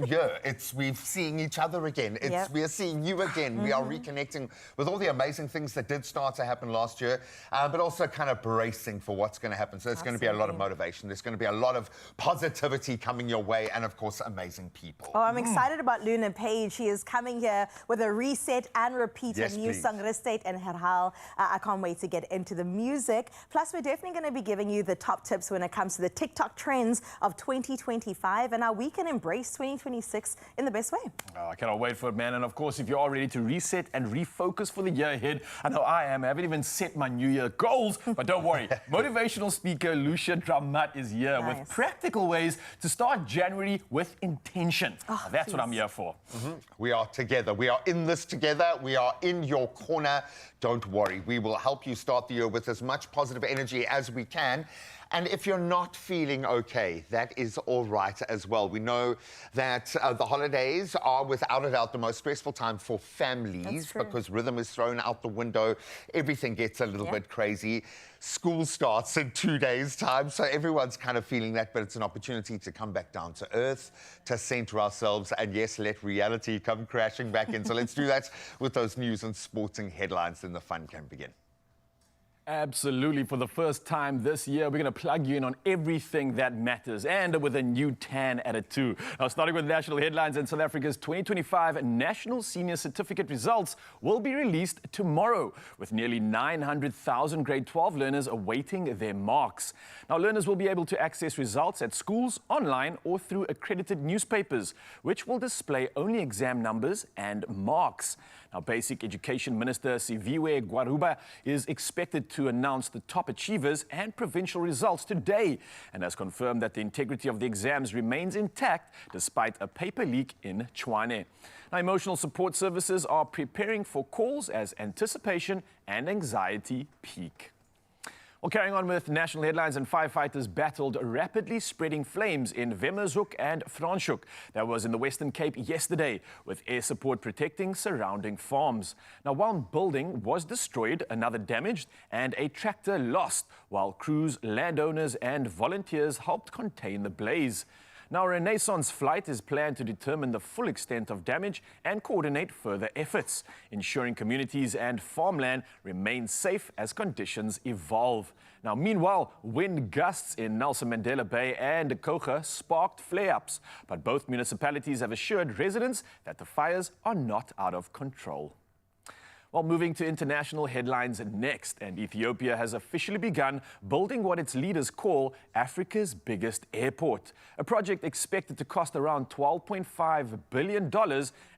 year. We're seeing each other again. We're seeing you again. We are reconnecting with all the amazing things that did start to happen last year, but also kind of bracing for what's going to happen. So there's going to be a lot of motivation. There's going to be a lot of positivity coming your way, and of course, amazing people. Oh, I'm excited about Luna Page. She is coming here with a reset and repeat of new song Restate and Herhal. I can't wait to get into the music. Plus, we're definitely going to be giving you the top tips when it comes to the TikTok trends of 2025 and how we can embrace 2026 in the best way. Oh, I cannot wait for it, man. And of course, if you are ready to reset and refocus for the year ahead, I know I am. I haven't even set my New Year goals, but don't worry. Motivational speaker Lucia Dramat is here with practical ways to start January with intention. That's what I'm here for. We are together. We are in this together. We are in your corner. Don't worry. We will help you start the year with as much positive energy as we can. And if you're not feeling okay, that is all right as well. We know that the holidays are, without a doubt, the most stressful time for families because rhythm is thrown out the window. Everything gets a little bit crazy. School starts in 2 days' time, so everyone's kind of feeling that, but it's an opportunity to come back down to earth, to center ourselves, and yes, let reality come crashing back in. So let's do that with those news and sporting headlines, then the fun can begin. Absolutely. For the first time this year, we're going to plug you in on everything that matters, and with a new tan at it too. Now, starting with national headlines, and South Africa's 2025 National Senior Certificate results will be released tomorrow, with nearly 900,000 grade 12 learners awaiting their marks. Now, learners will be able to access results at schools, online, or through accredited newspapers, which will display only exam numbers and marks. Now, Basic Education Minister Siviwe Gwaruba is expected to announce the top achievers and provincial results today, and has confirmed that the integrity of the exams remains intact despite a paper leak in Tshwane. Now, emotional support services are preparing for calls as anticipation and anxiety peak. Well, carrying on with national headlines, and firefighters battled rapidly spreading flames in Vemershoek and Franschhoek. That was in the Western Cape yesterday, with air support protecting surrounding farms. Now, one building was destroyed, another damaged, and a tractor lost, while crews, landowners, and volunteers helped contain the blaze. Now, a Renaissance flight is planned to determine the full extent of damage and coordinate further efforts, ensuring communities and farmland remain safe as conditions evolve. Now, meanwhile, wind gusts in Nelson Mandela Bay and Koga sparked flare-ups, but both municipalities have assured residents that the fires are not out of control. Well, moving to international headlines next, and Ethiopia has officially begun building what its leaders call Africa's biggest airport, a project expected to cost around $12.5 billion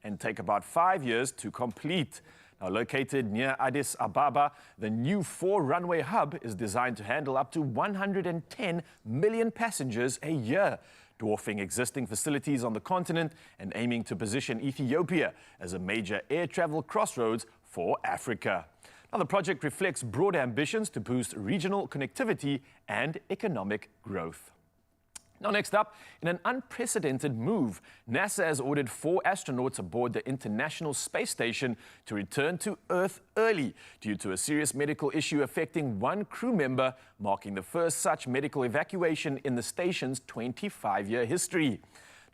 and take about 5 years to complete. Now, located near Addis Ababa, the new 4-runway hub is designed to handle up to 110 million passengers a year, dwarfing existing facilities on the continent and aiming to position Ethiopia as a major air travel crossroads for Africa. Now, the project reflects broad ambitions to boost regional connectivity and economic growth. Now, next up, in an unprecedented move, NASA has ordered 4 astronauts aboard the International Space Station to return to Earth early due to a serious medical issue affecting one crew member, marking the first such medical evacuation in the station's 25-year history.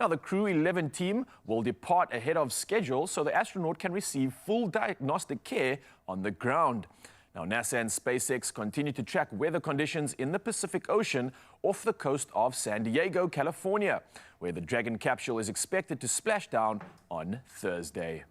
Now, the Crew 11 team will depart ahead of schedule so the astronaut can receive full diagnostic care on the ground. Now, NASA and SpaceX continue to track weather conditions in the Pacific Ocean off the coast of San Diego, California, where the Dragon capsule is expected to splash down on Thursday.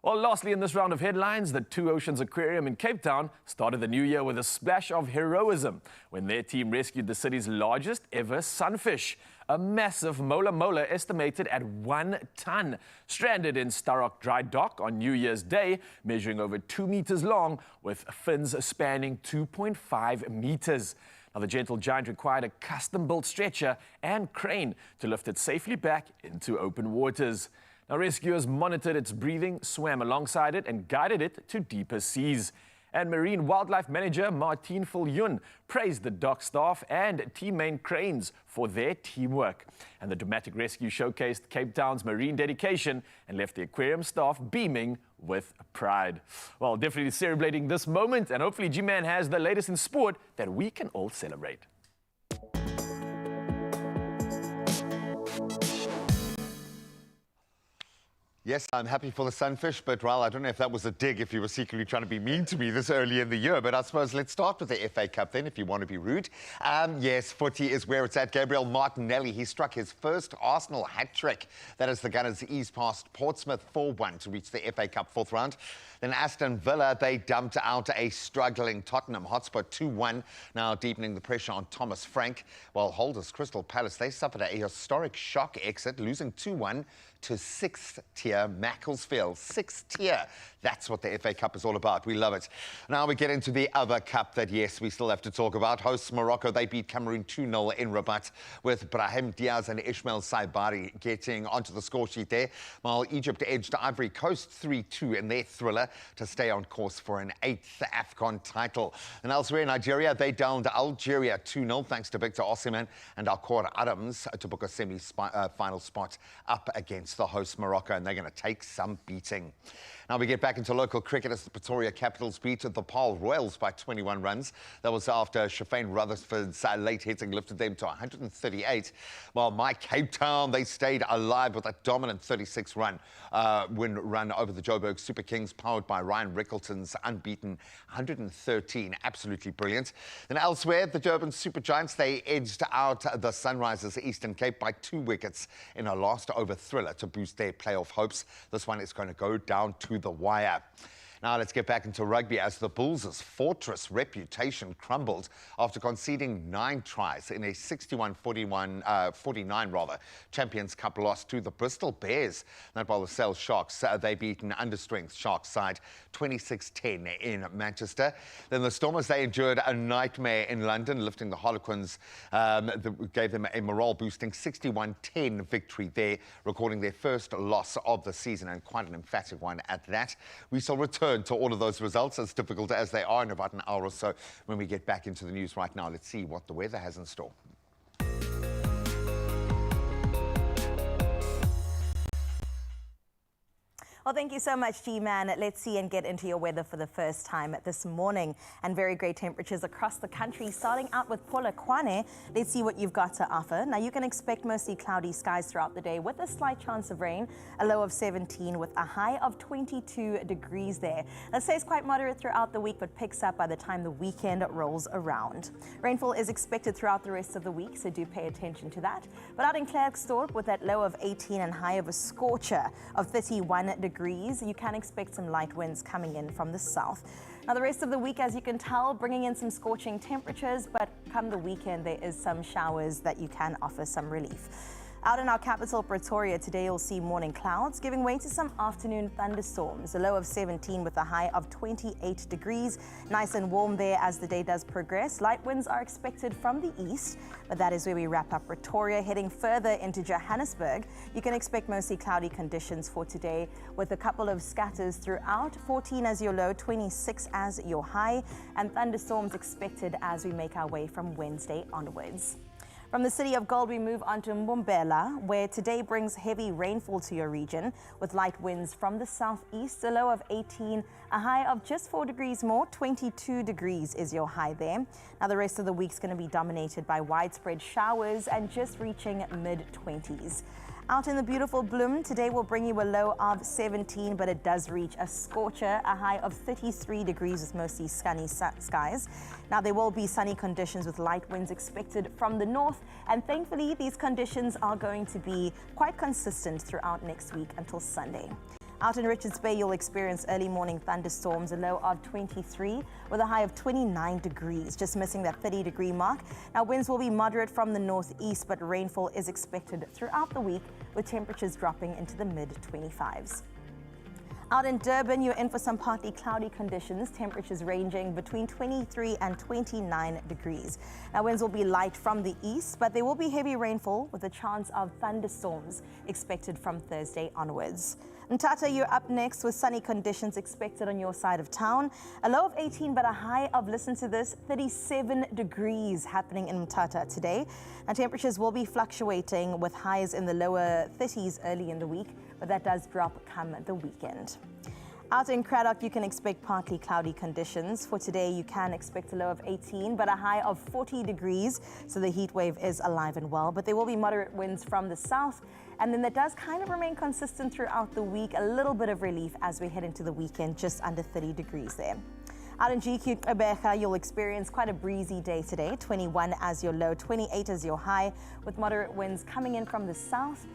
Well, lastly, in this round of headlines, the Two Oceans Aquarium in Cape Town started the new year with a splash of heroism when their team rescued the city's largest ever sunfish, a massive mola estimated at 1 ton, stranded in Starrock Dry Dock on New Year's Day, measuring over 2 meters long with fins spanning 2.5 meters. Now, the gentle giant required a custom-built stretcher and crane to lift it safely back into open waters. Now, rescuers monitored its breathing, swam alongside it, and guided it to deeper seas. And Marine Wildlife Manager Martine Viljoen praised the dock staff and team main cranes for their teamwork. And the dramatic rescue showcased Cape Town's marine dedication and left the aquarium staff beaming with pride. Well, definitely celebrating this moment, and hopefully G-Man has the latest in sport that we can all celebrate. Yes, I'm happy for the sunfish, but well, I don't know if that was a dig if you were secretly trying to be mean to me this early in the year, but I suppose let's start with the FA Cup then, if you want to be rude. Yes, footy is where it's at. Gabriel Martinelli, he struck his first Arsenal hat-trick. That is the Gunners ease past Portsmouth 4-1 to reach the FA Cup fourth round. Then Aston Villa, they dumped out a struggling Tottenham Hotspur 2-1, now deepening the pressure on Thomas Frank. While holders Crystal Palace, they suffered a historic shock exit, losing 2-1 to sixth-tier Macclesfield. Sixth tier. That's what the FA Cup is all about. We love it. Now we get into the other cup that, yes, we still have to talk about. Hosts Morocco, they beat Cameroon 2-0 in Rabat, with Brahim Diaz and Ismail Saibari getting onto the score sheet there, while Egypt edged Ivory Coast 3-2 in their thriller to stay on course for an 8th AFCON title. And elsewhere in Nigeria, they downed Algeria 2-0 thanks to Victor Osimhen and Alcor Adams to book a semi-final spot up against the host Morocco, and they're going to take some beating. Now we get back into local cricket as the Pretoria Capitals beat the Paarl Royals by 21 runs. That was after Shafane Rutherford's late hitting lifted them to 138. While my Cape Town, they stayed alive with a dominant 36-run win run over the Joburg Super Kings, powered by Ryan Rickleton's unbeaten 113. Absolutely brilliant. Then elsewhere, the Durban Super Giants, they edged out the Sunrisers Eastern Cape by 2 wickets in a last over thriller to boost their playoff hopes. This one is going to go down to the wire. Now let's get back into rugby as the Bulls' fortress reputation crumbled after conceding 9 tries in a 49 Champions Cup loss to the Bristol Bears. That while the Sale Sharks, they beat an understrength Sharks side 26-10 in Manchester. Then the Stormers, they endured a nightmare in London, lifting the Harlequins, gave them a morale-boosting 61-10 victory there, recording their first loss of the season, and quite an emphatic one at that. We shall return to all of those results, as difficult as they are, in about an hour or so when we get back into the news. Right now, let's see what the weather has in store. Well, thank you so much, G-Man. Let's see and get into your weather for the first time this morning. And very great temperatures across the country, starting out with Polokwane. Let's see what you've got to offer. Now, you can expect mostly cloudy skies throughout the day with a slight chance of rain, a low of 17 with a high of 22 degrees there. Let's say it's quite moderate throughout the week, but picks up by the time the weekend rolls around. Rainfall is expected throughout the rest of the week, so do pay attention to that. But out in Klerksdorp, with that low of 18 and high of a scorcher of 31 degrees, you can expect some light winds coming in from the south. Now, the rest of the week, as you can tell, bringing in some scorching temperatures, but come the weekend, there is some showers that you can offer some relief. Out in our capital, Pretoria, today you'll see morning clouds giving way to some afternoon thunderstorms. A low of 17 with a high of 28 degrees. Nice and warm there as the day does progress. Light winds are expected from the east, but that is where we wrap up Pretoria. Heading further into Johannesburg, you can expect mostly cloudy conditions for today with a couple of scatters throughout. 14 as your low, 26 as your high, and thunderstorms expected as we make our way from Wednesday onwards. From the city of Gold, we move on to Mbombela, where today brings heavy rainfall to your region with light winds from the southeast, a low of 18, a high of just 4 degrees more, 22 degrees is your high there. Now, the rest of the week's going to be dominated by widespread showers and just reaching mid-20s. Out in the beautiful Bloem, today will bring you a low of 17, but it does reach a scorcher, a high of 33 degrees with mostly sunny skies. Now, there will be sunny conditions with light winds expected from the north, and thankfully, these conditions are going to be quite consistent throughout next week until Sunday. Out in Richards Bay, you'll experience early morning thunderstorms, a low of 23 with a high of 29 degrees, just missing that 30-degree mark. Now, winds will be moderate from the northeast, but rainfall is expected throughout the week with temperatures dropping into the mid-25s. Out in Durban, you're in for some partly cloudy conditions, temperatures ranging between 23 and 29 degrees. Now, winds will be light from the east, but there will be heavy rainfall with a chance of thunderstorms expected from Thursday onwards. Mthatha, you're up next with sunny conditions expected on your side of town. A low of 18, but a high of, listen to this, 37 degrees happening in Mthatha today. Now, temperatures will be fluctuating with highs in the lower 30s early in the week, but that does drop come the weekend. Out in Cradock, you can expect partly cloudy conditions. For today, you can expect a low of 18, but a high of 40 degrees. So the heat wave is alive and well, but there will be moderate winds from the south And then that does kind of remain consistent throughout the week. A little bit of relief as we head into the weekend, just under 30 degrees there. Out in GQ Gqeberha, you'll experience quite a breezy day today. 21 as your low, 28 as your high, with moderate winds coming in from the south.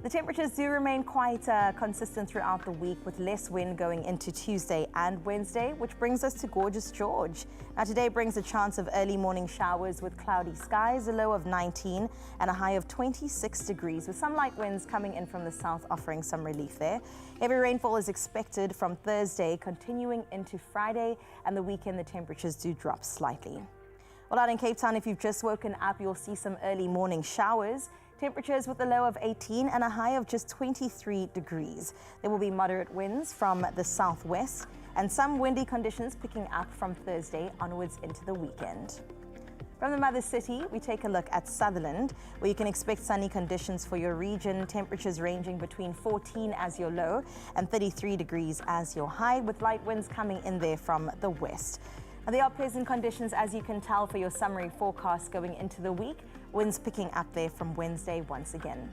The temperatures do remain quite consistent throughout the week, with less wind going into Tuesday and Wednesday, which brings us to gorgeous George. Now today brings a chance of early morning showers with cloudy skies, a low of 19 and a high of 26 degrees, with some light winds coming in from the south offering some relief there. Heavy rainfall is expected from Thursday, continuing into Friday, and the weekend the temperatures do drop slightly. Well, out in Cape Town, if you've just woken up, you'll see some early morning showers. Temperatures with a low of 18 and a high of just 23 degrees. There will be moderate winds from the southwest and some windy conditions picking up from Thursday onwards into the weekend. From the mother city, we take a look at Sutherland, where you can expect sunny conditions for your region. Temperatures ranging between 14 as your low and 33 degrees as your high, with light winds coming in there from the west. Now, there are pleasant conditions, as you can tell, for your summary forecast going into the week. Winds picking up there from Wednesday once again.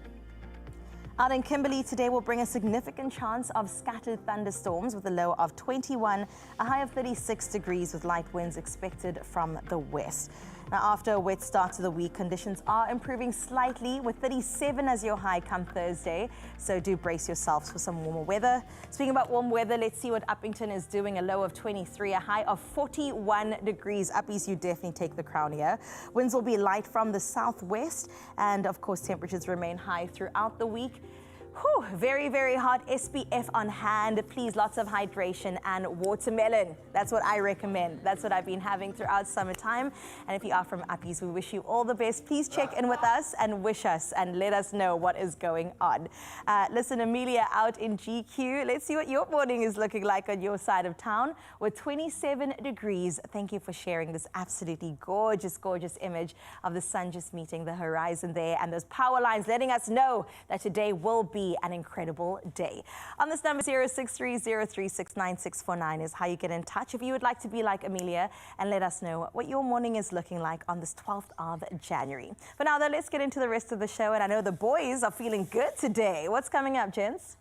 Out in Kimberley today will bring a significant chance of scattered thunderstorms with a low of 21, a high of 36 degrees with light winds expected from the west. Now, after a wet start to the week, conditions are improving slightly with 37 as your high come Thursday. So do brace yourselves for some warmer weather. Speaking about warm weather, let's see what Uppington is doing. A low of 23, a high of 41 degrees. Uppies, you definitely take the crown here. Winds will be light from the southwest. And of course, temperatures remain high throughout the week. Whew, very, very hot. SPF on hand. Please, lots of hydration and watermelon. That's what I recommend. That's what I've been having throughout summertime. And if you are from Uppies, we wish you all the best. Please check in with us and wish us and let us know what is going on. Listen, Amelia out in GQ. Let's see what your morning is looking like on your side of town with 27 degrees. Thank you for sharing this absolutely gorgeous, gorgeous image of the sun just meeting the horizon there and those power lines letting us know that today will be an incredible day. On this number, 0630369649 is how you get in touch if you would like to be like Amelia and let us know what your morning is looking like on this 12th of January. But now though, let's get into the rest of the show, and I know the boys are feeling good today. What's coming up, gents?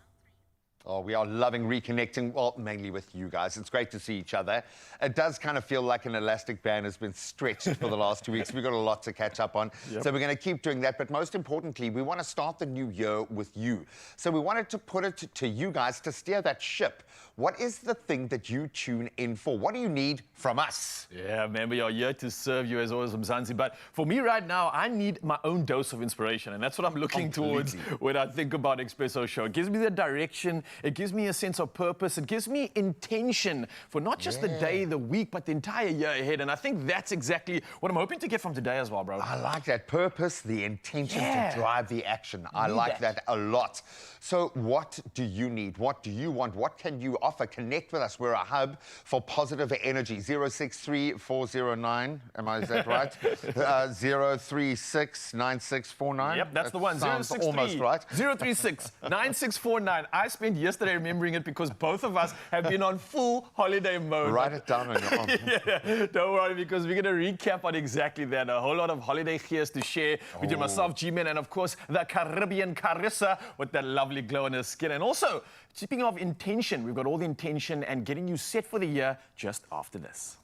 Oh, we are loving reconnecting, well, mainly with you guys. It's great to see each other. It does kind of feel like an elastic band has been stretched for the last 2 weeks. We've got a lot to catch up on. Yep. So we're going to keep doing that. But most importantly, we want to start the new year with you. So we wanted to put it to you guys to steer that ship. What is the thing that you tune in for? What do you need from us? Yeah, man, we are here to serve you as always, Mzansi. But for me right now, I need my own dose of inspiration. And that's what I'm looking towards when I think about Expresso Show. It gives me the direction. It gives me a sense of purpose. It gives me intention for not just the day, the week, but the entire year ahead. And I think that's exactly what I'm hoping to get from today as well, bro. I like that purpose, the intention to drive the action. I like that a lot. So what do you need? What do you want? What can you offer? Connect with us. We're a hub for positive energy. 063409, is that right? 0369649. Yep, that's the one. Sounds almost right. 0369649. I spent yesterday remembering it because both of us have been on full holiday mode. Write it down on your arm. Yeah, don't worry, because we're going to recap on exactly that. A whole lot of holiday gears to share between myself, G-Man, and of course, the Caribbean Carissa with that lovely glow on her skin. And also, speaking of intention, we've got all the intention and getting you set for the year just after this.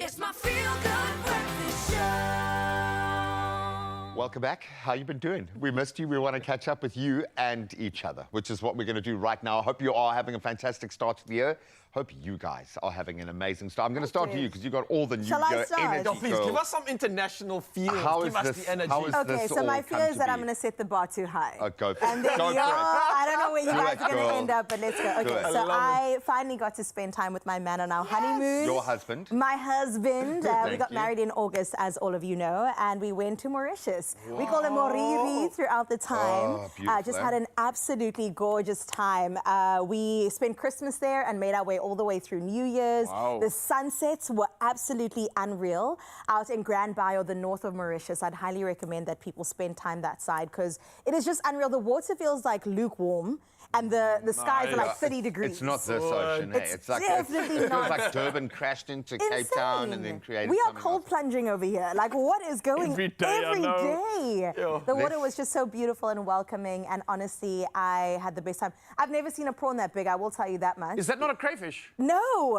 It's my feel-good breakfast show. Welcome back. How you been doing? We missed you. We want to catch up with you and each other, which is what we're going to do right now. I hope you are having a fantastic start to the year. Hope you guys are having an amazing start. I'm going to start with you because you got all the new Shall I year start? energy. Yo, please, girl. give us some international feel. How give is us this- the energy. how is Okay, this so my all fear come is to that I'm be? going to set the bar too high. Go for And it. then, Go for it. I don't know where you Do guys it, are going to girl. end up, but let's go. Okay, it. so I love I finally got to spend time with my man on our honeymoon. Your husband. My husband. We Thank got you. married in August, as all of you know, and we went to Mauritius. We call it Moriri throughout the time. Oh, beautiful, Just eh? had an absolutely gorgeous time. We spent Christmas there and made our way all the way through New Year's. Wow. The sunsets were absolutely unreal out in Grand Bay, or the north of Mauritius. I'd highly recommend that people spend time that side because it is just unreal. The water feels like lukewarm and the skies are like 30 degrees. It's not this ocean, hey. It's like definitely it feels not. like Durban crashed into Cape Town and then created We are something cold else. plunging over here. Like, what is going Every day, I every know. day? Yo. The water was just so beautiful and welcoming, and honestly, I had the best time. I've never seen a prawn that big, I will tell you that much. Is that not a crayfish? No,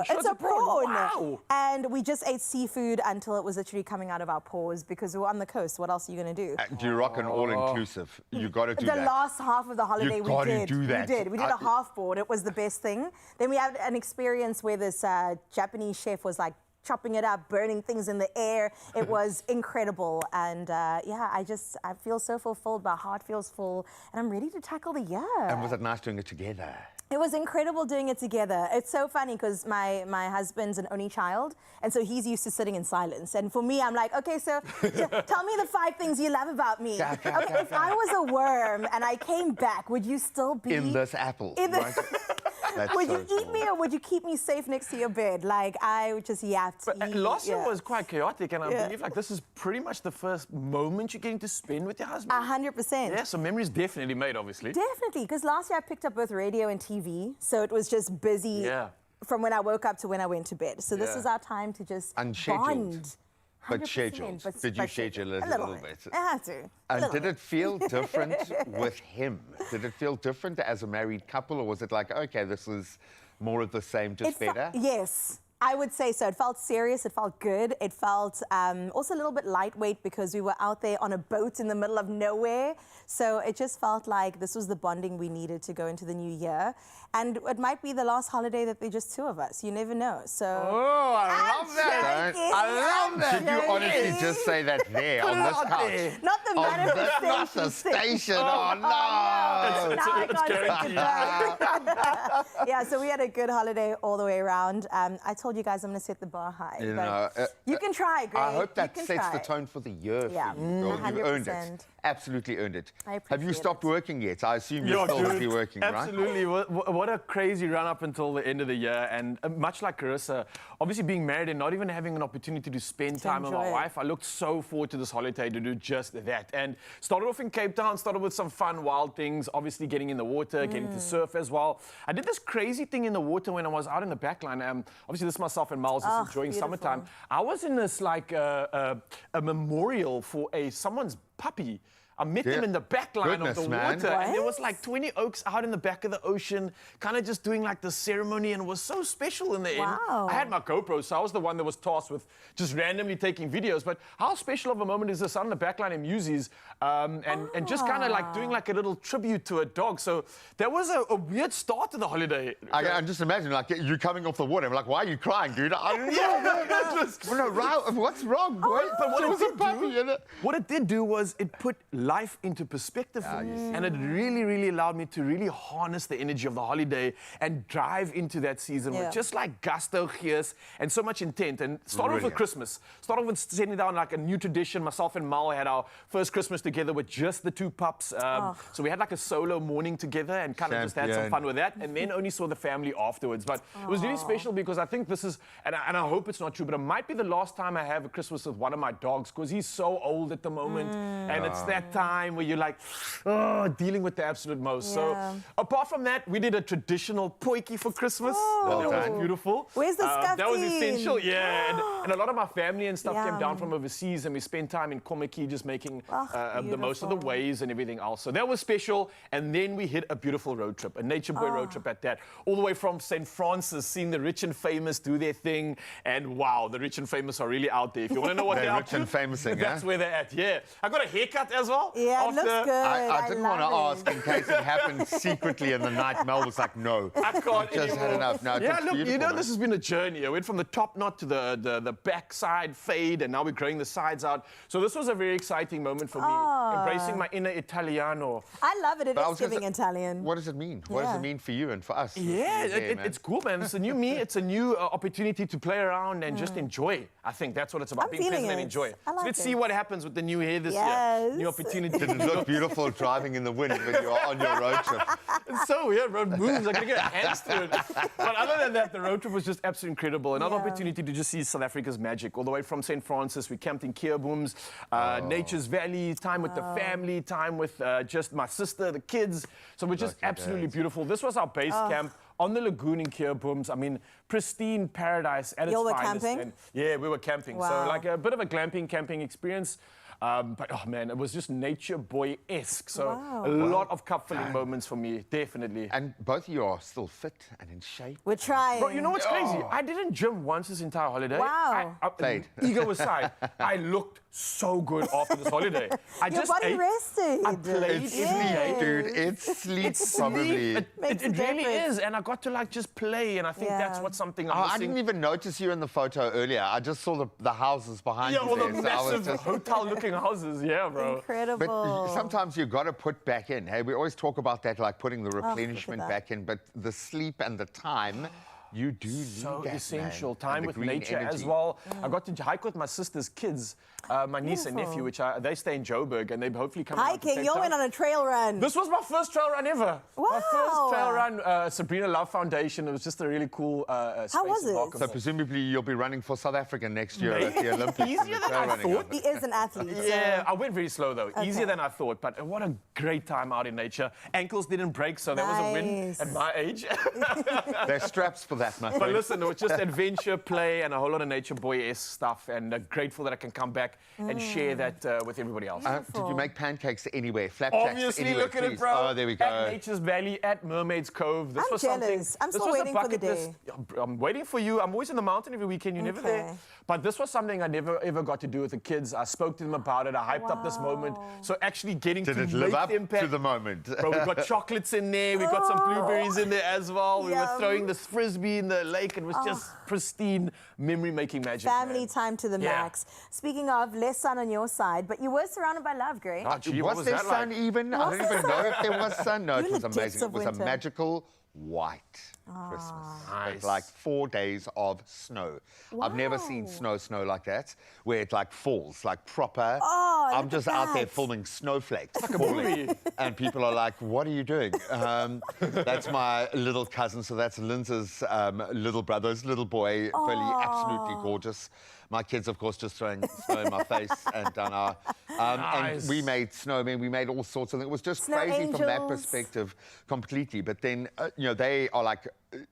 sure it's it's a a prawn? prawn. Wow. And we just ate seafood until it was literally coming out of our paws because we were on the coast. What else are you going to do? Do you rock an all-inclusive? You got to do The that. last half of the holiday we gotta did. do that. We did. We did a half board. It was the best thing. Then we had an experience where this Japanese chef was like chopping it up, burning things in the air. It was incredible. And yeah, I feel so fulfilled. My heart feels full. And I'm ready to tackle the year. And was it nice doing it together? It was incredible doing it together. It's so funny because my husband's an only child, and so he's used to sitting in silence. And for me, I'm like, okay, so tell me the 5 things you love about me. Okay, if I was a worm and I came back, would you still be In this apple, In the- right? That's Would so you eat cool. me or would you keep me safe next to your bed? Like, I would just yap to But eat. last year yeah. was quite chaotic, and I believe like this is pretty much the first moment you're getting to spend with your husband. 100%. Yeah, so memories definitely made, obviously. Definitely, because last year I picked up both radio and TV, so it was just busy Yeah. from when I woke up to when I went to bed. So this Yeah. is our time to just Unscheduled, bond. but 100%, scheduled. Did you schedule it a little bit? I have to. And did it feel different with him? Did it feel different as a married couple, or was it like, okay, this is more of the same, just better? Yes, I would say so. It felt serious. It felt good. It felt also a little bit lightweight because we were out there on a boat in the middle of nowhere. So it just felt like this was the bonding we needed to go into the new year. And it might be the last holiday that they're just 2 of us. You never know. So. Oh, I love that. joking. I love that. Did you honestly just say that there on this out couch? there. Not the On this, manifestation. not the station. Oh, no. Now I it's can't take it back. Yeah, so we had a good holiday all the way around. I told you guys I'm going to set the bar high. You but know, you can try, Greg. I hope that You can sets the try. tone for the year Yeah, for you, girl. You've earned it. 100%. Absolutely earned it. I Have you appreciate stopped it. working yet? I assume you're still busy working, right? Absolutely. What a crazy run up until the end of the year. And much like Carissa, obviously being married and not even having an opportunity to spend time with my enjoy it. wife, I looked so forward to this holiday to do just that. And started off in Cape Town, started with some fun, wild things, obviously getting in the water, getting to surf as well. I did this crazy thing in the water when I was out in the backline. Obviously, this is myself and Miles just enjoying beautiful. summertime. I was in this like a memorial for someone's puppy. I met them Yeah. in the back line of Goodness, the man. water, and there was What? like 20 oaks out in the back of the ocean, kind of just doing like the ceremony, and it was so special in the end. Wow. I had my GoPro, so I was the one that was tasked with just randomly taking videos. But how special of a moment is this out in the back line in Muzies, and just kind of like doing like a little tribute to a dog. So that was a weird start to the holiday. I can just imagine, like, you coming off the water. I'm like, why are you crying, dude? What's wrong, boy? But what There it was a did puppy do- in it. What it did do was it put life into perspective for me. And it really, really allowed me to really harness the energy of the holiday and dive into that season Yeah. with just like gusto, gears, and so much intent. And start off with Brilliant. Christmas. Start off with setting down like a new tradition. Myself and Mal had our first Christmas together with just the 2 pups. So we had like a solo morning together and kind of just had some Champion. fun with that. And then only saw the family afterwards. But it was really special because I think this is, and I hope it's not true, but it might be the last time I have a Christmas with one of my dogs because he's so old at the moment. And it's that time where you're like, oh, dealing with the absolute most. So Yeah. apart from that, we did a traditional potjie for Christmas. Oh. That was beautiful. Where's the That was stuffing? essential, yeah. And a lot of my family and stuff came down Yum. from overseas, and we spent time in Kommetjie just making Oh, the most of the beautiful. waves and everything else. So that was special. And then we hit a beautiful road trip, a nature boy road trip at that, all the way from St. Francis, seeing the rich and famous do their thing. And wow, the rich and famous are really out there. If you want to know what They're they're rich up to, and famous, that's huh? where they're at. Yeah, I got a haircut as well. Yeah, it looks good. I didn't want to love ask it. in case it happened secretly in the night. Mel was like, no. I can't Just had anymore. enough. No, it Yeah, looks look, beautiful, you know, man. this has been a journey. I went from the top knot to the backside fade, and now we're growing the sides out. So this was a very exciting moment for me, embracing my inner Italiano. I love it. It But I is was gonna giving say, Italian. What does it mean? What does Yeah. it mean for you and for us? Yeah, man. it's cool, man. It's a new me. It's a new opportunity to play around and just enjoy. I think that's what it's about, I'm being feeling present and it. enjoy. I So like let's it. see what happens with the new hair this Yes. year. New opportunity. Did it look beautiful driving in the wind when you are on your road trip? It's so weird, road moves. I gotta get hands to it. But other than that, the road trip was just absolutely incredible. Another Yeah. opportunity to just see South Africa's magic. All the way from St. Francis, we camped in Keerbooms, Nature's Valley, time with the family, time with just my sister, the kids. So we're just Lucky absolutely days. beautiful. This was our base camp on the lagoon in Keerbooms. I mean, pristine paradise at its Y'all were finest. camping? And yeah, we were camping. Wow. So like a bit of a camping experience. But oh man, it was just nature boy-esque. So Wow. a lot of cup-filling moments for me, definitely. And both of you are still fit and in shape. We're trying. Bro, you know what's crazy? I didn't gym once this entire holiday. Wow. Fade. Ego aside, I looked so good after this holiday. I Your just body ate. rested. I played It's every day. sleep, dude. It's sleep, It's probably. sleep. It Makes a really difference. is. And I got to like just play. And I think that's Yeah. what's something I'm Oh, I missing. didn't even notice you in the photo earlier. I just saw the houses behind Yeah, you all the there. So I was massive just... hotel-looking houses. Yeah, bro. Incredible. But sometimes you've got to put back in. Hey, we always talk about that, like putting the look at replenishment that. back in, but the sleep and the time, you do need So that, essential. man. Time And the with green nature as energy. well. I got to hike with my sister's kids, my niece and nephew, which they stay in Joburg, and they hopefully come out to Hiking. Cape You all Town. went on a trail run. This was my first trail run ever. My first Wow. trail run, Sabrina Love Foundation. It was just a really cool space. How was in it? Bakenville. So presumably you'll be running for South Africa next year at the Olympics. Easier in the than trail I running. thought. He is an athlete. Yeah, I went very slow though. Easier Okay. than I thought, but what a great time out in nature. Ankles didn't break, so that was a win Nice. at my age. There's straps for that, my But friend. listen, it was just adventure, play, and a whole lot of nature boy-esque stuff. And grateful that I can come back and share that with everybody else. Did you make pancakes anywhere? Flapjacks Obviously, anywhere, look at it, please? bro. Oh, there we go. At Nature's Valley, at Mermaid's Cove. This I'm was jealous. something. I'm this still was a waiting for the bucket list. I'm waiting for you. I'm always in the mountain every weekend. You're never there. Okay. But this was something I never ever got to do with the kids. I spoke to them about it. I hyped up this moment. So actually getting Did to it live make up the impact. to the moment? Bro, we got chocolates in there. We got some blueberries in there as well. We were Yum. throwing this frisbee in the lake. It was just pristine memory-making magic. Family man. time to the Yeah. max. Speaking of, less sun on your side, but you were surrounded by love, Greg. Oh, gee, what was there that sun like? even? I Was don't there even know if there was sun. No, You're it in was the depths amazing. It of was a winter. magical white Christmas. Nice. With like 4 days of snow. I've never seen snow like that, where it like falls, like proper. Oh, I'm look just at out there that. filming snowflakes falling. And people are like, what are you doing? That's my little cousin, so that's Linza's little brother's little boy, Billy, absolutely gorgeous. My kids, of course, just throwing snow in my face and down our... Nice. And we made snowmen, we made all sorts of things. It was just Snow crazy from that angels. perspective completely. But then, you know, they are like,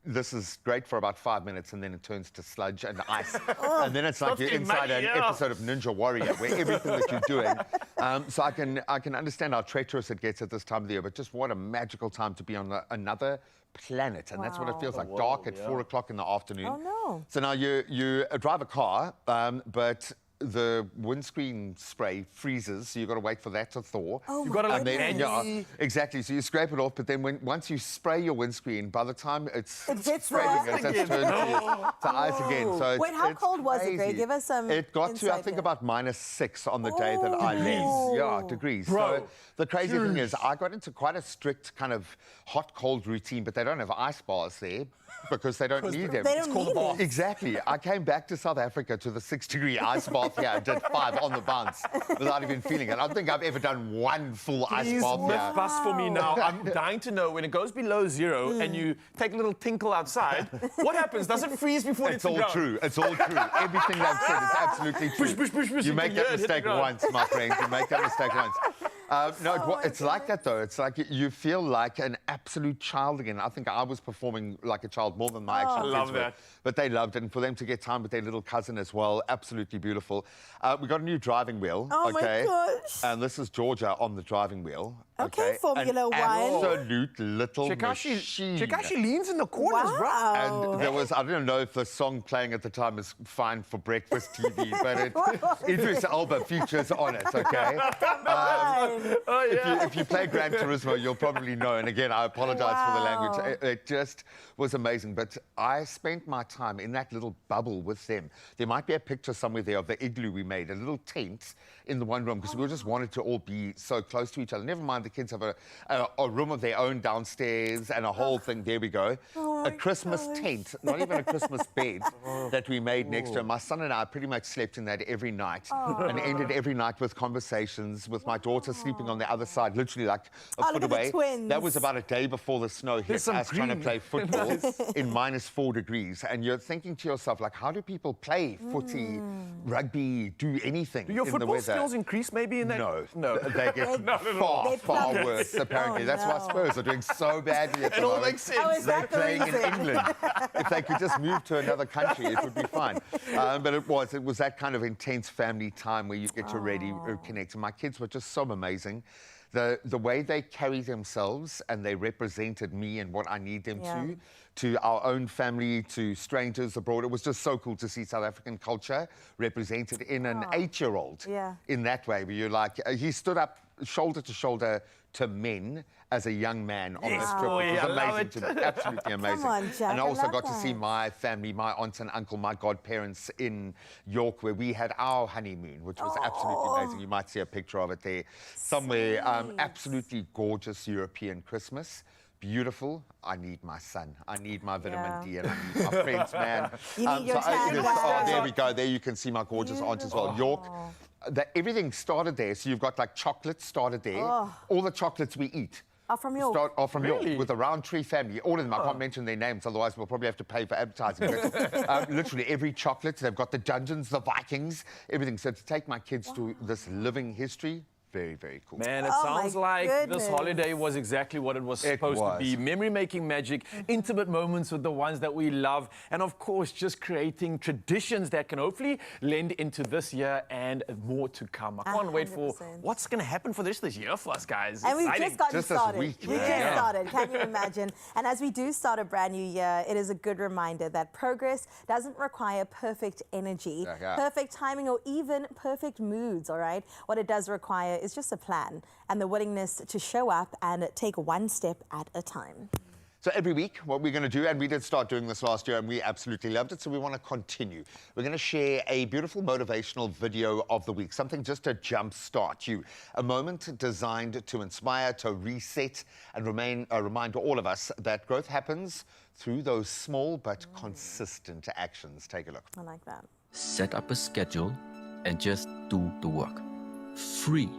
this is great for about 5 minutes and then it turns to sludge and ice. And then it's like Starts you're getting inside muddy, an yeah. episode of Ninja Warrior where everything that you're doing. So I can understand how treacherous it gets at this time of the year, but just what a magical time to be on another planet. And that's what it feels like, dark at 4 o'clock in the afternoon. Oh, no. So now you drive a car, but the windscreen spray freezes, so you've got to wait for that to thaw. Oh, You gotta my like And then, manually- exactly. So you scrape it off, but then once you spray your windscreen, by the time it's It hits spraying the it, it's turned to ice again. So Wait, how it's cold was it, Greg? crazy. Give us some It got to, I insight think, here. about -6 on the day that I left. Oh. Yeah, degrees. Bro. So the crazy thing is, I got into quite a strict kind of hot-cold routine, but they don't have ice bars there because they don't need them. They don't need it. Exactly. I came back to South Africa to the 6-degree ice bath here and did 5 on the bounce without even feeling it. I don't think I've ever done one full ice Please bath myth here. bust for me now. I'm dying to know when it goes below 0 and you take a little tinkle outside, what happens? Does it freeze before it It's hits the all ground? true. It's all true. Everything they've said is absolutely true. Push, push, push, push. You You make can that hear it hit the mistake ground. once, my friend. You make that mistake once. No, it's like that though. It's like you feel like an absolute child again. I think I was performing like a child more than my actual love kids were. that. But they loved it, and for them to get time with their little cousin as well, absolutely beautiful. We got a new driving wheel. Oh my okay? gosh. And this is Georgia on the driving wheel. Okay, Formula One. Absolute little Check how she machine. leans in the corners, bro. Wow. And there was, I don't know if the song playing at the time is fine for breakfast TV, but Idris Elba features on it, okay? If you play Gran Turismo, you'll probably know. And again, I apologize for the language. It just was amazing. But I spent my time in that little bubble with them. There might be a picture somewhere there of the igloo we made, a little tent in the one room, because we just wanted to all be so close to each other. Never mind, the kids have a room of their own downstairs and a whole thing. There we go. A Christmas tent, not even a Christmas bed that we made next to her. My son and I pretty much slept in that every night and ended every night with conversations with my daughter sleeping on the other side, literally like a foot look at the away. twins. That was about a day before the snow hit some us trying to green. play football in -4 degrees. And you're thinking to yourself, like, how do people play footy, rugby, do anything Do your in the football weather? skills increase maybe in that? No, they get far, They far plummet. worse, apparently. Oh, That's why no. Spurs are doing so badly at the It all moment. makes sense. Oh, is They're that the playing in reason? England. If they could just move to another country, it would be fine. But it was that kind of intense family time where you get to really connect. And my kids were just so amazing. The way they carry themselves, and they represented me and what I need them to our own family, to strangers abroad. It was just so cool to see South African culture represented in an 8-year-old in that way, where you're like, he stood up shoulder to shoulder to men as a young man on this trip, which was amazing to me, absolutely amazing. on, Jack, and I I also love got to that. see my family, my aunt and uncle, my godparents in York, where we had our honeymoon, which was absolutely amazing. You might see a picture of it there somewhere. Absolutely gorgeous European Christmas. Beautiful. I need my son. I need my vitamin D, and I need my friends, man. You need your tan bag. there we go. There you can see my gorgeous aunt as well. York. Everything started there. So you've got like chocolates started there. All the chocolates we eat Are from York. are from York, with the Roundtree family. All of them. I can't mention their names, otherwise we'll probably have to pay for advertising. But, literally every chocolate. They've got the Dungeons, the Vikings, everything. So to take my kids to this living history, very, very cool. Man, it Oh, my sounds like goodness. this holiday was exactly what it was supposed to be. Memory-making magic, intimate moments with the ones that we love, and of course, just creating traditions that can hopefully lend into this year and more to come. I can't wait for 100%. what's going to happen for the rest of this year for us, guys. And we've Exciting. just gotten Just this started. week, We man. just started. Can you imagine? And as we do start a brand new year, it is a good reminder that progress doesn't require perfect energy, perfect timing, or even perfect moods, all right? What it does require is just a plan and the willingness to show up and take one step at a time. So every week, what we're going to do, and we did start doing this last year, and we absolutely loved it, so we want to continue. We're going to share a beautiful motivational video of the week, something just to jumpstart you. A moment designed to inspire, to reset, and remind all of us that growth happens through those small but consistent actions. Take a look. I like that. Set up a schedule and just do the work. Free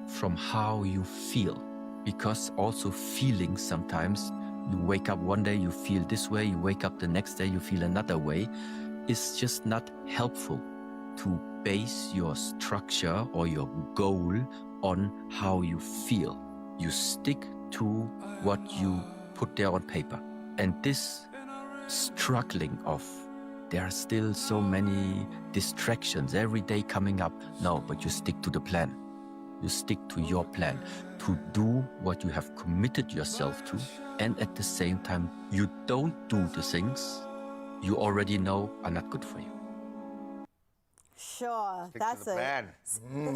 from how you feel, because also feelings sometimes, you wake up one day you feel this way, you wake up the next day you feel another way. It's just not helpful to base your structure or your goal on how you feel. You stick to what you put there on paper. And this struggling of there are still so many distractions every day coming up. No, but you stick to the plan. You stick to your plan to do what you have committed yourself to, and at the same time, you don't do the things you already know are not good for you. Sure, Stick to that's the plan.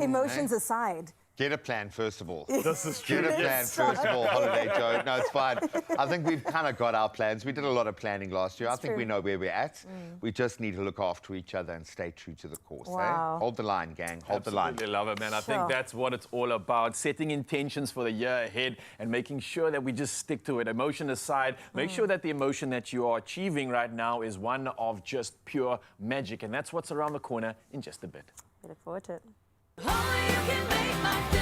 Emotions aside. Get a plan, first of all. This is true. Get a plan, first of all, Holiday Joe. No, it's fine. I think we've kind of got our plans. We did a lot of planning last year. I think we know where we're at. We just need to look after each other and stay true to the course. Wow. Hold the line, gang. Hold the line. Absolutely love it, man. I think Sure. that's what it's all about. Setting intentions for the year ahead and making sure that we just stick to it. Emotion aside, make sure that the emotion that you are achieving right now is one of just pure magic. And that's what's around the corner in just a bit. We look forward to it. Only you can make my day.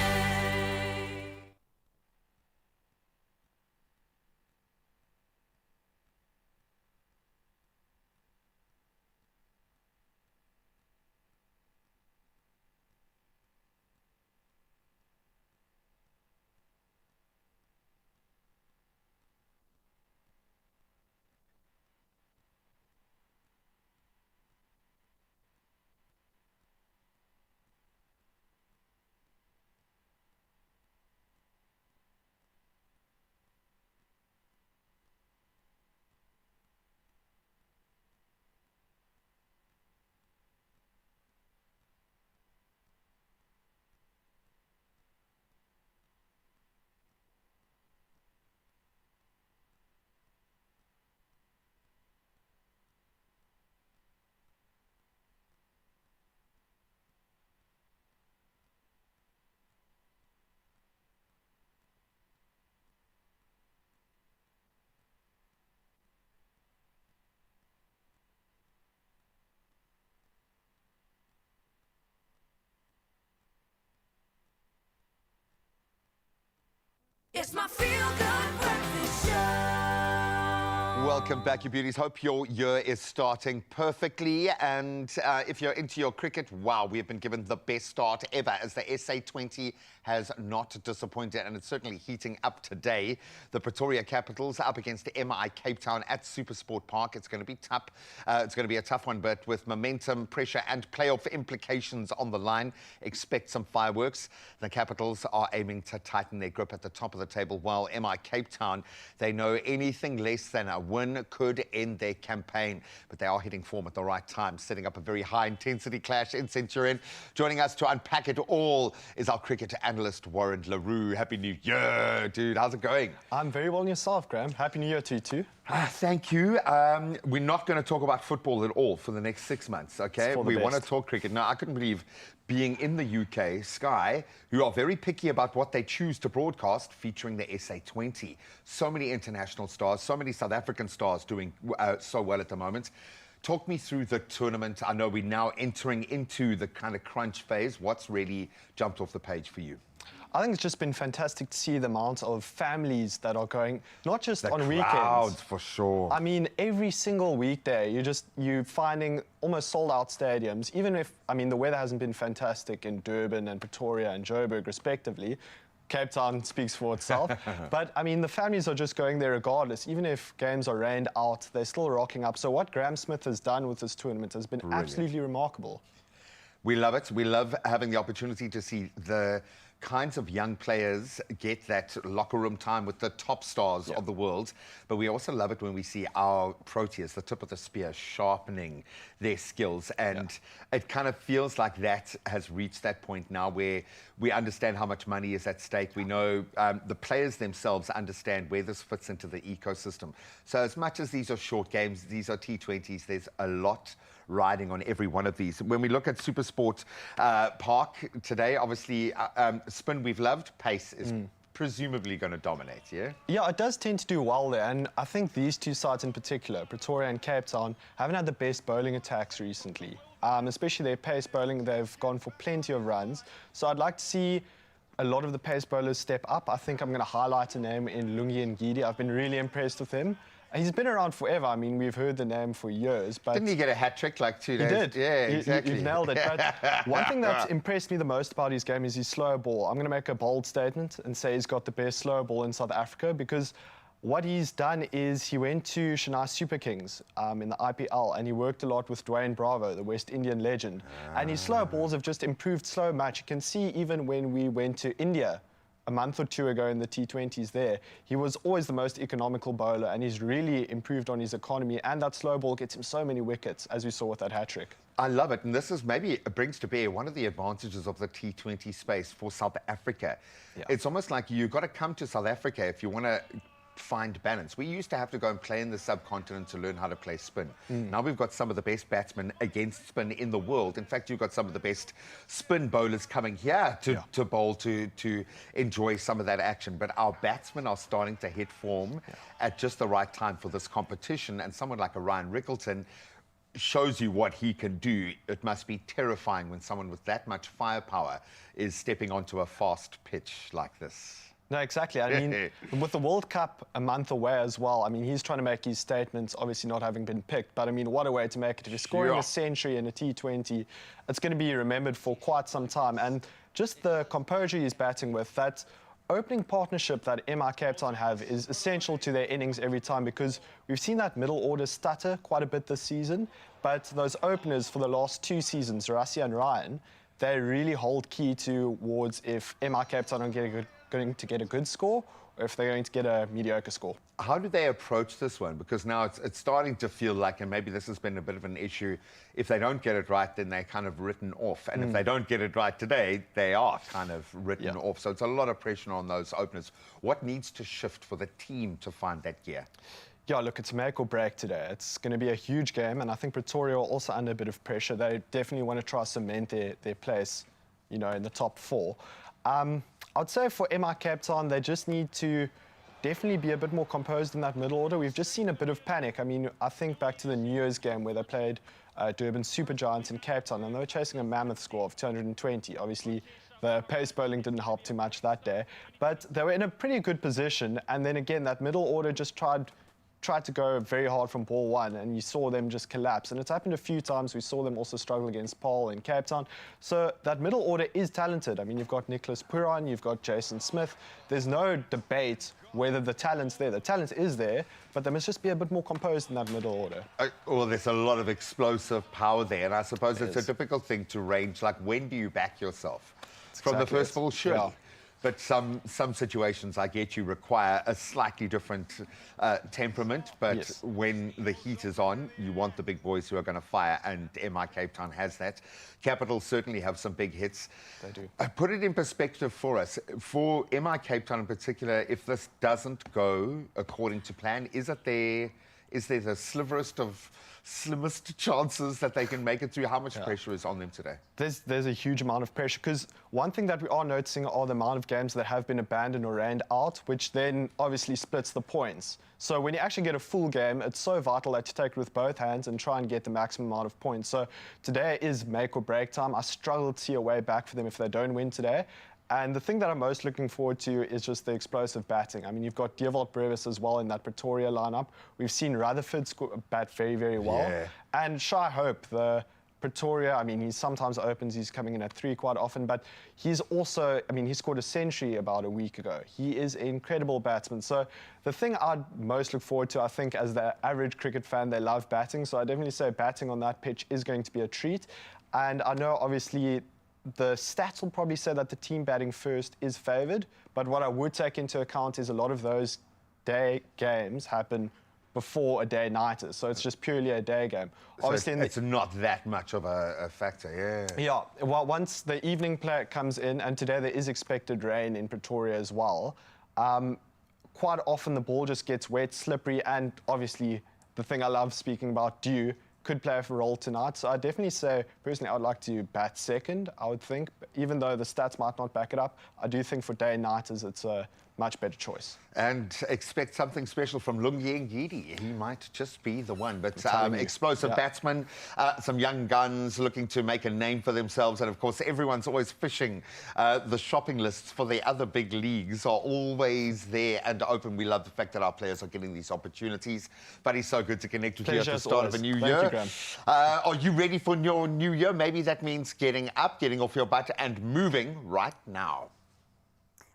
Welcome back, you beauties. Hope your year is starting perfectly. And if you're into your cricket, wow, we have been given the best start ever as the SA20 has not disappointed, and it's certainly heating up today. The Pretoria Capitals up against the MI Cape Town at SuperSport Park. It's going to be tough. It's going to be a tough one, but with momentum, pressure, and playoff implications on the line, expect some fireworks. The Capitals are aiming to tighten their grip at the top of the table, while MI Cape Town, they know anything less than a win could end their campaign, but they are hitting form at the right time, setting up a very high-intensity clash in Centurion. Joining us to unpack it all is our cricket analyst, Warren LaRue. Happy New Year, dude. How's it going? I'm very well, and yourself, Graham. Happy New Year to you too. Thank you. We're not going to talk about football at all for the next 6 months, okay? We want to talk cricket. Now, I couldn't believe being in the UK, Sky, who are very picky about what they choose to broadcast, featuring the SA20. So many international stars, so many South African stars doing so well at the moment. Talk me through the tournament. I know we're now entering into the kind of crunch phase. What's really jumped off the page for you? I think it's just been fantastic to see the amount of families that are going, not just on Crowds, weekends. for sure. I mean, every single weekday, you're finding almost sold-out stadiums. Even if, I mean, the weather hasn't been fantastic in Durban and Pretoria and Joburg, respectively. Cape Town speaks for itself. But, I mean, the families are just going there regardless. Even if games are rained out, they're still rocking up. So what Graham Smith has done with this tournament has been absolutely remarkable. We love it. We love having the opportunity to see the kinds of young players get that locker room time with the top stars of the world. But we also love it when we see our Proteas, the tip of the spear, sharpening their skills. And it kind of feels like that has reached that point now where we understand how much money is at stake. We know the players themselves understand where this fits into the ecosystem. So as much as these are short games, these are T20s, there's a lot riding on every one of these. When we look at SuperSport Park today, obviously spin we've loved, pace is presumably going to dominate, yeah? Yeah, it does tend to do well there, and I think these two sides in particular, Pretoria and Cape Town, haven't had the best bowling attacks recently. Especially their pace bowling, they've gone for plenty of runs. So I'd like to see a lot of the pace bowlers step up. I think I'm going to highlight a name in Lungi Ngidi. I've been really impressed with him. He's been around forever. I mean, we've heard the name for years. But didn't he get a hat-trick like 2 days? He did. Yeah, exactly. You've nailed it. But one thing that's impressed me the most about his game is his slower ball. I'm going to make a bold statement and say he's got the best slower ball in South Africa, because what he's done is he went to Chennai Super Kings in the IPL, and he worked a lot with Dwayne Bravo, the West Indian legend. And his slower balls have just improved so much. You can see even when we went to India a month or two ago in the T20s there, he was always the most economical bowler, and he's really improved on his economy, and that slow ball gets him so many wickets, as we saw with that hat-trick. I love it, and this is maybe it brings to bear one of the advantages of the T20 space for South Africa. Yeah. It's almost like you've got to come to South Africa if you want to find balance. We used to have to go and play in the subcontinent to learn how to play spin. Now we've got some of the best batsmen against spin in the world. In fact, you've got some of the best spin bowlers coming here to bowl, to enjoy some of that action. But our batsmen are starting to hit form at just the right time for this competition. And someone like a Ryan Rickleton shows you what he can do. It must be terrifying when someone with that much firepower is stepping onto a fast pitch like this. No, exactly. I mean, with the World Cup a month away as well, I mean, he's trying to make his statements, obviously not having been picked, but I mean, what a way to make it. If you're scoring a century in a T20, it's going to be remembered for quite some time. And just the composure he's batting with, that opening partnership that MI Cape Town have is essential to their innings every time, because we've seen that middle order stutter quite a bit this season, but those openers for the last 2 seasons, Rassie and Ryan, they really hold key towards if MI Cape Town are going to get a good score, or if they're going to get a mediocre score. How do they approach this one? Because now it's starting to feel like, and maybe this has been a bit of an issue, if they don't get it right, then they're kind of written off. And if they don't get it right today, they are kind of written off. So it's a lot of pressure on those openers. What needs to shift for the team to find that gear? Yeah, look, it's make or break today. It's going to be a huge game, and I think Pretoria are also under a bit of pressure. They definitely want to try to cement their place, you know, in the top 4. I'd say for MI Cape Town, they just need to definitely be a bit more composed in that middle order. We've just seen a bit of panic. I mean, I think back to the New Year's game where they played Durban Super Giants in Cape Town, and they were chasing a mammoth score of 220. Obviously, the pace bowling didn't help too much that day, but they were in a pretty good position. And then again, that middle order just tried tried to go very hard from ball one and you saw them just collapse. And it's happened a few times. We saw them also struggle against Paul in Cape Town. So that middle order is talented. I mean, you've got Nicholas Puran, you've got Jason Smith. There's no debate whether the talent's there. The talent is there, but they must just be a bit more composed in that middle order. Well, there's a lot of explosive power there, and I suppose it's a difficult thing to range. Like, when do you back yourself? From the first ball, sure. Yeah. But some situations, I get you, require a slightly different temperament. But Yes. when the heat is on, you want the big boys who are going to fire, and MI Cape Town has that. Capitals certainly have some big hits. They do. Put it in perspective for us. For MI Cape Town in particular, if this doesn't go according to plan, is there the slimmest chances that they can make it through? How much pressure is on them today? There's a huge amount of pressure, because one thing that we are noticing are the amount of games that have been abandoned or rained out, which then obviously splits the points. So when you actually get a full game, it's so vital that you take it with both hands and try and get the maximum amount of points. So today is make or break time. I struggle to see a way back for them if they don't win today. And the thing that I'm most looking forward to is just the explosive batting. I mean, you've got Dewald Brevis as well in that Pretoria lineup. We've seen Rutherford bat very, very well. Yeah. And Shai Hope, the Pretoria, I mean, he sometimes opens, he's coming in at 3 quite often, but he's also, I mean, he scored a century about a week ago. He is an incredible batsman. So the thing I'd most look forward to, I think, as the average cricket fan, they love batting. So I definitely say batting on that pitch is going to be a treat. And I know, obviously, the stats will probably say that the team batting first is favoured, but what I would take into account is a lot of those day games happen before a day-nighter, so it's just purely a day game. So Obviously, it's not that much of a factor, yeah. yeah, well, once the evening play comes in, and today there is expected rain in Pretoria as well, quite often the ball just gets wet, slippery, and obviously the thing I love speaking about, dew, could play a role tonight. So I definitely say, personally, I would like to bat second, I would think. Even though the stats might not back it up, I do think for day-nighters it's a much better choice. And expect something special from Lungi Ngidi. He might just be the one. But explosive batsman, some young guns looking to make a name for themselves. And, of course, everyone's always fishing. The shopping lists for the other big leagues are always there and open. We love the fact that our players are getting these opportunities. But it's so good to connect with you at the start of a new year. Graham. Are you ready for your new year? Maybe that means getting up, getting off your butt and moving right now.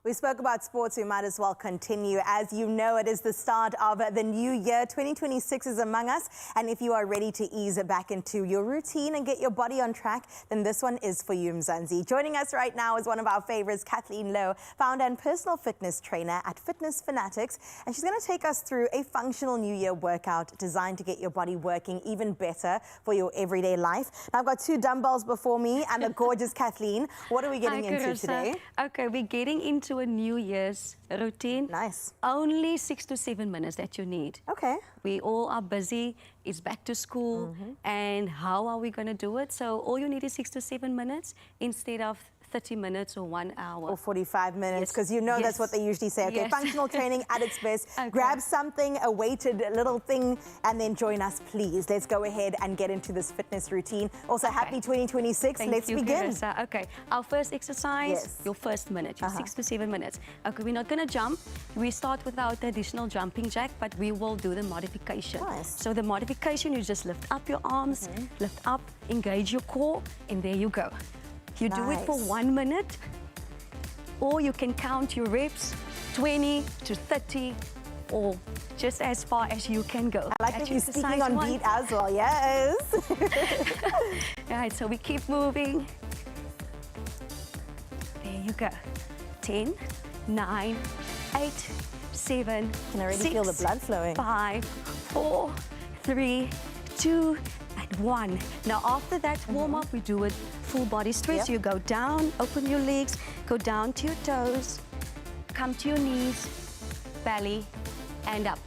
We spoke about sports, we might as well continue. As you know, it is the start of the new year. 2026 is among us. And if you are ready to ease back into your routine and get your body on track, then this one is for you, Mzansi. Joining us right now is one of our favorites, Kathleen Lowe, founder and personal fitness trainer at Fitness Fanatics. And she's going to take us through a functional new year workout designed to get your body working even better for your everyday life. Now, I've got 2 dumbbells before me and the gorgeous Kathleen. What are we getting into today? Okay, we're getting into a New Year's routine. Nice. Only 6 to 7 minutes that you need. Okay. We all are busy. It's back to school. And how are we going to do it? So all you need is 6 to 7 minutes instead of 30 minutes or 1 hour. Or 45 minutes, Yes. because you know that's what they usually say. Okay, Yes. functional training at its best. Okay. Grab something, a weighted little thing, and then join us, please. Let's go ahead and get into this fitness routine. Also, happy 2026. Thank Let's you, begin. Carissa. Okay, our first exercise, Yes. your first minute, your 6 to 7 minutes. Okay, we're not going to jump. We start with our traditional jumping jack, but we will do the modification. Nice. So the modification, you just lift up your arms, lift up, engage your core, and there you go. You do it for Nice. 1 minute, or you can count your reps, 20 to 30, or just as far as you can go. I like that you're speaking on beat as well, yes. All right, so we keep moving. There you go. 10, 9, 8, 7, Can already 6, feel the blood flowing. 5, 4, 3, 2, and 1. Now after that warm-up, we do a full body stretch. Yep. You go down, open your legs, go down to your toes, come to your knees, belly, and up.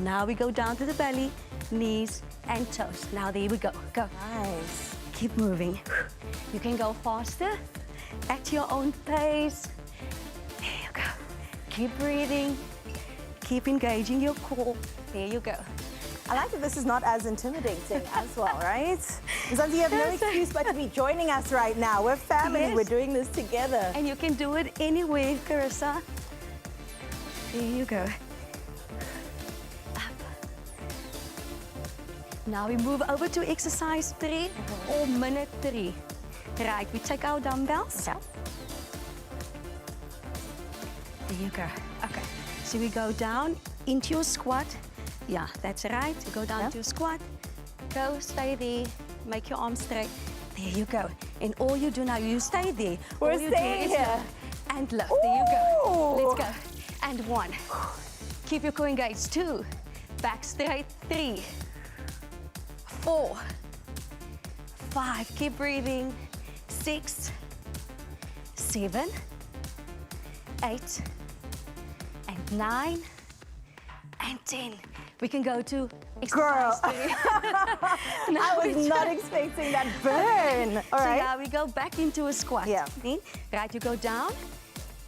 Now we go down to the belly, knees, and toes. Now there we go. Go. Nice. Keep moving. You can go faster at your own pace. There you go. Keep breathing. Keep engaging your core. There you go. I like that this is not as intimidating as well, right? Mzansi, you have no excuse but to be joining us right now. We're family. Yes. We're doing this together. And you can do it anywhere, Carissa. There you go. Up Now we move over to exercise 3 or minute 3. Right, we take our dumbbells. Okay. There you go. Okay, so we go down into your squat. Yeah, that's right. You go down to your squat. Go, stay there. Make your arms straight. There you go. And all you do now, you stay there. We're all you do staying is here. lift and lift. There you go. Ooh. Let's go. And 1. Keep your core engaged. 2. Back straight. 3. 4. 5. Keep breathing. 6. 7. 8. And 9. And 10. We can go to Girl. exercise 3. I was not expecting that burn. All So right. now we go back into a squat. Yeah. Right, you go down.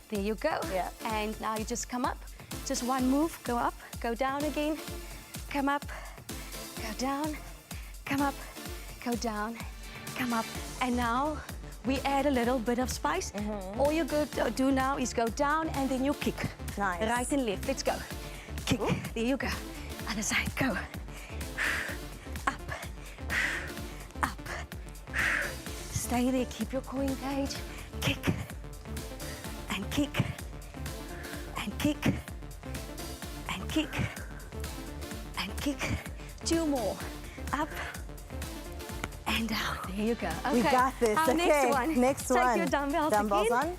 There you go. Yeah. And now you just come up. Just one move. Go up. Go down again. Come up. Go down. Come up. Go down. Come up. And now we add a little bit of spice. All you go to do now is go down and then you kick. Nice. Right and left. Let's go. Kick. There you go. Other side. Go. Up. Up. Stay there. Keep your core engaged. Kick. And kick. And kick. And kick. And kick. 2 more. Up. And down. There you go. Okay. We got this. Our Okay. next one. Next Take one. your dumbbells Dumbbells again. on.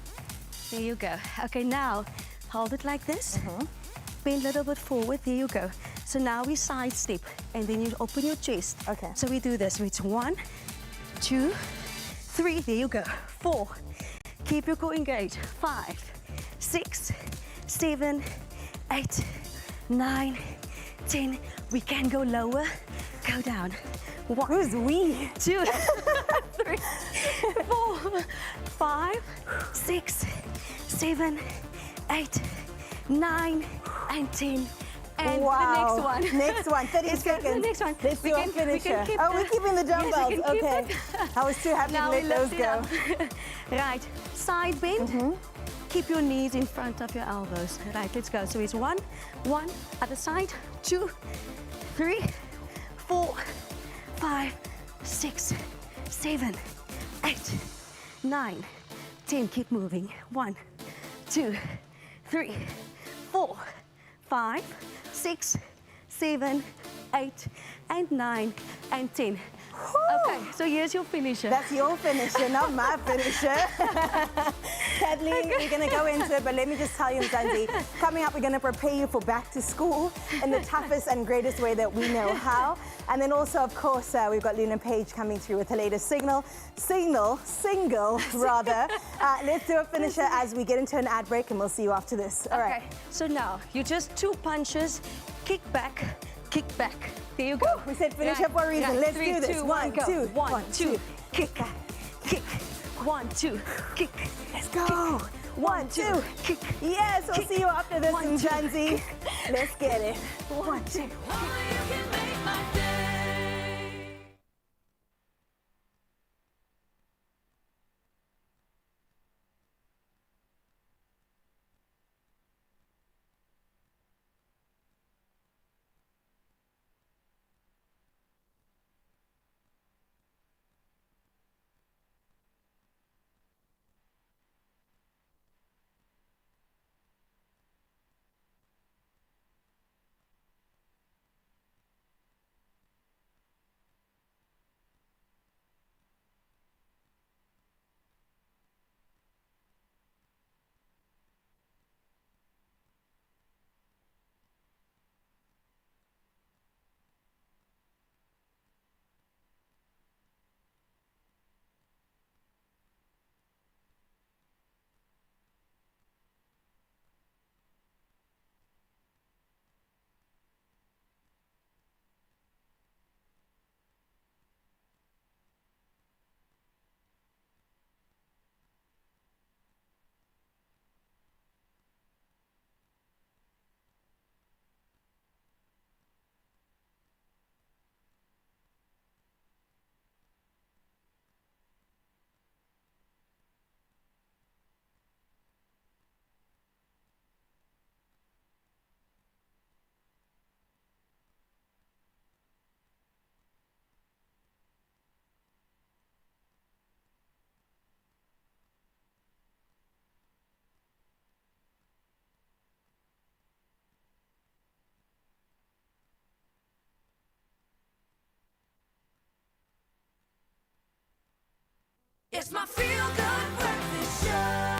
There you go. Okay, now hold it like this. Bend a little bit forward. There you go. So now we side step and then you open your chest. Okay. So we do this. It's 1, 2, 3. There you go. 4. Keep your core engaged. 5, 6, 7, 8, 9, 10. We can go lower. Go down. 1. Who's we? 2, 3, 4, 5, 6, 7, 8, 9, and 10. And Wow. the next one. Next one. 30 Let's go to seconds. the next one. Let's We do our can- we can finisher. keep Oh, the- we're keeping the Yes, we dumbbells. can keep Okay. it. I was too happy to Now we let those lift it go. up. Right, side bend. Keep your knees in front of your elbows. Right, let's go. So it's 1, other side, 2, 3, 4, 5, 6, 7, 8, 9, 10. Keep moving. 1, 2, 3, 4, 5, 6, 7, 8, and 9, and 10. Okay, so here's your finisher. That's your finisher, not my finisher. Kathleen, we're going to go into it, but let me just tell you, Zanzi, coming up, we're going to prepare you for back to school in the toughest and greatest way that we know how. And then also, of course, we've got Luna Page coming through with the latest single, rather. Let's do a finisher as we get into an ad break, and we'll see you after this. All right. Okay, so now you just 2 punches, kick back, kick back. There you go. We said finish up for a reason. Let's 3, do this. 2, 1, 1, 2, 1, 2, kick, kick. 1, 2, kick. Let's go. 1, 2, kick. Yes, we'll Kick. see you after this, 1, 2, Zanzi. Let's get it. 1, 2. Only you can make my day. It's my feel-good breakfast show.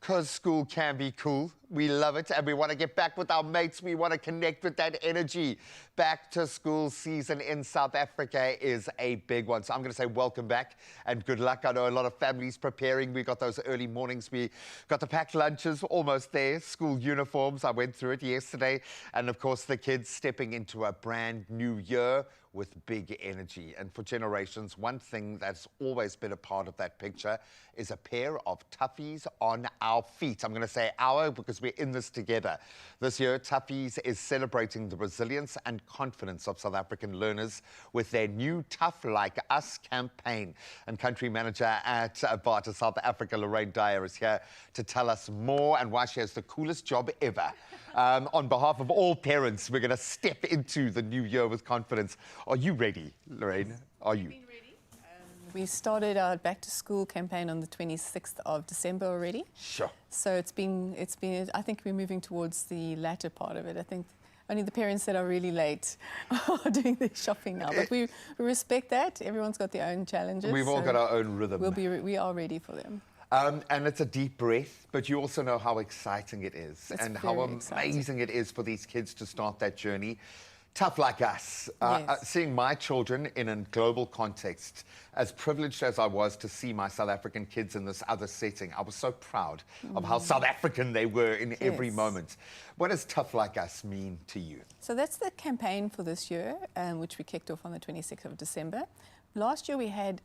Because school can be cool. We love it and we want to get back with our mates. We want to connect with that energy. Back to school season in South Africa is a big one. So I'm going to say welcome back and good luck. I know a lot of families preparing. We got those early mornings. We got the packed lunches almost there. School uniforms. I went through it yesterday. And of course, the kids stepping into a brand new year with big energy. And for generations, one thing that's always been a part of that picture is a pair of toughies on our feet. I'm going to say our because we're in this together. This year, Toughies is celebrating the resilience and confidence of South African learners with their new Tough Like Us campaign. And country manager at Barter South Africa, Lorraine Dyer, is here to tell us more and why she has the coolest job ever. On behalf of all parents, we're going to step into the new year with confidence. Are you ready, Lorraine? Are you? We started our back to school campaign on the 26th of December already. Sure. So it's been, I think we're moving towards the latter part of it. I think only the parents that are really late are doing their shopping now. But we respect that. Everyone's got their own challenges. We've all got our own rhythm. We are ready for them. And it's a deep breath, but you also know how exciting it is and how very amazing exciting. it is for these kids to start that journey. Tough Like Us. Yes. Seeing my children in a global context, as privileged as I was to see my South African kids in this other setting, I was so proud of how South African they were in every Yes. moment. What does Tough Like Us mean to you? So that's the campaign for this year, which we kicked off on the 26th of December. Last year we had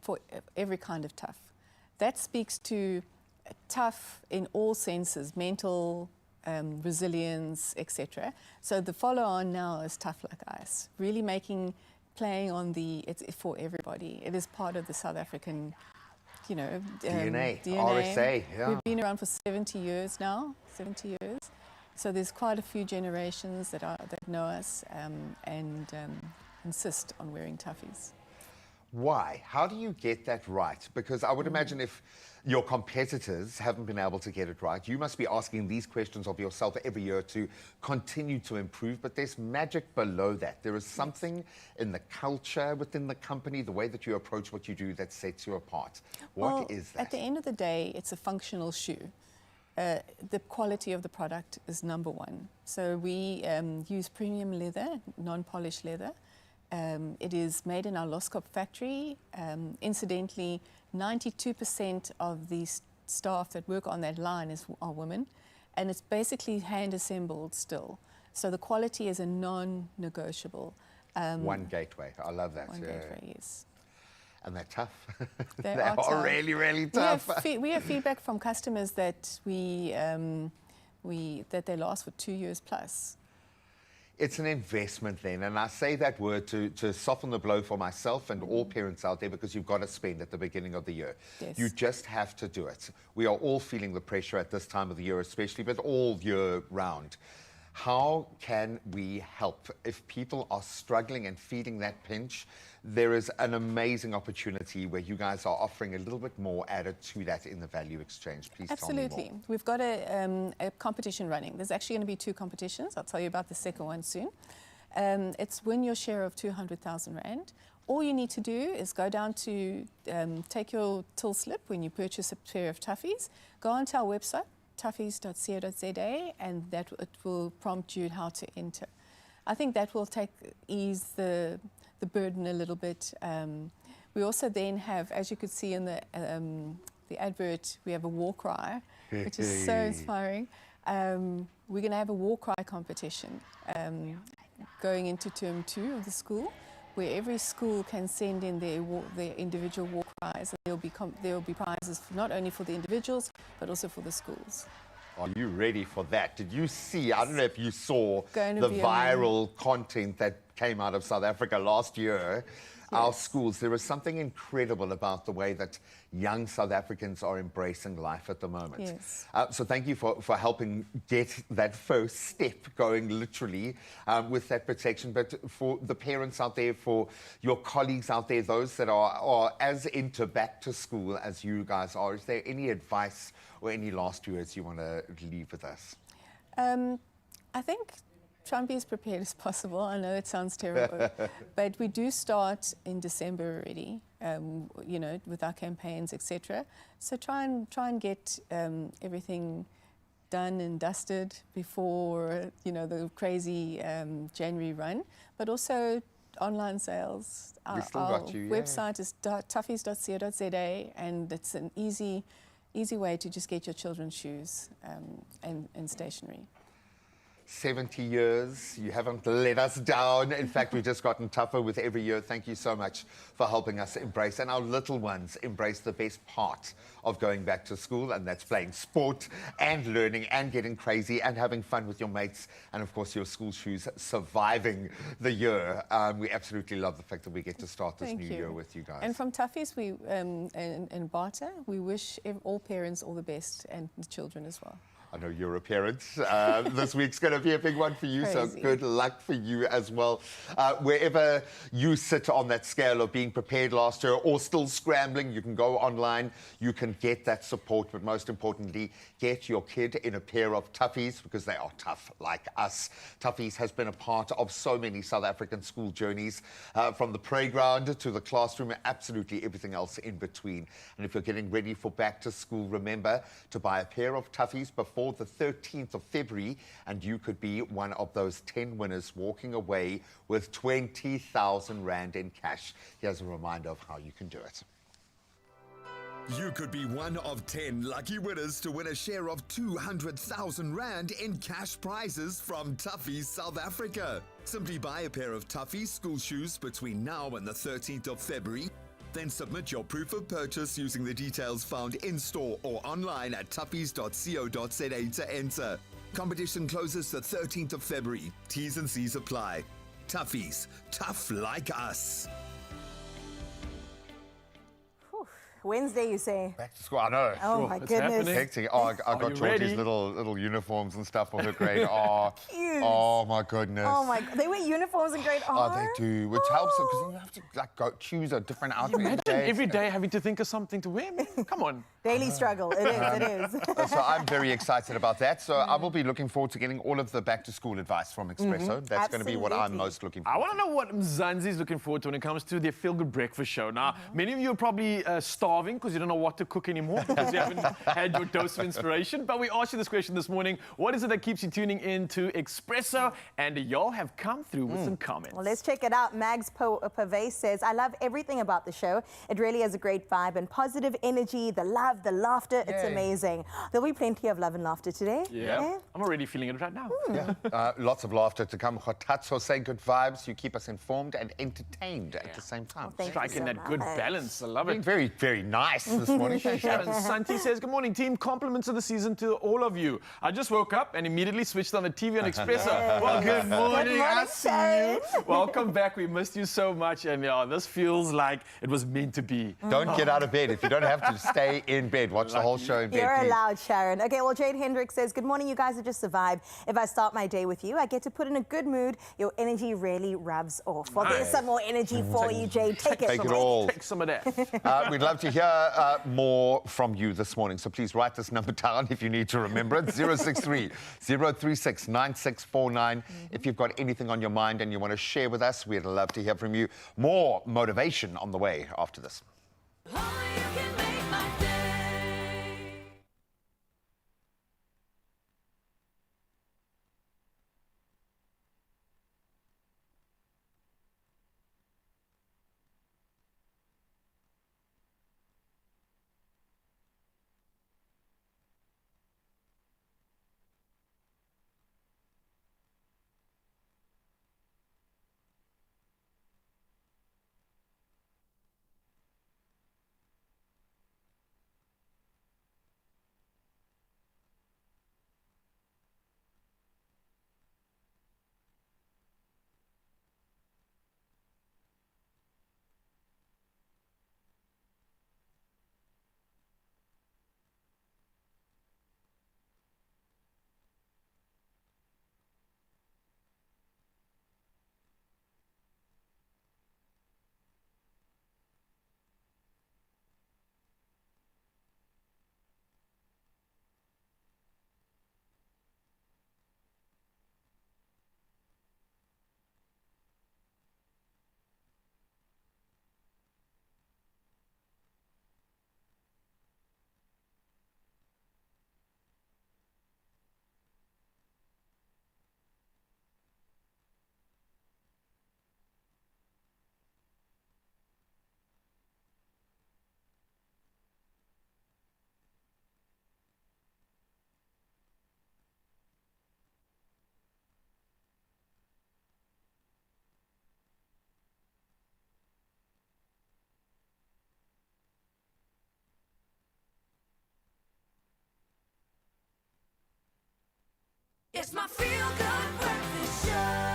for every kind of tough. That speaks to tough in all senses, mental, resilience, etc. So the follow-on now is Tough Like Us, really playing on it's for everybody. It is part of the South African, DNA, RSA, yeah. We've been around for 70 years now, 70 years. So there's quite a few generations that know us and insist on wearing toughies. Why? How do you get that right? Because I would imagine if your competitors haven't been able to get it right, you must be asking these questions of yourself every year to continue to improve. But there's magic below that. There is something in the culture within the company, the way that you approach what you do that sets you apart. What is that? At the end of the day, it's a functional shoe. The quality of the product is number one. So we use premium leather, non-polished leather. It is made in our Loskop factory. Incidentally, 92% of the staff that work on that line are women, and it's basically hand-assembled still. So the quality is a non-negotiable. One gateway. I love that. One gateway, yes. And they're tough. They They are are tough. really, really tough. We have feedback from customers that that they last for 2 years plus. It's an investment then, and I say that word to soften the blow for myself and all parents out there, because you've got to spend at the beginning of the year. Yes. You just have to do it. We are all feeling the pressure at this time of the year especially, but all year round. How can we help? If people are struggling and feeling that pinch, there is an amazing opportunity where you guys are offering a little bit more added to that in the value exchange. Please Absolutely. tell me more. We've got a competition running. There's actually going to be 2 competitions. I'll tell you about the second one soon. It's win your share of 200,000 Rand. All you need to do is go down to take your till slip when you purchase a pair of toughies, go onto our website, toughies.co.za, and it will prompt you how to enter. I think that will ease the burden a little bit. We also then have, as you could see in the advert, we have a war cry, which is so inspiring. We're going to have a war cry competition going into term 2 of the school, where every school can send in their individual war cries. There will be prizes not only for the individuals, but also for the schools. Are you ready for that? Did you see, I don't know if you saw Going to the be viral content that came out of South Africa last year. our schools. There is something incredible about the way that young South Africans are embracing life at the moment. Yes. So thank you for helping get that first step going, literally, with that protection. But for the parents out there, for your colleagues out there, those that are as into back to school as you guys are, is there any advice or any last words you want to leave with us? I think try and be as prepared as possible. I know it sounds terrible, but we do start in December already, you know, with our campaigns, etc. So try and get everything done and dusted before, you know, the crazy January run, but also online sales. We still got you, yeah. Website is toughies.co.za, and it's an easy way to just get your children's shoes and stationery. 70 years, you haven't let us down. In fact, we've just gotten tougher with every year. Thank you so much for helping us embrace, and our little ones embrace the best part of going back to school, and that's playing sport and learning and getting crazy and having fun with your mates, and of course your school shoes surviving the year. We absolutely love the fact that we get to start this new year with you guys. And from Toughies, we and Barter, we wish all parents all the best, and the children as well. I know you're a parent. This week's going to be a big one for you, so Crazy. good luck for you as well. Wherever you sit on that scale of being prepared last year or still scrambling, you can go online, you can get that support, but most importantly, get your kid in a pair of Toughies, because they are tough like us. Toughies has been a part of so many South African school journeys, from the playground to the classroom, absolutely everything else in between. And if you're getting ready for back to school, remember to buy a pair of Toughies before the 13th of February, and you could be one of those 10 winners walking away with 20,000 Rand in cash. Here's a reminder of how you can do it. You could be one of 10 lucky winners to win a share of 200,000 Rand in cash prizes from Toughies South Africa. Simply buy a pair of Toughies school shoes between now and the 13th of February. Then submit your proof of purchase using the details found in-store or online at toughies.co.za to enter. Competition closes the 13th of February. T's and C's apply. Toughies, tough like us. Wednesday, you say? Back to school, I know. Oh, my it's goodness. happening. Hectic. Oh, I got you Georgie's ready? little uniforms and stuff for her grade R. Cute. Oh, my goodness. Oh, my God. They wear uniforms in grade R? Oh, they do, which helps them, because then you have to go choose a different outfit. Imagine each day. every day having to think of something to wear. Come on. Daily struggle. It is. So I'm very excited about that. So I will be looking forward to getting all of the back-to-school advice from Expresso. That's going to be what I'm Absolutely. most looking I forward want to know what Mzansi's looking forward to when it comes to their feel-good breakfast show. Now, many of you are probably starving because you don't know what to cook anymore, because you haven't had your dose of inspiration. But we asked you this question this morning. What is it that keeps you tuning in to Expresso? And y'all have come through with some comments. Well, let's check it out. Mags Pave says, I love everything about the show. It really has a great vibe and positive energy, the love, the laughter. It's amazing. There'll be plenty of love and laughter today. Yeah, I'm already feeling it right now. Yeah. Lots of laughter to come. Hotatso, say good vibes. You keep us informed and entertained at the same time. Thank you Striking so that good much. balance. I love Being it. very, very nice this morning. Sharon Santi says, good morning, team. Compliments of the season to all of you. I just woke up and immediately switched on the TV on Expresso. Well, good morning. I see Sharon. you. Welcome back. We missed you so much. And yeah, this feels like it was meant to be. Don't get out of bed. If you don't have to, stay in bed. Watch the whole show in bed, You're please. allowed, Sharon. Okay, well, Jade Hendrick says, good morning, you guys are just a vibe. If I start my day with you, I get to put in a good mood. Your energy really rubs off. Well, there's some more energy for you, Jade. Take it. Take it all. Take some of that. We'd love to hear more from you this morning, so please write this number down if you need to remember it. 063 036 9649. If you've got anything on your mind and you want to share with us, we'd love to hear from you. More motivation on the way after this. Only you can make my day. It's my feel-good breakfast show.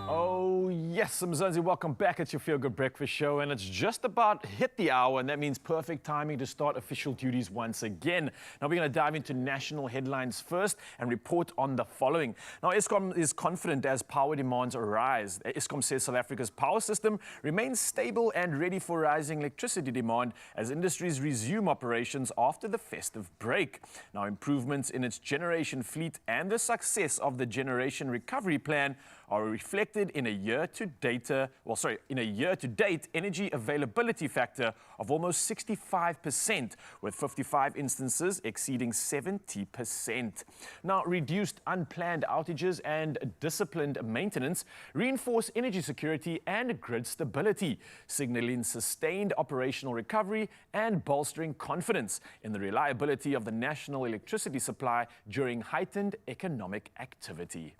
Oh, yes, Mzansi, welcome back. It's your Feel Good Breakfast Show, and it's just about hit the hour, and that means perfect timing to start official duties once again. Now, we're going to dive into national headlines first and report on the following. Now, Eskom is confident as power demands rise. Eskom says South Africa's power system remains stable and ready for rising electricity demand as industries resume operations after the festive break. Now, improvements in its generation fleet and the success of the generation recovery plan are reflected in a year-to-date energy availability factor of almost 65%, with 55 instances exceeding 70%. Now, reduced unplanned outages and disciplined maintenance reinforce energy security and grid stability, signaling sustained operational recovery and bolstering confidence in the reliability of the national electricity supply during heightened economic activity.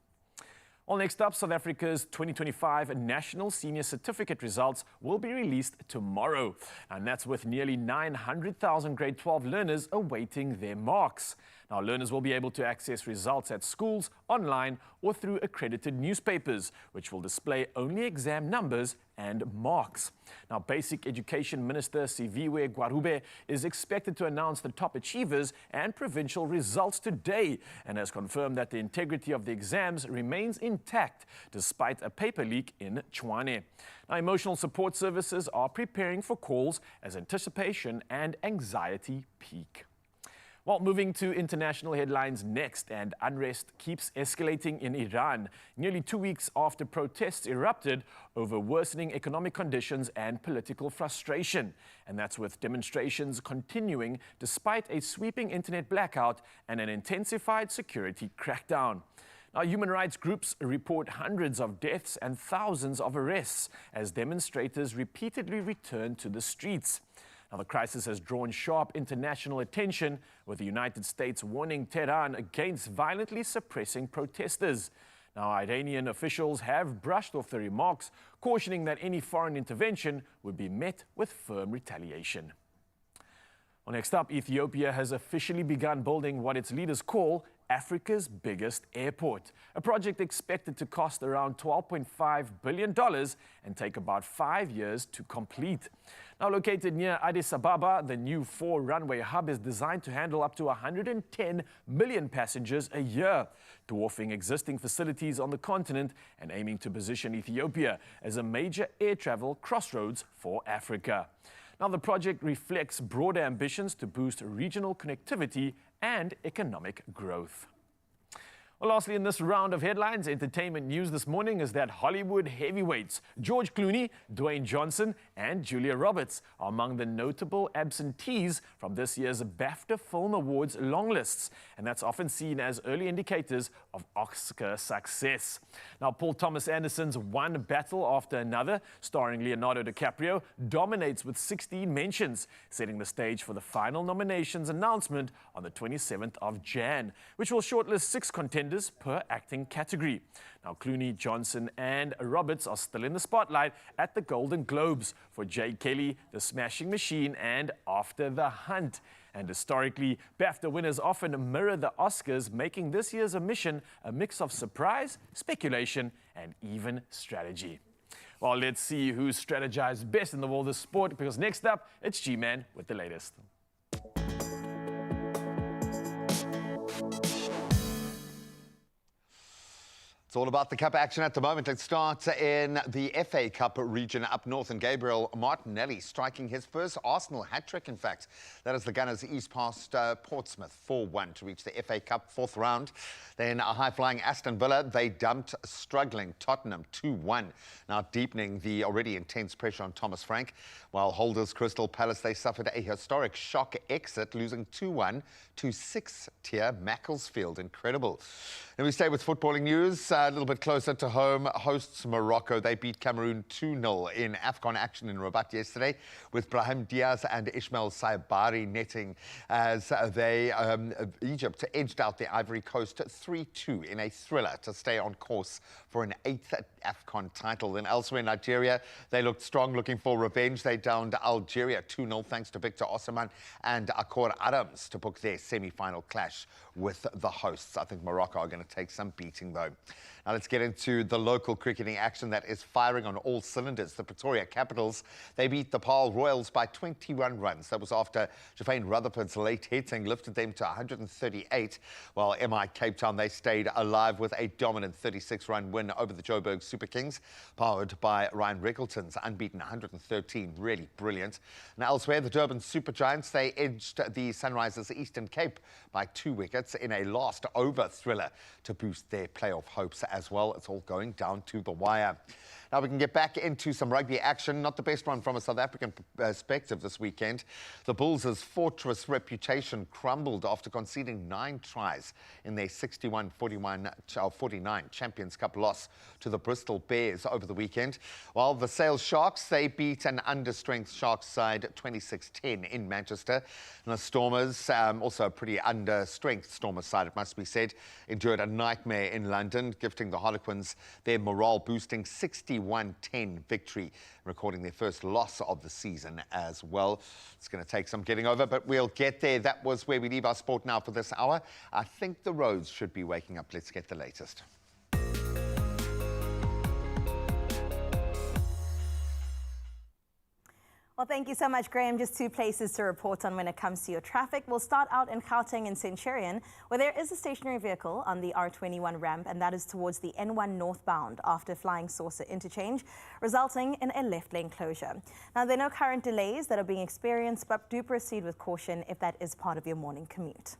Well, next up, South Africa's 2025 National Senior Certificate results will be released tomorrow. And that's with nearly 900,000 grade 12 learners awaiting their marks. Now, learners will be able to access results at schools, online, or through accredited newspapers, which will display only exam numbers and marks. Now, Basic Education Minister Siviwe Gwarube is expected to announce the top achievers and provincial results today, and has confirmed that the integrity of the exams remains intact despite a paper leak in Tshwane. Now, emotional support services are preparing for calls as anticipation and anxiety peak. Well, moving to international headlines next, and unrest keeps escalating in Iran, nearly 2 weeks after protests erupted over worsening economic conditions and political frustration. And that's with demonstrations continuing despite a sweeping internet blackout and an intensified security crackdown. Now, human rights groups report hundreds of deaths and thousands of arrests as demonstrators repeatedly return to the streets. Now, the crisis has drawn sharp international attention, with the United States warning Tehran against violently suppressing protesters. Now, Iranian officials have brushed off the remarks, cautioning that any foreign intervention would be met with firm retaliation. Well, next up, Ethiopia has officially begun building what its leaders call Africa's biggest airport, a project expected to cost around $12.5 billion and take about 5 years to complete. Now, located near Addis Ababa, the new 4-runway hub is designed to handle up to 110 million passengers a year, dwarfing existing facilities on the continent and aiming to position Ethiopia as a major air travel crossroads for Africa. Now, the project reflects broader ambitions to boost regional connectivity and economic growth. Well, lastly, in this round of headlines, entertainment news this morning is that Hollywood heavyweights George Clooney, Dwayne Johnson, and Julia Roberts are among the notable absentees from this year's BAFTA Film Awards longlists, and that's often seen as early indicators of Oscar success. Now, Paul Thomas Anderson's One Battle After Another, starring Leonardo DiCaprio, dominates with 16 mentions, setting the stage for the final nominations announcement on the 27th of Jan, which will shortlist 6 contenders per acting category. Now, Clooney, Johnson, and Roberts are still in the spotlight at the Golden Globes for Jay Kelly, The Smashing Machine, and After the Hunt. And historically, BAFTA winners often mirror the Oscars, making this year's omission a mix of surprise, speculation, and even strategy. Well, let's see who's strategized best in the world of sport, because next up, it's G-Man with the latest. It's all about the Cup action at the moment. Let's start in the FA Cup region up north, and Gabriel Martinelli striking his first Arsenal hat-trick, in fact. That is the Gunners east past Portsmouth 4-1 to reach the FA Cup 4th round. Then a high-flying Aston Villa, they dumped struggling Tottenham 2-1, now deepening the already intense pressure on Thomas Frank. While holders Crystal Palace, they suffered a historic shock exit, losing 2-1 to 6th-tier Macclesfield. Incredible. Then we stay with footballing news. A little bit closer to home, hosts Morocco. They beat Cameroon 2-0 in AFCON action in Rabat yesterday, with Brahim Diaz and Ismail Saibari netting as Egypt edged out the Ivory Coast 3-2 in a thriller to stay on course for an 8th AFCON title. Then elsewhere in Nigeria, they looked strong, looking for revenge. They downed Algeria 2-0 thanks to Victor Osimhen and Akor Adams to book their semi-final clash with the hosts. I think Morocco are going to take some beating, though. Now let's get into the local cricketing action that is firing on all cylinders. The Pretoria Capitals, they beat the Paarl Royals by 21 runs. That was after Javane Rutherford's late hitting lifted them to 138, while MI Cape Town, they stayed alive with a dominant 36-run win over the Joburg Super Kings, powered by Ryan Reckleton's unbeaten 113. Really brilliant. Now elsewhere, the Durban Super Giants, they edged the Sunrisers Eastern Cape by 2 wickets in a last over thriller to boost their playoff hopes as well. It's all going down to the wire. Now we can get back into some rugby action. Not the best one from a South African perspective this weekend. The Bulls' fortress reputation crumbled after conceding 9 tries in their 61-49 Champions Cup loss to the Bristol Bears over the weekend. While the Sale Sharks, they beat an understrength Sharks side 26-10 in Manchester. And the Stormers, also a pretty understrength Stormers side, it must be said, endured a nightmare in London, gifting the Harlequins their morale-boosting 61-10 victory, recording their first loss of the season as well. It's going to take some getting over, but we'll get there. That was where we leave our sport now for this hour. I think the roads should be waking up. Let's get the latest. Well, thank you so much, Graham. Just 2 places to report on when it comes to your traffic. We'll start out in Gauteng and Centurion, where there is a stationary vehicle on the R21 ramp, and that is towards the N1 northbound after Flying Saucer interchange, resulting in a left lane closure. Now, there are no current delays that are being experienced, but do proceed with caution if that is part of your morning commute.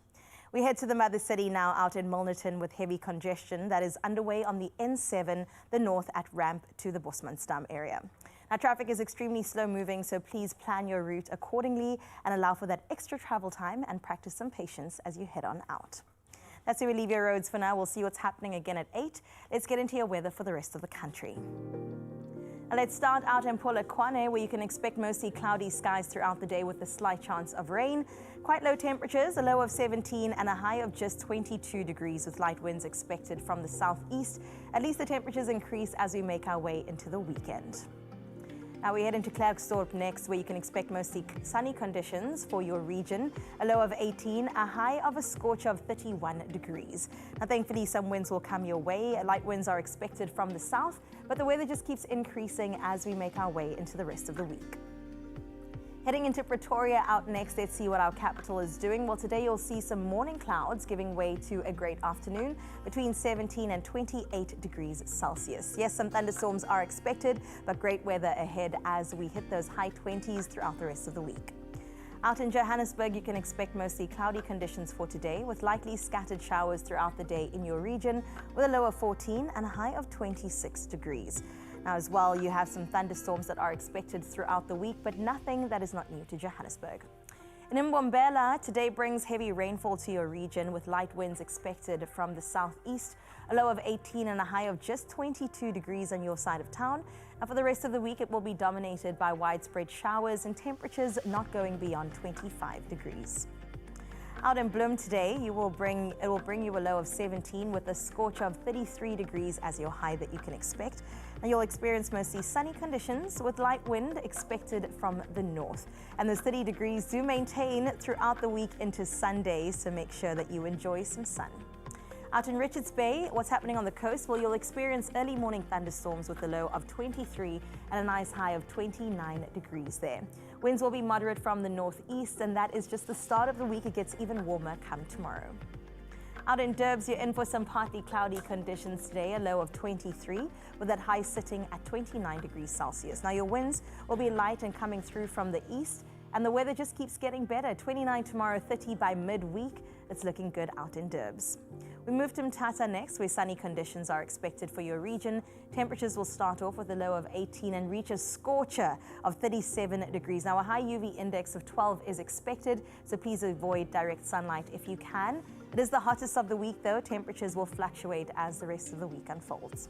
We head to the mother city now, out in Milnerton, with heavy congestion that is underway on the N7, the north at ramp to the Bosmansdam area. Now, traffic is extremely slow moving, so please plan your route accordingly and allow for that extra travel time and practice some patience as you head on out. That's where we leave your roads for now. We'll see what's happening again at 8. Let's get into your weather for the rest of the country. Now let's start out in Polokwane, where you can expect mostly cloudy skies throughout the day with a slight chance of rain. Quite low temperatures, a low of 17 and a high of just 22 degrees with light winds expected from the southeast. At least the temperatures increase as we make our way into the weekend. Now we head into Klerksdorp next, where you can expect mostly sunny conditions for your region. A low of 18, a high of a scorch of 31 degrees. Now thankfully some winds will come your way. Light winds are expected from the south, but the weather just keeps increasing as we make our way into the rest of the week. Heading into Pretoria out next, let's see what our capital is doing. Well, today you'll see some morning clouds giving way to a great afternoon between 17 and 28 degrees Celsius. Yes, some thunderstorms are expected, but great weather ahead as we hit those high 20s throughout the rest of the week. Out in Johannesburg, you can expect mostly cloudy conditions for today with likely scattered showers throughout the day in your region with a low of 14 and a high of 26 degrees. Now, as well, you have some thunderstorms that are expected throughout the week, but nothing that is not new to Johannesburg. And in Mbombela, today brings heavy rainfall to your region with light winds expected from the southeast, a low of 18 and a high of just 22 degrees on your side of town. Now, for the rest of the week, it will be dominated by widespread showers and temperatures not going beyond 25 degrees. Out in Bloem today, it will bring you a low of 17 with a scorch of 33 degrees as your high that you can expect. And you'll experience mostly sunny conditions with light wind expected from the north. And those 30 degrees do maintain throughout the week into Sunday, so make sure that you enjoy some sun. Out in Richards Bay, what's happening on the coast? Well, you'll experience early morning thunderstorms with a low of 23 and a nice high of 29 degrees there. Winds will be moderate from the northeast, and that is just the start of the week. It gets even warmer come tomorrow. Out in Durbs, you're in for some partly cloudy conditions today, a low of 23, with that high sitting at 29 degrees Celsius. Now, your winds will be light and coming through from the east, and the weather just keeps getting better. 29 tomorrow, 30 by midweek. It's looking good out in Durbs. We move to Mthatha next, where sunny conditions are expected for your region. Temperatures will start off with a low of 18 and reach a scorcher of 37 degrees. Now, a high UV index of 12 is expected, so please avoid direct sunlight if you can. It is the hottest of the week, though. Temperatures will fluctuate as the rest of the week unfolds.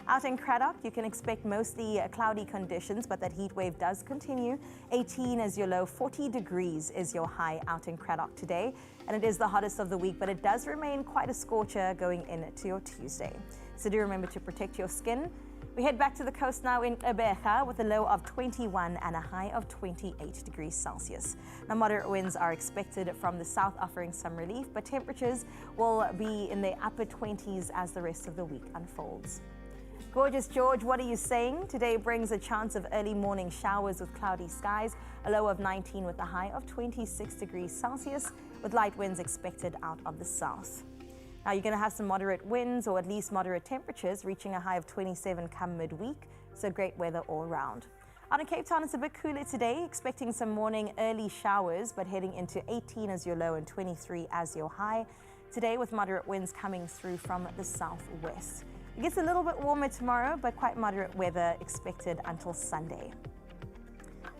Out in Cradock, you can expect mostly cloudy conditions, but that heat wave does continue. 18 is your low, 40 degrees is your high out in Cradock today. And it is the hottest of the week, but it does remain quite a scorcher going into your Tuesday. So do remember to protect your skin. We head back to the coast now in Gqeberha with a low of 21 and a high of 28 degrees Celsius. Now, moderate winds are expected from the south, offering some relief, but temperatures will be in the upper 20s as the rest of the week unfolds. Gorgeous George, what are you saying? Today brings a chance of early morning showers with cloudy skies, a low of 19 with a high of 26 degrees Celsius, with light winds expected out of the south. Now, you're going to have some moderate winds, or at least moderate temperatures, reaching a high of 27 come midweek, so great weather all around. Out in Cape Town, it's a bit cooler today, expecting some morning early showers, but heading into 18 as your low and 23 as your high. Today, with moderate winds coming through from the southwest. It gets a little bit warmer tomorrow, but quite moderate weather expected until Sunday.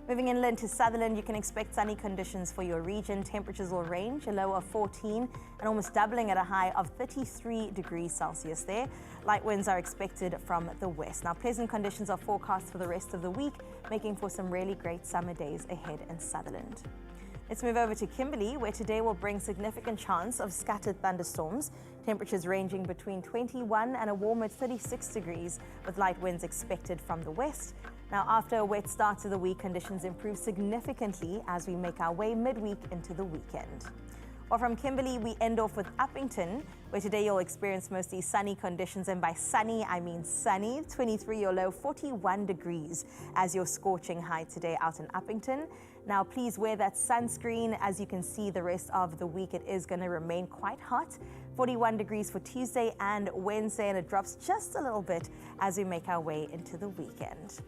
Moving inland to Sutherland, you can expect sunny conditions for your region. Temperatures will range a low of 14 and almost doubling at a high of 33 degrees Celsius there. Light winds are expected from the west. Now, pleasant conditions are forecast for the rest of the week, making for some really great summer days ahead in Sutherland. Let's move over to Kimberley, where today will bring significant chance of scattered thunderstorms. Temperatures ranging between 21 and a warmer 36 degrees, with light winds expected from the west. Now, after a wet start to the week, conditions improve significantly as we make our way midweek into the weekend. Or from Kimberley, we end off with Uppington, where today you'll experience mostly sunny conditions. And by sunny, I mean sunny. 23 your low, 41 degrees as your scorching high today out in Uppington. Now, please wear that sunscreen. As you can see, the rest of the week, it is going to remain quite hot. 41 degrees for Tuesday and Wednesday, and it drops just a little bit as we make our way into the weekend.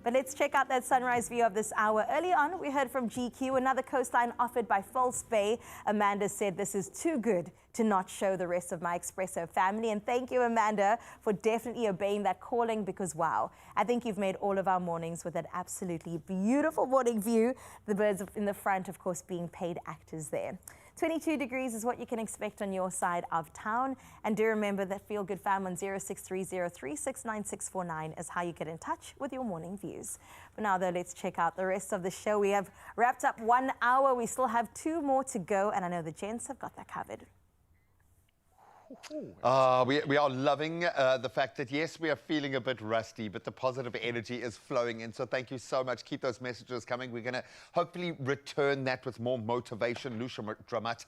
But let's check out that sunrise view of this hour. Early on, we heard from GQ, another coastline offered by False Bay. Amanda said, "This is too good to not show the rest of my Expresso family." And thank you, Amanda, for definitely obeying that calling, because wow, I think you've made all of our mornings with that absolutely beautiful morning view. The birds in the front, of course, being paid actors there. 22 degrees is what you can expect on your side of town. And do remember that Feel Good Fam on 0630369649 is how you get in touch with your morning views. But now, though, let's check out the rest of the show. We have wrapped up 1 hour. We still have 2 more to go, and I know the gents have got that covered. We are loving the fact that, yes, we are feeling a bit rusty, but the positive energy is flowing in. So thank you so much. Keep those messages coming. We're going to hopefully return that with more motivation. Lucia Dramat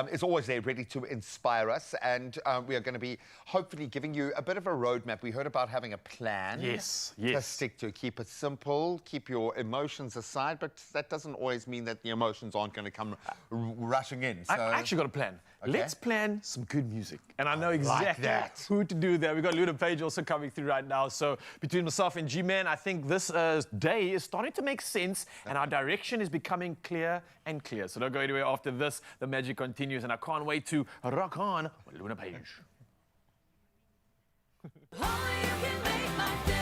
is always there, ready to inspire us. And we are going to be hopefully giving you a bit of a roadmap. We heard about having a plan. Yes. To stick to. Keep it simple. Keep your emotions aside. But that doesn't always mean that the emotions aren't going to come rushing in. So I actually got a plan. Okay. Let's plan some good music. And I know exactly who to do that. We've got Luda Page also coming through right now. So between myself and G-Man, I think this day is starting to make sense, and our direction is becoming clear and clear. So don't go anywhere after this. The magic continues, and I can't wait to rock on with Luda Page. Only you can make my day.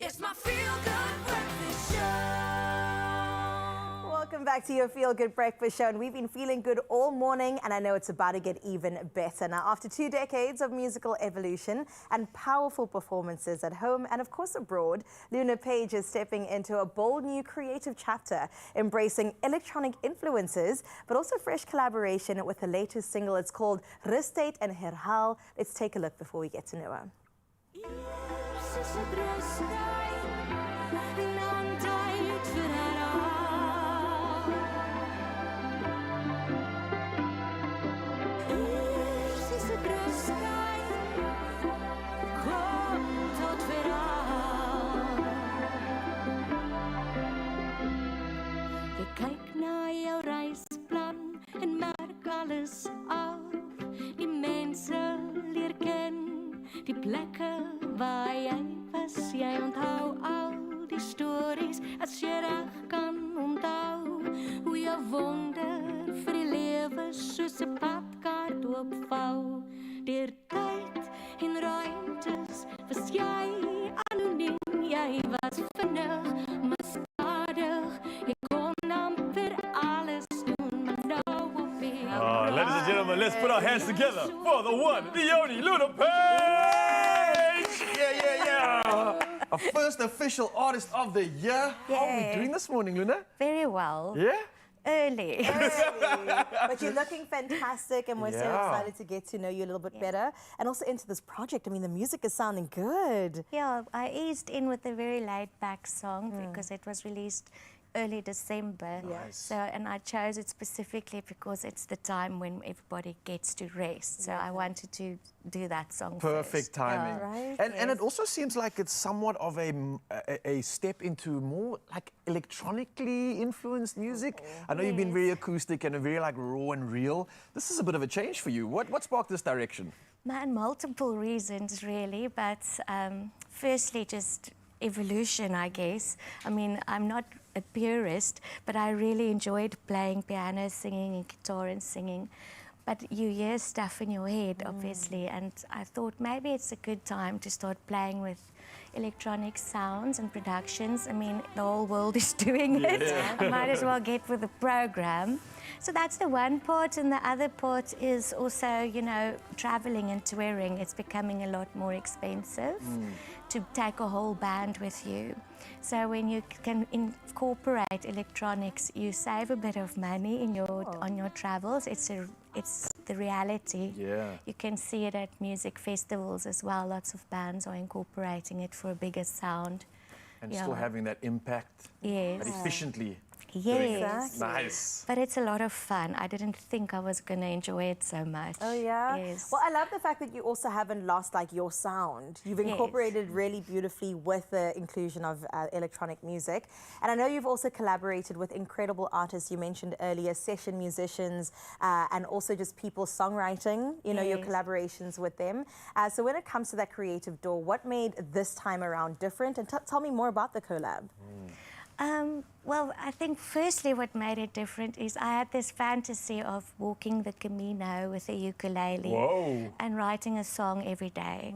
It's my feel-good breakfast show. Welcome back to your Feel Good Breakfast Show. And we've been feeling good all morning, and I know it's about to get even better. Now, after 2 decades of musical evolution and powerful performances at home and, of course, abroad, Luna Page is stepping into a bold new creative chapter, embracing electronic influences, but also fresh collaboration with her latest single. It's called Rustate en Herhaal. Let's take a look before we get to know her. Kyk na jou reisplan en merk alles af. Die mense leer ken, die plekke waar jy was. Jy onthou al die stories as jy reg kan onthou. Hoe jou wonder vir die lewe soos 'n padkaart opvou. Deur tyd en ruimtes was jy anoniem. Jy was vinnig, maar stadig. Jy kon amper alles doen, maar nou op die Ladies and gentlemen, let's put our hands together for the one, the only Luna Page! Yeah. Our first official artist of the year. How are we doing this morning, Luna? Very well. Yeah? Early. But you're looking fantastic, and we're so excited to get to know you a little bit better. And also into this project. I mean, the music is sounding good. Yeah, I eased in with a very laid-back song because it was released early December. Nice. So, and I chose it specifically because it's the time when everybody gets to rest. So I wanted to do that song Perfect first. timing. Right, And it also seems like it's somewhat of a step into more like electronically influenced music. I know you've been very acoustic and very like raw and real. This is a bit of a change for you. What sparked this direction? Man, multiple reasons really, but firstly just evolution, I guess. I mean, I'm not a purist, but I really enjoyed playing piano, singing, and guitar and singing. But you hear stuff in your head, obviously, and I thought maybe it's a good time to start playing with electronic sounds and productions. I mean, the whole world is doing it. I might as well get with the program. So that's the one part, and the other part is also, you know, traveling and touring. It's becoming a lot more expensive to take a whole band with you. So when you can incorporate electronics, you save a bit of money in on your travels. It's the reality. Yeah. You can see it at music festivals as well. Lots of bands are incorporating it for a bigger sound. And still having that impact, Yes. but efficiently. Yes. Exactly. Nice. But it's a lot of fun. I didn't think I was going to enjoy it so much. Oh, yeah? Yes. Well, I love the fact that you also haven't lost, like, your sound. You've incorporated really beautifully with the inclusion of electronic music. And I know you've also collaborated with incredible artists. You mentioned earlier session musicians and also just people songwriting, you know, your collaborations with them. So when it comes to that creative door, what made this time around different? And tell me more about the collab. Well, I think firstly what made it different is I had this fantasy of walking the Camino with a ukulele and writing a song every day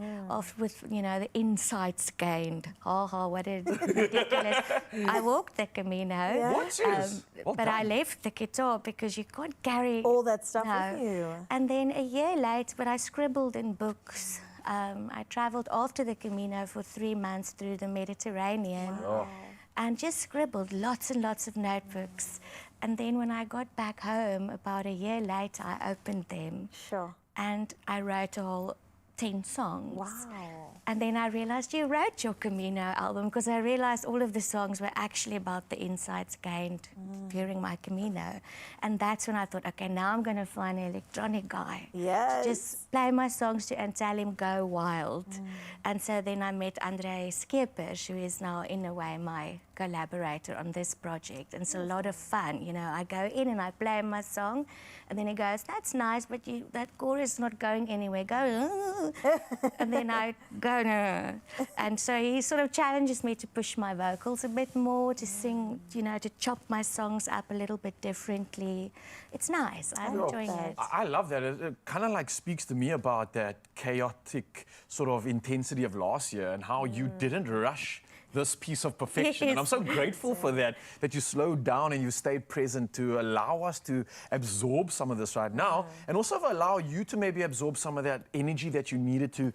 with, you know, the insights gained. What a ridiculous. I walked the Camino. What? Serious? But I left the guitar because you can't carry All that stuff with you. And then a year later, but I scribbled in books. I traveled after the Camino for 3 months through the Mediterranean. And just scribbled lots and lots of notebooks. And then when I got back home, about a year later, I opened them. Sure. And I wrote a whole 10 songs. Wow. And then I realized you wrote your Camino album because I realized all of the songs were actually about the insights gained during my Camino. And that's when I thought, okay, now I'm going to find an electronic guy. Yes. To just play my songs to and tell him go wild. And so then I met Andre Skeepers, who is now in a way my collaborator on this project. And it's a lot of fun. You know, I go in and I play my song and then he goes, that's nice, but that chorus is not going anywhere. Go, and then I go, no. And so he sort of challenges me to push my vocals a bit more, to sing, you know, to chop my songs up a little bit differently. It's nice. I'm enjoying it. I love that. It kind of like speaks to me about that chaotic sort of intensity of last year and how you didn't rush this piece of perfection. And I'm so grateful for that you slowed down and you stayed present to allow us to absorb some of this right now, and also allow you to maybe absorb some of that energy that you needed to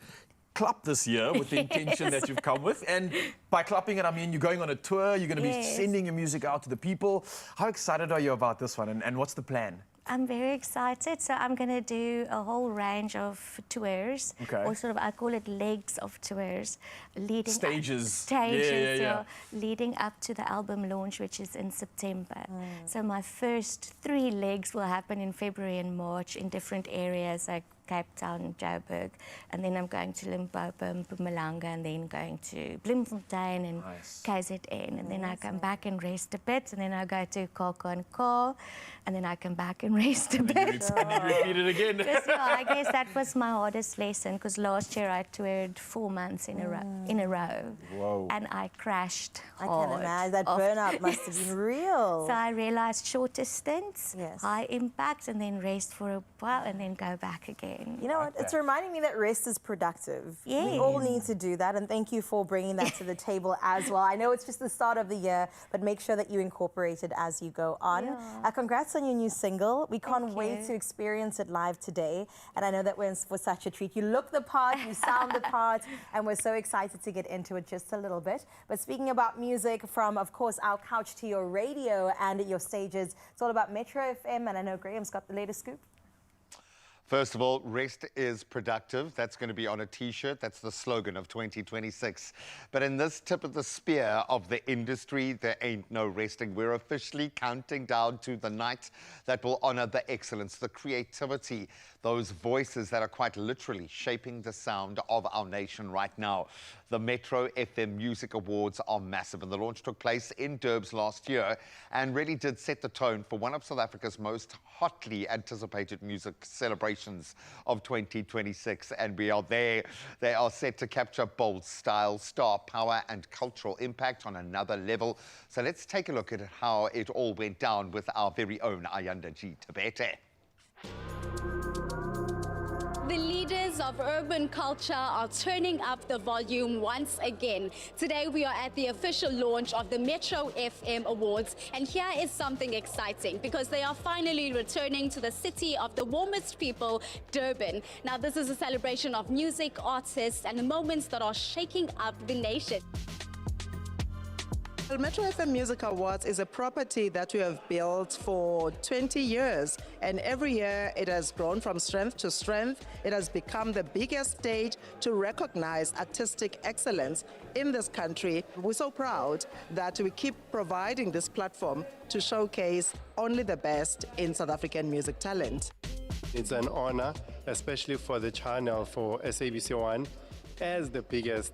club this year with the intention that you've come with. And by clubbing it, I mean you're going on a tour, you're going to be sending your music out to the people. How excited are you about this one, and what's the plan? I'm very excited. So I'm going to do a whole range of tours, or sort of, I call it legs of tours, leading stages, leading up to the album launch, which is in September. So my first 3 legs will happen in February and March in different areas like Cape Town, Joburg, and then I'm going to Limpopo, Mpumalanga, and then going to Bloemfontein and KZN, and then I come back and rest a bit, and then I go to Kaka, and then I come back and rest a bit. And you repeat it again. I guess that was my hardest lesson, because last year I toured 4 months in a row. Whoa. And I crashed I hard. can imagine. That burnout must have been real. So I realized shorter stints, high impact, and then rest for a while, and then go back again. You know what? It's reminding me that rest is productive. Yes. We all need to do that, and thank you for bringing that to the table as well. I know it's just the start of the year, but make sure that you incorporate it as you go on. Congrats on your new single. We can't wait to experience it live today, and I know that we're in for such a treat. You look the part, you sound the part, and we're so excited to get into it just a little bit. But speaking about music, from, of course, our couch to your radio and your stages, it's all about Metro FM, and I know Graham's got the latest scoop. First of all, rest is productive. That's going to be on a T-shirt. That's the slogan of 2026. But in this tip of the spear of the industry, there ain't no resting. We're officially counting down to the night that will honor the excellence, the creativity, those voices that are quite literally shaping the sound of our nation right now. The Metro FM Music Awards are massive, and the launch took place in Durbs last year and really did set the tone for one of South Africa's most hotly anticipated music celebrations of 2026. And we are there. They are set to capture bold style, star power, and cultural impact on another level. So let's take a look at how it all went down with our very own Ayanda G. Tabete. The leaders of urban culture are turning up the volume once again. Today we are at the official launch of the Metro FM Awards, and here is something exciting because they are finally returning to the city of the warmest people, Durban. Now this is a celebration of music, artists, and the moments that are shaking up the nation. The Metro FM Music Awards is a property that we have built for 20 years, and every year it has grown from strength to strength. It has become the biggest stage to recognize artistic excellence in this country. We're so proud that we keep providing this platform to showcase only the best in South African music talent. It's an honor, especially for the channel, for SABC1, as the biggest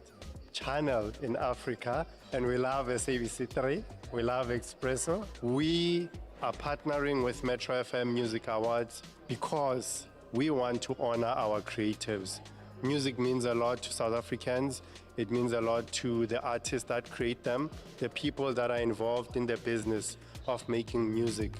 channel in Africa, and we love SABC3, we love Expresso. We are partnering with Metro FM Music Awards because we want to honor our creatives. Music means a lot to South Africans. It means a lot to the artists that create them, the people that are involved in the business of making music.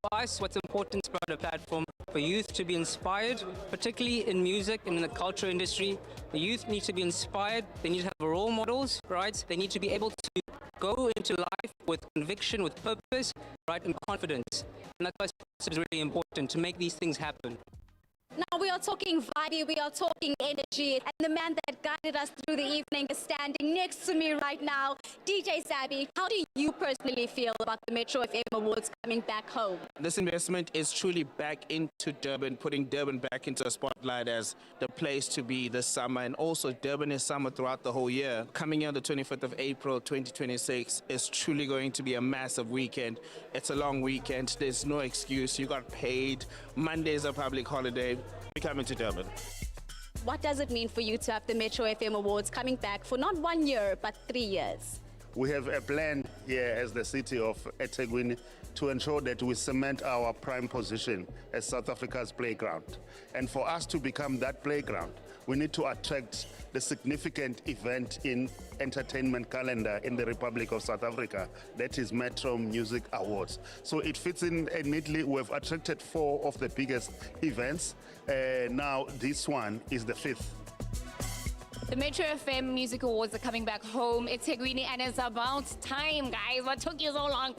For us, what's important about a platform for youth to be inspired, particularly in music and in the culture industry. The youth need to be inspired, they need to have role models, right? They need to be able to go into life with conviction, with purpose, right, and confidence. And that's why it's really important to make these things happen. Now we are talking vibe, we are talking energy, and the man that guided us through the evening is standing next to me right now. DJ Sabby, how do you personally feel about the Metro FM Awards coming back home? This investment is truly back into Durban, putting Durban back into a spotlight as the place to be this summer, and also Durban is summer throughout the whole year. Coming on the 25th of April 2026 is truly going to be a massive weekend. It's a long weekend, there's no excuse, you got paid, Monday is a public holiday. We're coming to Durban. What does it mean for you to have the Metro FM Awards coming back for not 1 year, but 3 years? We have a plan here as the city of eThekwini to ensure that we cement our prime position as South Africa's playground. And for us to become that playground, we need to attract the significant event in entertainment calendar in the Republic of South Africa, that is Metro Music Awards. So it fits in neatly. We've attracted 4 of the biggest events. Now this one is the 5th. The Metro FM Music Awards are coming back home. It's Etegwini, and it's about time, guys. What took you so long?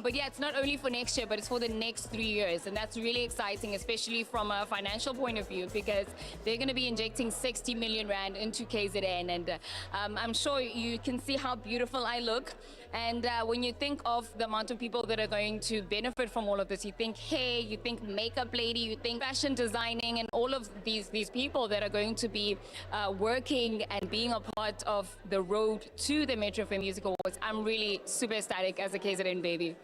But yeah, it's not only for next year, but it's for the next 3 years. And that's really exciting, especially from a financial point of view, because they're going to be injecting 60 million rand into KZN. And I'm sure you can see how beautiful I look. And when you think of the amount of people that are going to benefit from all of this, you think hair, you think makeup lady, you think fashion designing, and all of these people that are going to be working and being a part of the road to the Metro FM Music Awards. I'm really super ecstatic as a KZN baby.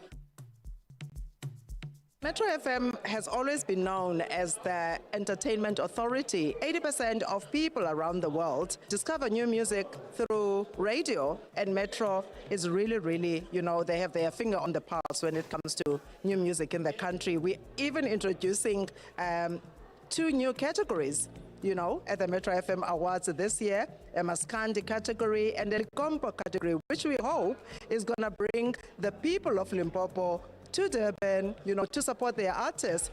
Metro FM has always been known as the entertainment authority. 80% of people around the world discover new music through radio, and Metro is really, they have their finger on the pulse when it comes to new music in the country. We're even introducing 2 new categories, at the Metro FM Awards this year, a Maskandi category and a Limpopo category, which we hope is going to bring the people of Limpopo to Durban, to support their artists.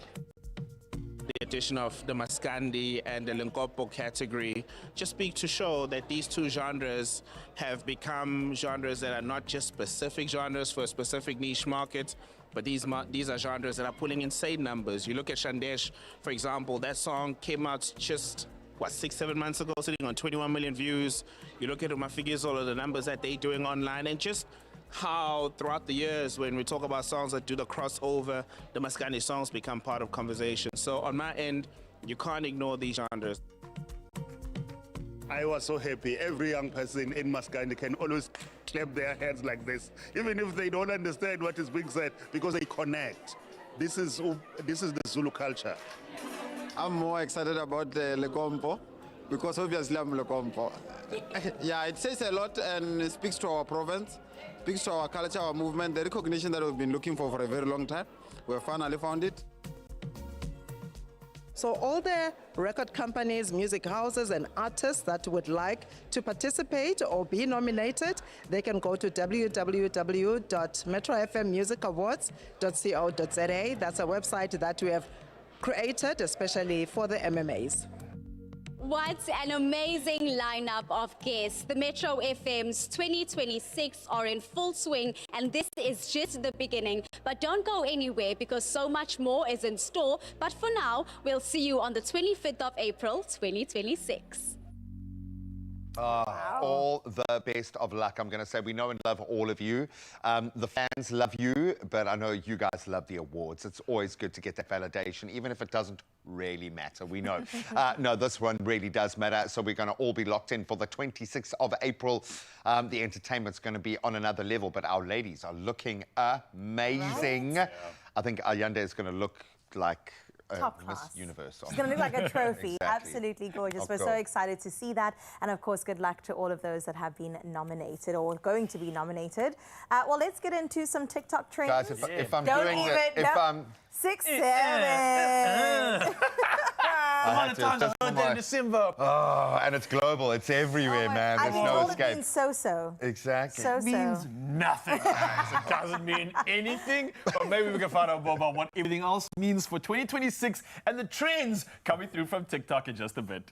The addition of the Maskandi and the Limpopo category just speak to show that these 2 genres have become genres that are not just specific genres for a specific niche market, but these are genres that are pulling insane numbers. You look at Shandesh, for example, that song came out just, 6-7 months ago, sitting on 21 million views. You look at Umafikizo, all of the numbers that they're doing online, and just how throughout the years when we talk about songs that do the crossover, the Maskandi songs become part of conversation. So on my end, you can't ignore these genres. I was so happy. Every young person in Maskandi can always clap their hands like this, even if they don't understand what is being said, because they connect. This is the Zulu culture. I'm more excited about the Lecompo, because obviously I'm Lecompo. Yeah, it says a lot and it speaks to our province, speaks to our culture, our movement, the recognition that we've been looking for a very long time. We have finally found it. So all the record companies, music houses and artists that would like to participate or be nominated, they can go to www.metrofmmusicawards.co.za. That's a website that we have created especially for the MMAs. What an amazing lineup of guests. The Metro FM's 2026 are in full swing, and this is just the beginning. But don't go anywhere, because so much more is in store. But for now, we'll see you on the 25th of April, 2026. All the best of luck, I'm going to say. We know and love all of you. The fans love you, but I know you guys love the awards. It's always good to get that validation, even if it doesn't really matter. We know. No, this one really does matter. So we're going to all be locked in for the 26th of April. The entertainment's going to be on another level, but our ladies are looking amazing. Right? I think Ayanda is going to look like top Miss class. Universe. It's going to look like a trophy. Exactly. Absolutely gorgeous. We're so excited to see that. And of course, good luck to all of those that have been nominated or going to be nominated. Well, let's get into some TikTok trends. Guys, if I'm doing it, if I'm... 6, 7. December. Oh, and it's global. It's everywhere, man. There's no escape. It means so-so. Exactly. So-so. It means nothing, guys. It doesn't mean anything. But maybe we can find out more about what everything else means for 2026 and the trends coming through from TikTok in just a bit.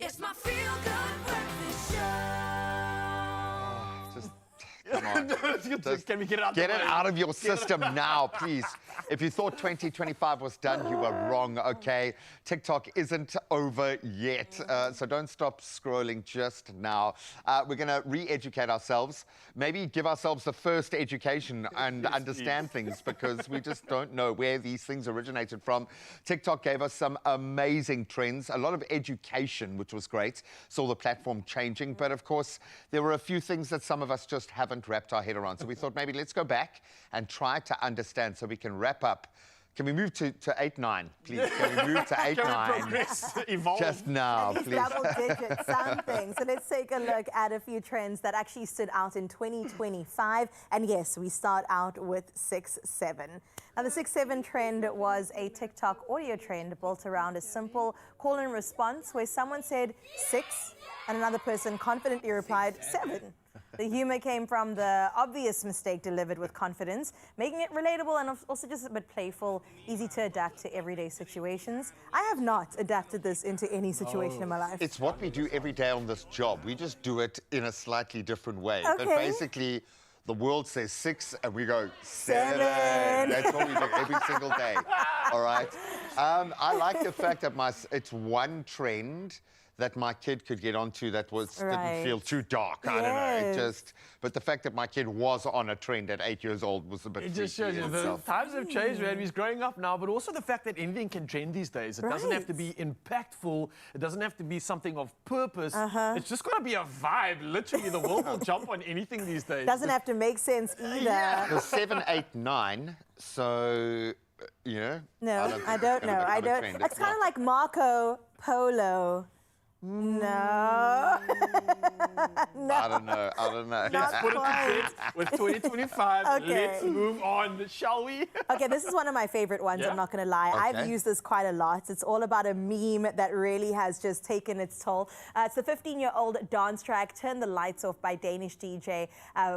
It's my feel-good breakfast show. Just come on. Can we get it out? Get it out of your system now, please. If you thought 2025 was done, you were wrong, okay? TikTok isn't over yet, so don't stop scrolling just now. We're going to re-educate ourselves, maybe give ourselves the first education and understand things, because we just don't know where these things originated from. TikTok gave us some amazing trends, a lot of education, which was great. Saw the platform changing, but of course, there were a few things that some of us just haven't wrapped our head around. So we thought maybe let's go back and try to understand so we can wrap up. Can we move to 8-9, please? Can we move to 8-9? Can we progress, evolve? Just now, At least please. double digits, something. So let's take a look at a few trends that actually stood out in 2025. And yes, we start out with 6-7. Now, the 6-7 trend was a TikTok audio trend built around a simple call and response where someone said 6 and another person confidently replied 7. The humor came from the obvious mistake delivered with confidence, making it relatable and also just a bit playful, easy to adapt to everyday situations. I have not adapted this into any situation in my life. It's what we do every day on this job. We just do it in a slightly different way. Okay. But basically, the world says 6 and we go 7. 7. That's what we do every single day. All right. I like the fact that it's one trend that my kid could get onto that didn't feel too dark. I don't know. But the fact that my kid was on a trend at 8 years old was a bit It just freaky shows you in the itself. times have changed, man. He's growing up now, but also the fact that anything can trend these days. It doesn't have to be impactful. It doesn't have to be something of purpose. It's just got to be a vibe. Literally, the world will jump on anything these days. Doesn't have to make sense either. Yeah. The 7, 8, 9. So, yeah. No, I don't know. I don't. It's kind of like Marco Polo. No. I don't know. Let's put it to bed with 2025. Okay. Let's move on, shall we? Okay, this is one of my favorite ones, I'm not going to lie. Okay. I've used this quite a lot. It's all about a meme that really has just taken its toll. It's the 15-year-old dance track, Turn the Lights Off by Danish DJ,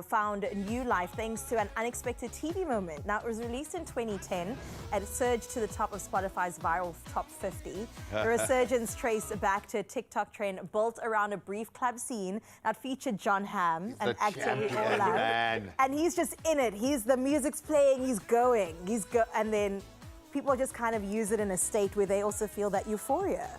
found new life thanks to an unexpected TV moment. Now, it was released in 2010 and it surged to the top of Spotify's viral top 50. The resurgence traced back to a TikTok trend built around a brief club scene that featured John Hamm, an actor we all love. And he's just in it. The music's playing, he's going. And then people just kind of use it in a state where they also feel that euphoria.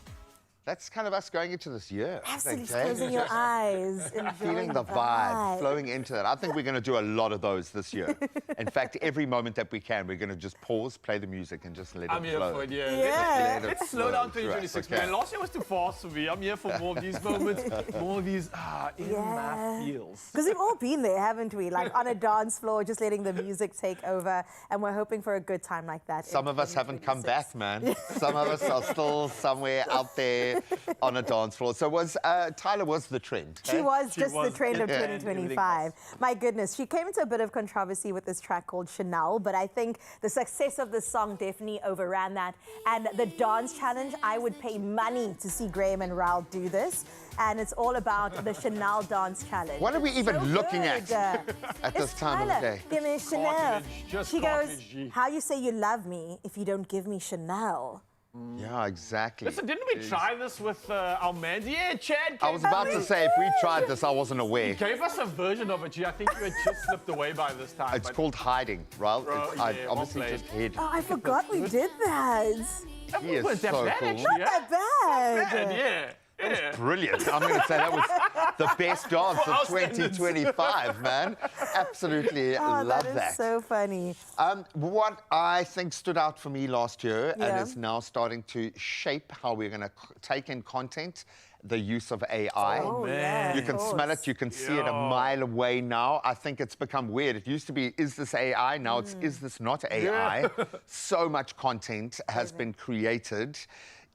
That's kind of us going into this year. Absolutely closing your eyes. Feeling the vibe, flowing into that. I think we're going to do a lot of those this year. In fact, every moment that we can, we're going to just pause, play the music, and just let it flow. I'm here for it, yeah. Yeah. Let's slow down 2026, man. Last year was too fast for me. I'm here for more of these moments, more of these in my feels. Because we've all been there, haven't we? Like on a dance floor, just letting the music take over. And we're hoping for a good time like that. Some of us haven't come back, man. Some of us are still somewhere out there on a dance floor. So Tyler was the trend. She was just the trend of Yeah. 2025. My goodness, she came into a bit of controversy with this track called Chanel, but I think the success of the song definitely overran that. And the dance challenge, I would pay money to see Graham and Raul do this. And it's all about the Chanel dance challenge. What are we even looking good. at this time of the day? Give me Chanel. Cartilage, just She goes, cartilage, G. how you say you love me if you don't give me Chanel? Yeah, exactly. Listen, didn't we try this with our man? Yeah, Chad. I was about to say, if we tried this, I wasn't aware. Gave us a version of it, G. I think you had just slipped away by this time. It's but called hiding, right? Bro, I yeah, obviously well just hid. Oh, I forgot we did that. He is wasn't that so bad, cool. actually. Not that bad. And yeah. Brilliant. I'm going to say that was the best dance For our of 2025, man. Absolutely love that is that. so funny. What I think stood out for me last year and Yeah. is now starting to shape how we're going to take in content, the use of AI. Oh, yeah, You of can smell course. it, you can see it a mile away now. I think it's become weird. It used to be, is this AI? Now it's, is this not AI? So much content has been created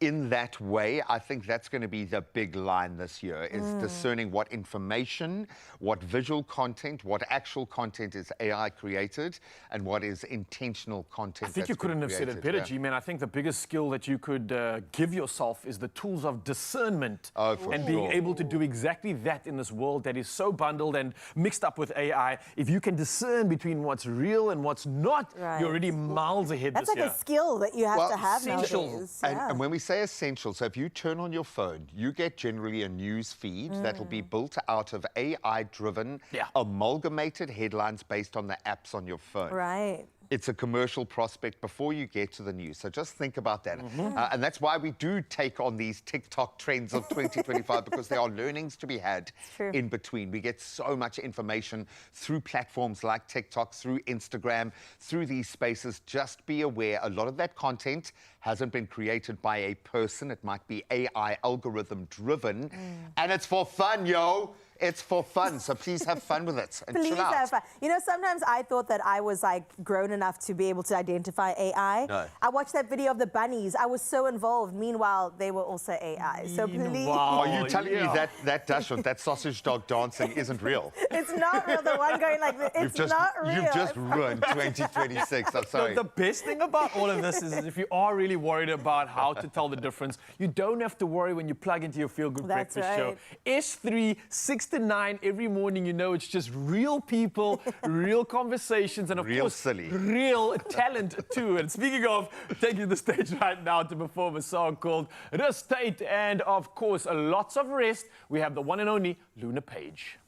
in that way. I think that's going to be the big line this year, is discerning what information, what visual content, what actual content is AI created, and what is intentional content. I think you that's been couldn't have said it created, better, yeah. G-Man. I think the biggest skill that you could give yourself is the tools of discernment for and being sure. able to do exactly that in this world that is so bundled and mixed up with AI. If you can discern between what's real and what's not, Right. you're already miles ahead That's this like year. a skill that you have to have essential. nowadays. And when we say say essential. So if you turn on your phone, you get generally a news feed that'll be built out of AI-driven, amalgamated headlines based on the apps on your phone. Right. It's a commercial prospect before you get to the news. So just think about that. And that's why we do take on these TikTok trends of 2025, because there are learnings to be had in between. We get so much information through platforms like TikTok, through Instagram, through these spaces. Just be aware, a lot of that content hasn't been created by a person. It might be AI algorithm driven. And it's for fun, yo. It's for fun, so please have fun with it and Please chill out. have fun. You know, sometimes I thought that I was like grown enough to be able to identify AI. No. I watched that video of the bunnies. I was so involved. Meanwhile, they were also AI. So please. Are you telling me that dashut, that sausage dog dancing isn't real? It's not real. The one going like this, it's not real. You've just ruined 2026. I'm sorry. The best thing about all of this is if you are really worried about how to tell the difference, you don't have to worry when you plug into your Feel Good That's Breakfast show. right. S3, 6 to 9 every morning. You know, it's just real people, real conversations, and of Real course, silly. real talent too. And speaking of taking the stage right now to perform a song called The State, and of course, lots of rest, we have the one and only Luna Page.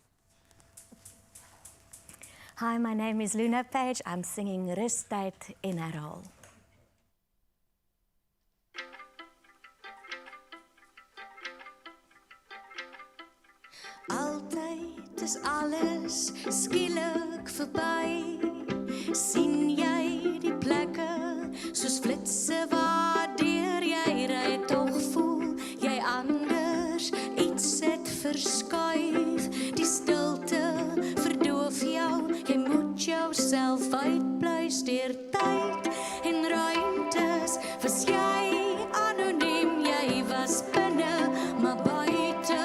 Hi, my name is Luna Page. I'm singing Rusttyd en Herhaal. Altyd is alles skielik verby. Sien jy die plekke soos flitsse waardeur jy ry, tog voel jy anders, iets het verskuif. Die stilte verdoof jou, jy moet jouself uitbluis deur tyd en ruimtes. Was jy anoniem, jy was binne, maar buite,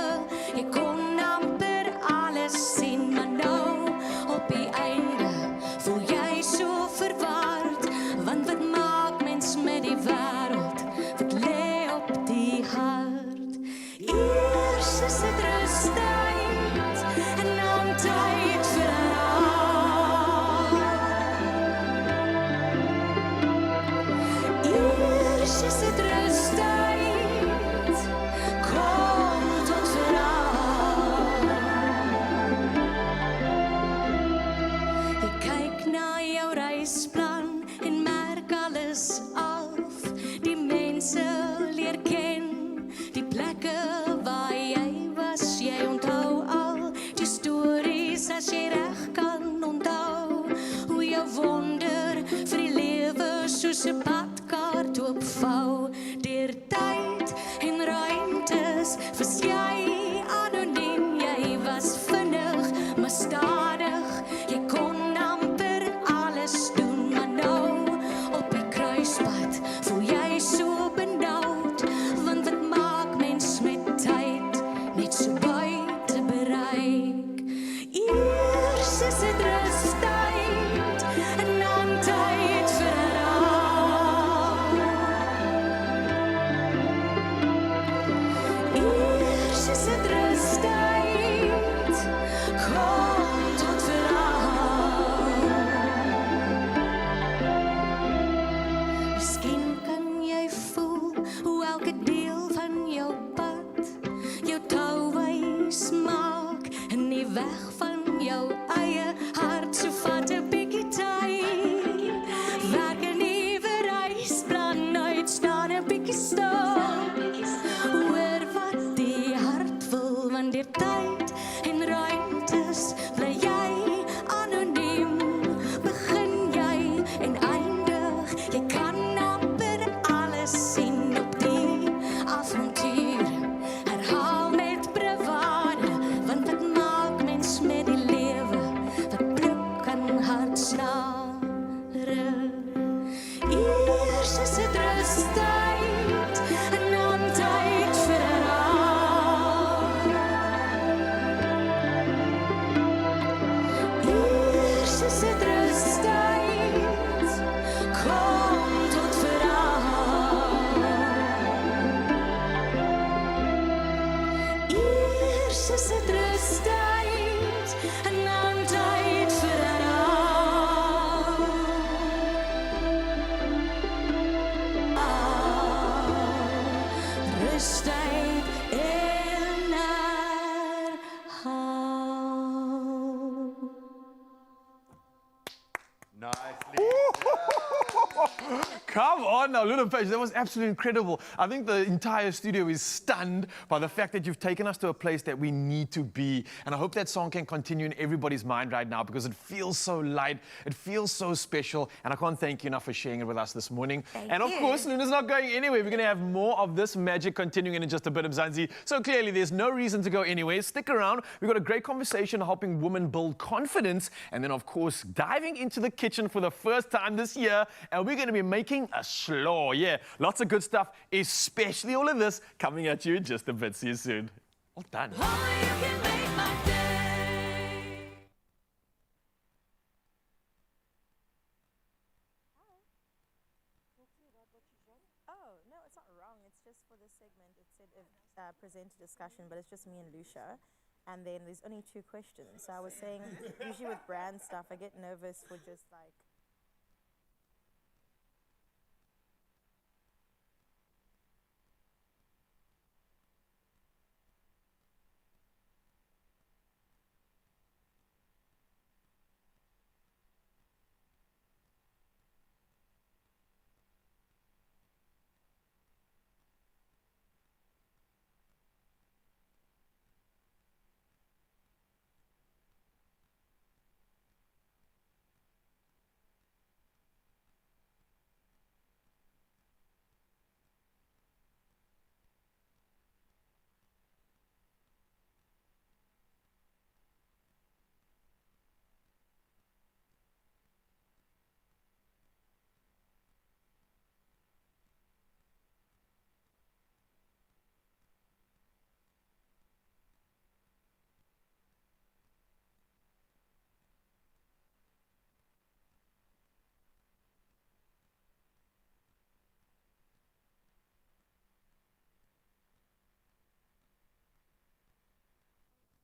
jy kon amper alles sien, maar nou op die einde voel jy so verward, want wat maak mens met die wêreld wat lê op die hart? Eers is dit rustyd en dan tyd vir herhaal. Eers is dit rustyd, kom tot verhaal. Jy kyk na jou reisplan en merk alles af. Die mense leer ken, die plekke waar jy was. Jy onthou al die stories as jy reg kan onthou. Hoe jou wonder vir die lewe soos 'n padkaart oopvou. Deur tyd en ruimtes was jy anoniem, jy was vinnig, maar stadig. Jy kon amper alles doen, maar nou op die kruispad voel jy so benoud, want wat maak mens met tyd net so buite bereik? Eers is dit rustyd en dan tyd vir herhaal. Eers is dit rustyd, kom tot verhaal. Miskien kan jy voel hoe elke deel van jou pad jou touwys maak en nie weg van jou eie hart. So vat 'n bietjie tyd, werk 'n nuwe reisplan uit, staan 'n bietjie stil, hoor wat die hart wil, want deur tyd en ruimtes bly jy anoniem. Begin jy en eindig, jy kan amper alles sien op die avontuur. Herhaal met bravade, want wat maak mens met die lewe wat pluk aan hartsnare? Eers is dit rustyd en dan tyd vir herhaal. Eers is dit rustyd, kom tot verhaal. Eers is dit rustyd en dan tyd vir herhaal. on now, Luna Page. That was absolutely incredible. I think the entire studio is stunned by the fact that you've taken us to a place that we need to be. And I hope that song can continue in everybody's mind right now because it feels so light, it feels so special, and I can't thank you enough for sharing it with us this morning. And of course, Luna's not going anywhere. We're going to have more of this magic continuing in just a bit of Mzansi. So clearly, there's no reason to go anywhere. Stick around. We've got a great conversation helping women build confidence. And then, of course, diving into the kitchen for the first time this year. And we're going to be making a slaw. Yeah, lots of good stuff, especially all of this coming at you in just a bit. See you soon. Well done. Oh, no, it's not wrong. It's just for this segment. It said present a discussion, but it's just me and Lucia. And then there's only 2 questions. So I was saying, usually with brand stuff, I get nervous for just like...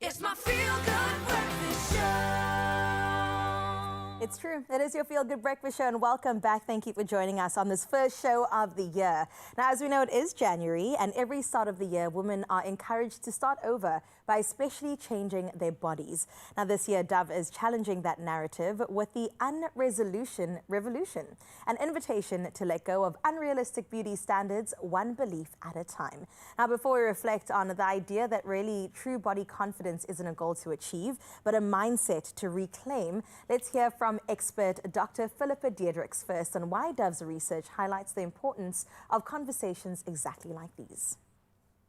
It's my feel-good breakfast show. It's true. It is your Feel Good Breakfast Show, and welcome back. Thank you for joining us on this first show of the year. Now, as we know, it is January, and every start of the year, women are encouraged to start over by especially changing their bodies. Now, this year, Dove is challenging that narrative with the Unresolution Revolution, an invitation to let go of unrealistic beauty standards, one belief at a time. Now, before we reflect on the idea that really true body confidence isn't a goal to achieve, but a mindset to reclaim, let's hear from expert Dr. Philippa Diedrichs first on why Dove's research highlights the importance of conversations exactly like these.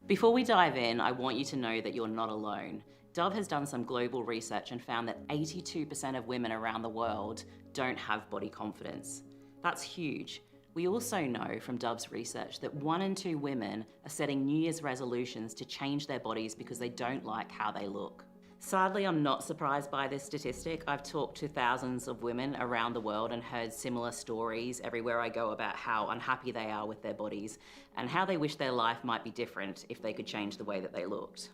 Before we dive in, I want you to know that you're not alone. Dove has done some global research and found that 82% of women around the world don't have body confidence. That's huge. We also know from Dove's research that 1 in 2 women are setting New Year's resolutions to change their bodies because they don't like how they look. Sadly, I'm not surprised by this statistic. I've talked to thousands of women around the world and heard similar stories everywhere I go about how unhappy they are with their bodies and how they wish their life might be different if they could change the way that they looked.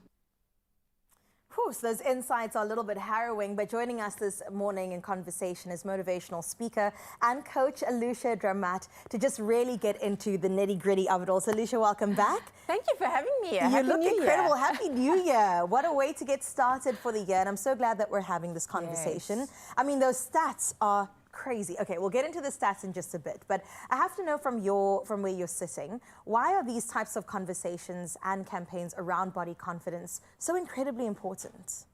Whew, so those insights are a little bit harrowing, but joining us this morning in conversation is motivational speaker and coach Lucia Dramat to just really get into the nitty-gritty of it all. So Lucia, welcome back. Thank you for having me here. You look incredible. Happy New Year. What a way to get started for the year, and I'm so glad that we're having this conversation. Yes. I mean, those stats are crazy. Okay, we'll get into the stats in just a bit, but I have to know from where you're sitting, why are these types of conversations and campaigns around body confidence so incredibly important?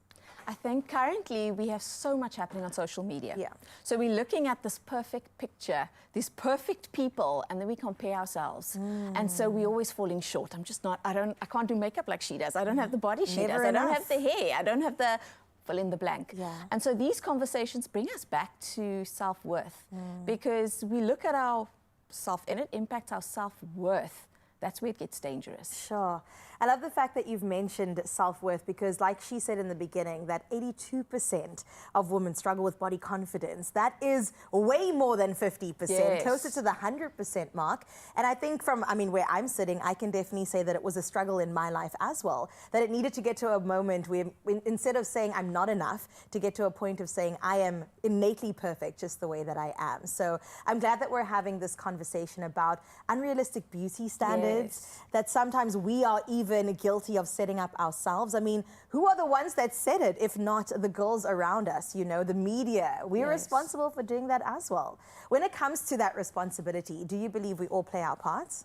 I think currently we have so much happening on social media. Yeah. So we're looking at this perfect picture, these perfect people, and then we compare ourselves. And so we're always falling short. I'm just not, I can't do makeup like she does. I don't have the body she does. I don't have the hair. I don't have the fill in the blank. Yeah. And so these conversations bring us back to self-worth because we look at our self and it impacts our self-worth. That's where it gets dangerous. Sure. I love the fact that you've mentioned self-worth because like she said in the beginning, that 82% of women struggle with body confidence. That is way more than 50%, closer to the 100% mark. And I think from, where I'm sitting, I can definitely say that it was a struggle in my life as well, that it needed to get to a moment where instead of saying I'm not enough, to get to a point of saying I am innately perfect just the way that I am. So I'm glad that we're having this conversation about unrealistic beauty standards standards that sometimes we are even guilty of setting up ourselves. I mean, who are the ones that set it, if not the girls around us, you know, the media? We're responsible for doing that as well. When it comes to that responsibility, do you believe we all play our parts?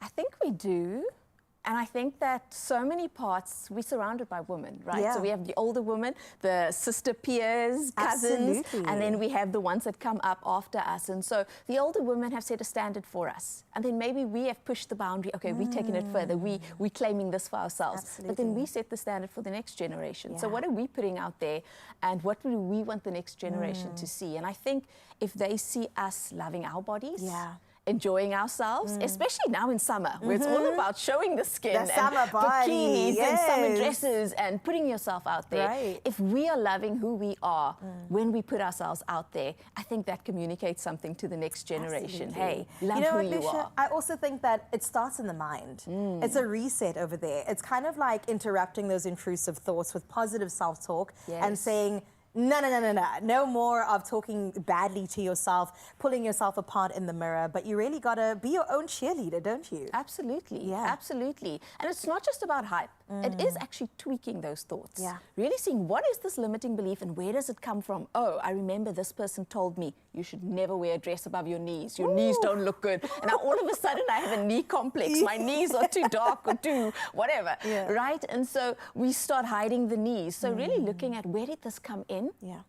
I think we do. And I think that so many parts, we're surrounded by women, right? Yeah. So we have the older women, the sister peers, cousins, Absolutely. and then we have the ones that come up after us. And so the older women have set a standard for us. And then maybe we have pushed the boundary. Okay, we're taking it further. We're claiming this for ourselves. Absolutely. But then we set the standard for the next generation. So Yeah. what are we putting out there? And what do we want the next generation to see? And I think if they see us loving our bodies, enjoying ourselves, especially now in summer, where it's all about showing the skin, The and summer body, bikinis and summer yes. dresses and putting yourself out there. Right. If we are loving who we are when we put ourselves out there, I think that communicates something to the next generation. Absolutely. Hey, love you know who what, you Lucia? are. I also think that it starts in the mind. It's a reset over there. It's kind of like interrupting those intrusive thoughts with positive self-talk and Yes. saying, no more of talking badly to yourself, pulling yourself apart in the mirror, but you really got to be your own cheerleader, don't you? Absolutely, Yeah. absolutely. And it's not just about hype. It is actually tweaking those thoughts. Yeah. Really seeing what is this limiting belief and where does it come from? Oh, I remember this person told me you should never wear a dress above your knees. Your knees don't look good. And now all of a sudden I have a knee complex. My knees are too dark or too whatever, right? And so we start hiding the knees. So really looking at where did this come in? Yeah.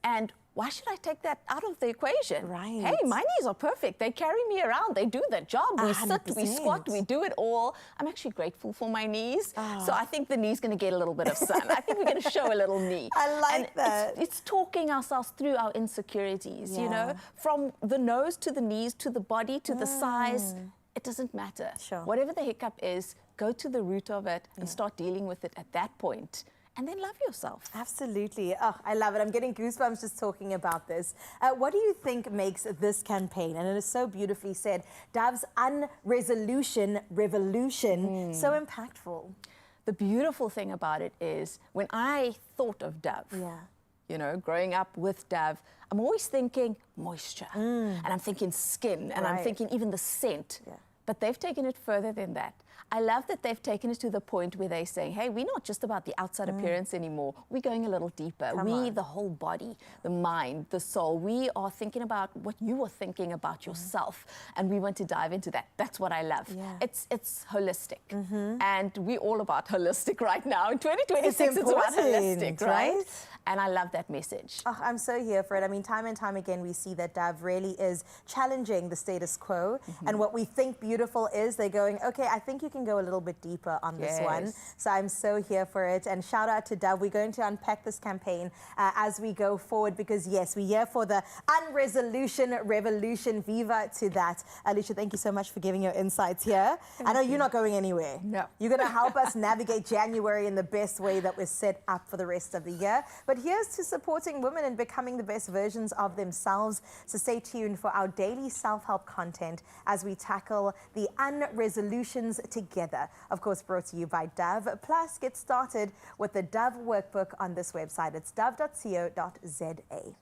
And why should I take that out of the equation? Right. Hey, my knees are perfect. They carry me around. They do their job. We sit, we 100%. squat, we do it all. I'm actually grateful for my knees. So I think the knee's going to get a little bit of sun. I think we're going to show a little knee. I like and that. It's talking ourselves through our insecurities, you know, from the nose to the knees to the body to the size. It doesn't matter. Sure. Whatever the hiccup is, go to the root of it and start dealing with it at that point. And then love yourself. Absolutely. Oh, I love it. I'm getting goosebumps just talking about this. What do you think makes this campaign, and it is so beautifully said, Dove's Unresolution Revolution, so impactful? The beautiful thing about it is when I thought of Dove, you know, growing up with Dove, I'm always thinking moisture, and I'm thinking skin, and I'm thinking even the scent. But they've taken it further than that. I love that they've taken it to the point where they're saying, hey, we're not just about the outside appearance anymore. We're going a little deeper. The whole body, the mind, the soul. We are thinking about what you were thinking about yourself. And we want to dive into that. That's what I love. It's holistic. And we're all about holistic right now. In 2026, it's about holistic, right? And I love that message. Oh, I'm so here for it. I mean, time and time again, we see that Dove really is challenging the status quo. And what we think beautiful is, they're going, okay, I think you can go a little bit deeper on this one. So I'm so here for it. And shout out to Dove. We're going to unpack this campaign as we go forward because, yes, we're here for the Unresolution Revolution. Viva to that. Alicia, thank you so much for giving your insights here. I know you're not going anywhere. No. You're going to help us navigate January in the best way that we're set up for the rest of the year. But here's to supporting women and becoming the best versions of themselves. So stay tuned for our daily self-help content as we tackle the unresolutions together. Of course, brought to you by Dove. Plus, get started with the Dove workbook on this website. It's dove.co.za.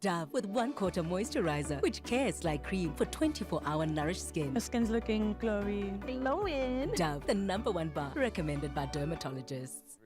Dove with 1/4 moisturizer, which cares like cream for 24-hour nourished skin. Your skin's looking glowy. Glowing. Dove, the #1 bar, recommended by dermatologists.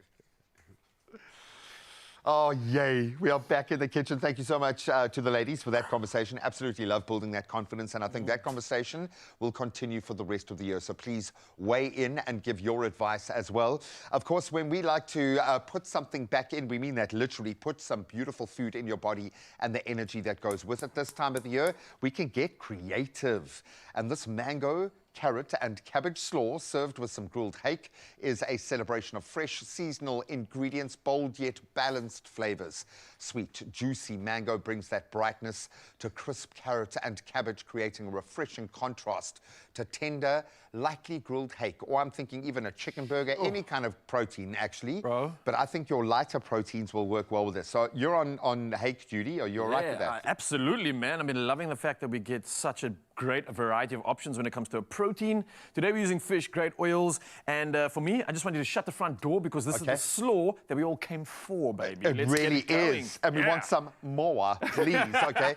Oh, yay. We are back in the kitchen. Thank you so much to the ladies for that conversation. Absolutely love building that confidence. And I think that conversation will continue for the rest of the year. So please weigh in and give your advice as well. Of course, when we like to put something back in, we mean that literally, put some beautiful food in your body and the energy that goes with it. This time of the year, we can get creative. And this mango, carrot and cabbage slaw served with some grilled hake is a celebration of fresh seasonal ingredients, bold yet balanced flavors. Sweet, juicy mango brings that brightness to crisp carrot and cabbage, creating a refreshing contrast to tender, lightly grilled hake. Or I'm thinking even a chicken burger, any kind of protein actually. But I think your lighter proteins will work well with this. So you're on hake duty, or you're right with that? Absolutely, man. I've been loving the fact that we get such a great variety of options when it comes to a protein. Today we're using fish-grade oils. And for me, I just want you to shut the front door because this is the slaw that we all came for, baby. It really is. And we want some more, please, okay?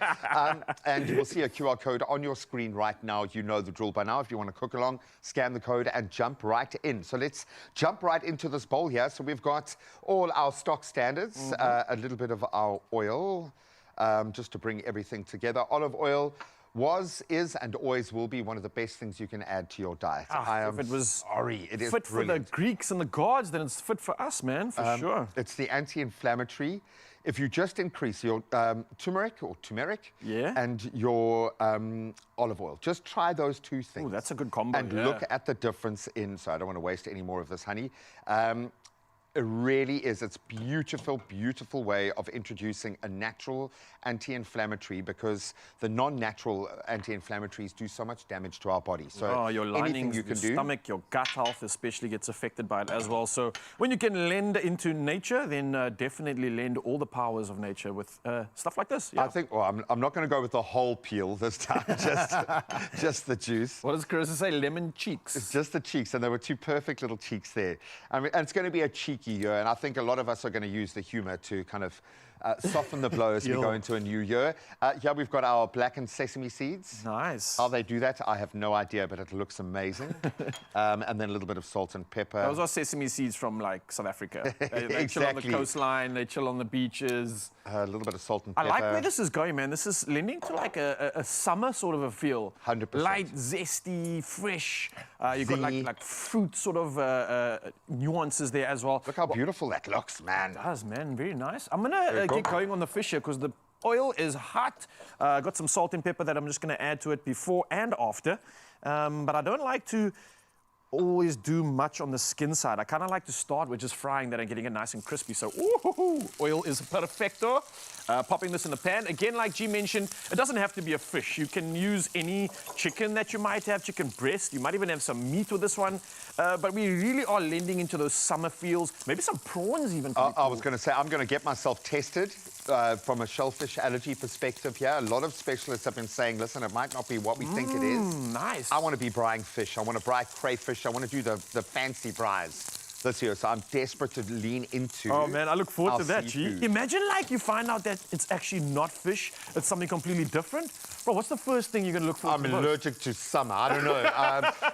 And you will see a QR code on your screen right now. You know the drill by now. If you want to cook along, scan the code and jump right in. So let's jump right into this bowl here. So we've got all our stock standards, a little bit of our oil, just to bring everything together. Olive oil was, is, and always will be one of the best things you can add to your diet. I am if it was sorry, it is fit brilliant. for the Greeks and the gods, then it's fit for us, man, for sure. It's the anti-inflammatory. If you just increase your turmeric and your olive oil, just try those two things. Oh, that's a good combo. And look at the difference in, so I don't want to waste any more of this honey. It really is. It's beautiful, beautiful way of introducing a natural anti-inflammatory because the non-natural anti-inflammatories do so much damage to our body. So your anything linings, you can your do. stomach, your gut health especially gets affected by it as well. So when you can lend into nature, then definitely lend all the powers of nature with stuff like this. Yeah. I think, well, I'm not going to go with the whole peel this time, just the juice. What does Carissa say? Lemon cheeks. It's just the cheeks, and there were two perfect little cheeks there. I mean, and it's going to be a cheeky year, and I think a lot of us are going to use the humor to kind of soften the blow as we go into a new year. Here we've got our blackened sesame seeds. Nice. How they do that, I have no idea, but it looks amazing. And then a little bit of salt and pepper. Those are sesame seeds from, like, South Africa. They chill on the coastline, they chill on the beaches. A little bit of salt and pepper. I like where this is going, man. This is lending to, like, a summer sort of a feel. 100%. Light, zesty, fresh. You've got, like fruit sort of nuances there as well. Look how beautiful that looks, man. It does, man. Very nice. I'm going to get going on the fish here because the oil is hot. Got some salt and pepper that I'm just going to add to it before and after. But I don't like to always do much on the skin side. I kind of like to start with just frying that and getting it nice and crispy. So, oil is perfecto. Popping this in the pan. Again, like G mentioned, it doesn't have to be a fish. You can use any chicken that you might have, chicken breast. You might even have some meat with this one. But we really are lending into those summer feels. Maybe some prawns even. I was going to say, I'm going to get myself tested from a shellfish allergy perspective here. A lot of specialists have been saying, listen, it might not be what we think it is. Nice. I want to be braaiing fish. I want to braai crayfish. I want to do the fancy braais this year. So I'm desperate to lean into. Oh, man, I look forward to that, seafood. G. Imagine, like, you find out that it's actually not fish. It's something completely different. Bro, what's the first thing you're going to look for? I'm allergic to summer. I don't know.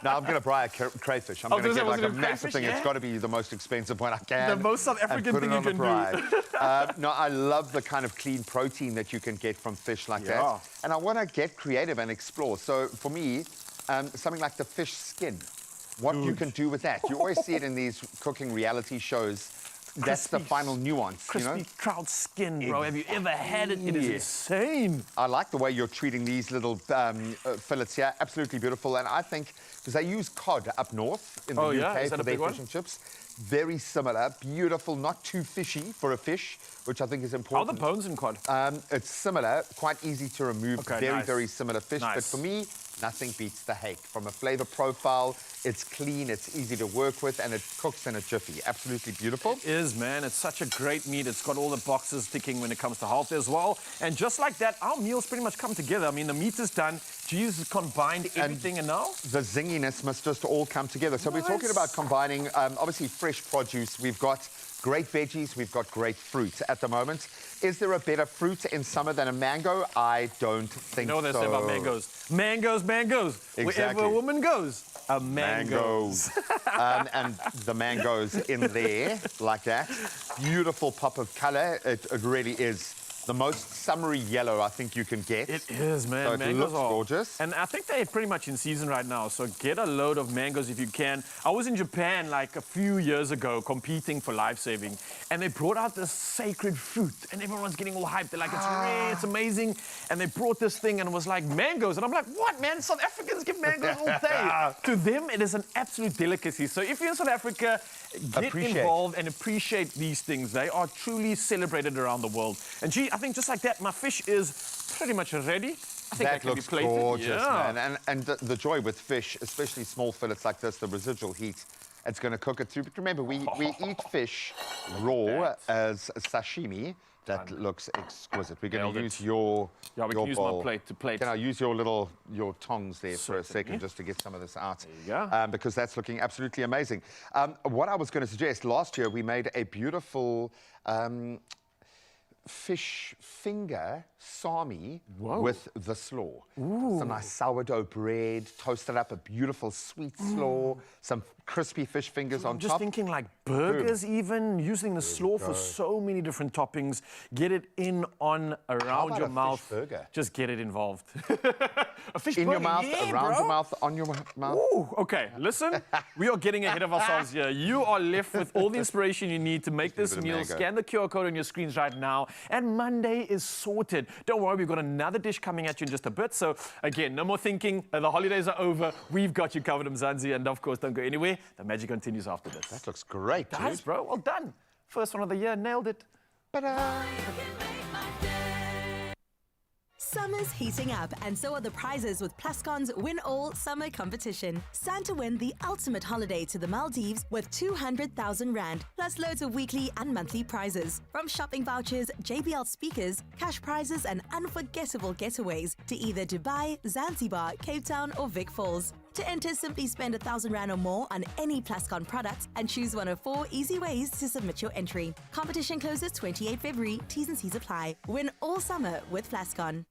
Now I'm going to braai a crayfish. I'm going to get like a massive thing. Yeah? It's got to be the most expensive one I can. The most South African thing you can do. No, I love the kind of clean protein that you can get from fish like that. And I want to get creative and explore. So for me, something like the fish skin. What you can do with that. You always see it in these cooking reality shows. That's the final nuance, crispy you know? trout skin, bro. Have you ever had it? It is insane. I like the way you're treating these little fillets here. Absolutely beautiful. And I think, because they use cod up north in the UK for their fish and chips, very similar. Beautiful, not too fishy for a fish, which I think is important. How are the bones in cod? It's similar, quite easy to remove. Okay, very similar fish. But for me, nothing beats the hake. From a flavor profile, it's clean, it's easy to work with, and it cooks in a jiffy. Absolutely beautiful. It is, man. It's such a great meat. It's got all the boxes ticking when it comes to health as well. And just like that, our meals pretty much come together. I mean, the meat is done. G's combined everything, and now? The zinginess must just all come together. So we're talking about combining, obviously, fresh produce. We've got great veggies. We've got great fruit at the moment. Is there a better fruit in summer than a mango? I don't think so. You know what they say about mangoes. Mangoes, mangoes. Exactly. Wherever a woman goes, a mangoes. And the mangoes in there, like that. Beautiful pop of color. It really is the most summery yellow I think you can get. It is, man. So it Mangoes looks are gorgeous. And I think they're pretty much in season right now, so get a load of mangoes if you can. I was in Japan like a few years ago competing for life-saving, and they brought out this sacred fruit, and everyone's getting all hyped. They're like, it's rare, it's amazing. And they brought this thing, and it was like mangoes. And I'm like, what, man? South Africans give mangoes all day. To them, it is an absolute delicacy. So if you're in South Africa, get involved and appreciate these things. They are truly celebrated around the world. And gee, I think just like that, my fish is pretty much ready. I think that can looks be plated. gorgeous, man. And the joy with fish, especially small fillets like this, the residual heat, it's going to cook it through. But remember, we eat fish raw as sashimi. That looks exquisite. We're going Nailed to it. use your Yeah, we your can use my bowl. plate to plate. Can I use your tongs there for a Certainly. second just to get some of this out? There you go. Because that's looking absolutely amazing. What I was going to suggest, last year we made a beautiful fish finger sami with the slaw. Some nice sourdough bread, toasted up, a beautiful sweet slaw, some crispy fish fingers on I'm just top. thinking like burgers even, using the slaw for so many different toppings. Get it in on around about your a fish mouth. burger? Just get it involved. A fish In burger, your mouth, yeah, around bro. your mouth, on your mouth. Ooh, okay, listen, we are getting ahead of ourselves here. You are left with all the inspiration you need to make this bit of meal. mango. Scan the QR code on your screens right now. And Monday is sorted. Don't worry, we've got another dish coming at you in just a bit. So again, no more thinking. The holidays are over. We've got you covered, Mzansi. And of course, don't go anywhere. The magic continues after this. That looks great, dude. Guys, bro, well done. First one of the year, nailed it. Summer's heating up, and so are the prizes with Pluscon's Win All Summer Competition. Stand to win the ultimate holiday to the Maldives with 200,000 Rand, plus loads of weekly and monthly prizes. From shopping vouchers, JBL speakers, cash prizes, and unforgettable getaways to either Dubai, Zanzibar, Cape Town, or Vic Falls. To enter, simply spend 1,000 Rand or more on any Pluscon product and choose one of 4 easy ways to submit your entry. Competition closes 28 February. T's and C's apply. Win all summer with Pluscon.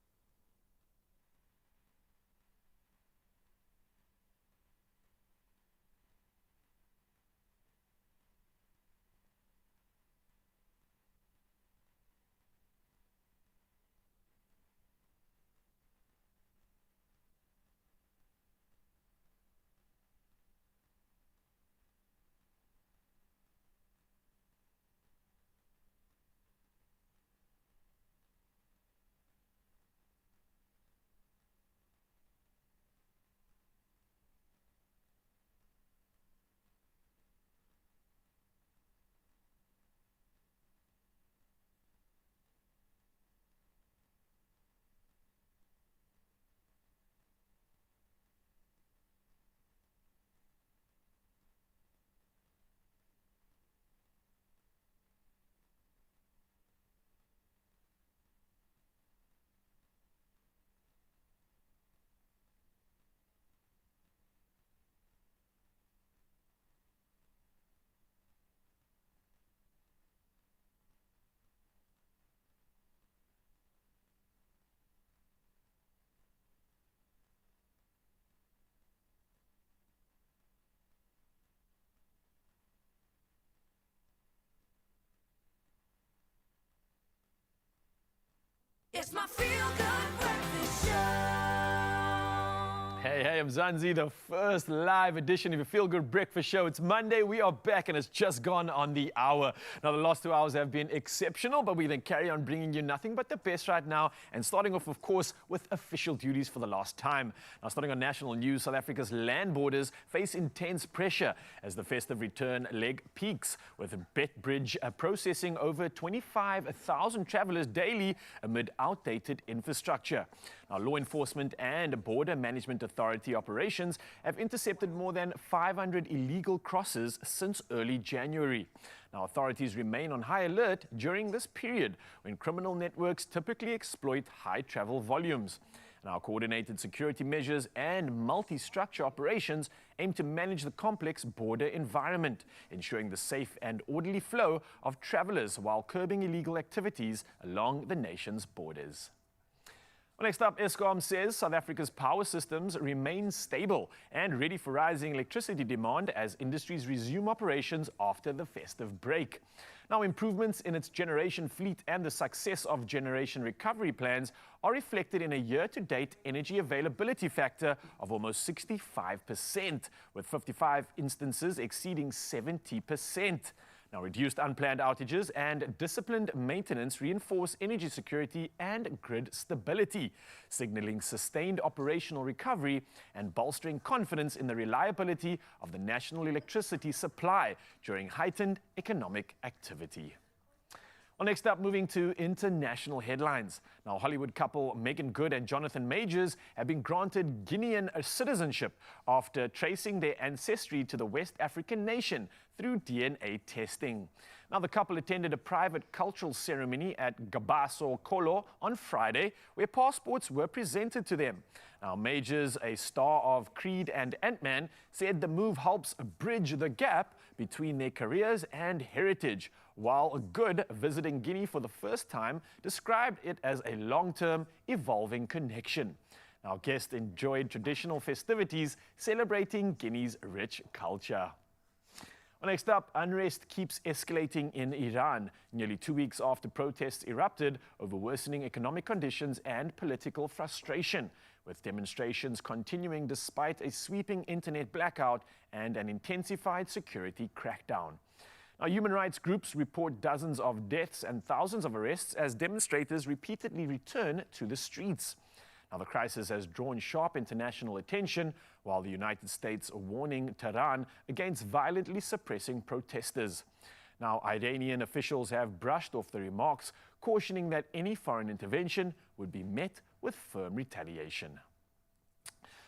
It's my feel-good breakfast show. Hey, I'm Zanzi, the first live edition of your Feel Good Breakfast Show. It's Monday, we are back, and it's just gone on the hour. Now, the last 2 hours have been exceptional, but we then carry on bringing you nothing but the best right now, and starting off, of course, with official duties for the last time. Now, starting on national news, South Africa's land borders face intense pressure as the festive return leg peaks, with Betbridge processing over 25,000 travelers daily amid outdated infrastructure. Now, law enforcement and border management authority operations have intercepted more than 500 illegal crosses since early January. Now, authorities remain on high alert during this period when criminal networks typically exploit high travel volumes. Now, coordinated security measures and multi-structure operations aim to manage the complex border environment, ensuring the safe and orderly flow of travelers while curbing illegal activities along the nation's borders. Well, next up, Eskom says South Africa's power systems remain stable and ready for rising electricity demand as industries resume operations after the festive break. Now, improvements in its generation fleet and the success of generation recovery plans are reflected in a year-to-date energy availability factor of almost 65%, with 55 instances exceeding 70%. Now, reduced unplanned outages and disciplined maintenance reinforce energy security and grid stability, signaling sustained operational recovery and bolstering confidence in the reliability of the national electricity supply during heightened economic activity. Well, next up, moving to international headlines. Now, Hollywood couple Megan Good and Jonathan Majors have been granted Guinean citizenship after tracing their ancestry to the West African nation through DNA testing. Now, the couple attended a private cultural ceremony at Gabaso Kolo on Friday, where passports were presented to them. Now, Majors, a star of Creed and Ant-Man, said the move helps bridge the gap between their careers and heritage, while Good, visiting Guinea for the first time, described it as a long-term, evolving connection. Now, guests enjoyed traditional festivities celebrating Guinea's rich culture. Well, next up, unrest keeps escalating in Iran, nearly 2 weeks after protests erupted over worsening economic conditions and political frustration, with demonstrations continuing despite a sweeping internet blackout and an intensified security crackdown. Now, human rights groups report dozens of deaths and thousands of arrests as demonstrators repeatedly return to the streets. Now, the crisis has drawn sharp international attention, while the United States warning Tehran against violently suppressing protesters. Now, Iranian officials have brushed off the remarks, cautioning that any foreign intervention would be met with firm retaliation.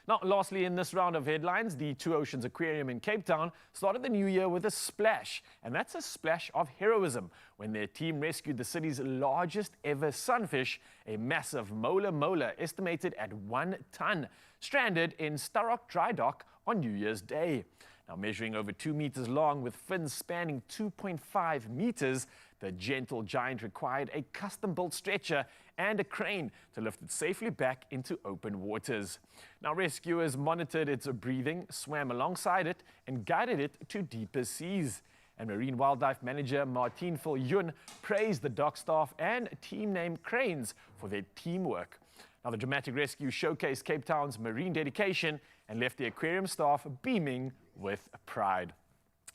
Now, lastly, in this round of headlines, the Two Oceans Aquarium in Cape Town started the new year with a splash, and that's a splash of heroism when their team rescued the city's largest ever sunfish, a massive mola estimated at 1 ton, stranded in Starrock Dry Dock on New Year's Day. Now, measuring over 2 meters long with fins spanning 2.5 meters, the gentle giant required a custom-built stretcher and a crane to lift it safely back into open waters. Now, rescuers monitored its breathing, swam alongside it, and guided it to deeper seas. And Marine Wildlife Manager Martine Viljoen praised the dock staff and team named Cranes for their teamwork. Now, the dramatic rescue showcased Cape Town's marine dedication and left the aquarium staff beaming with pride.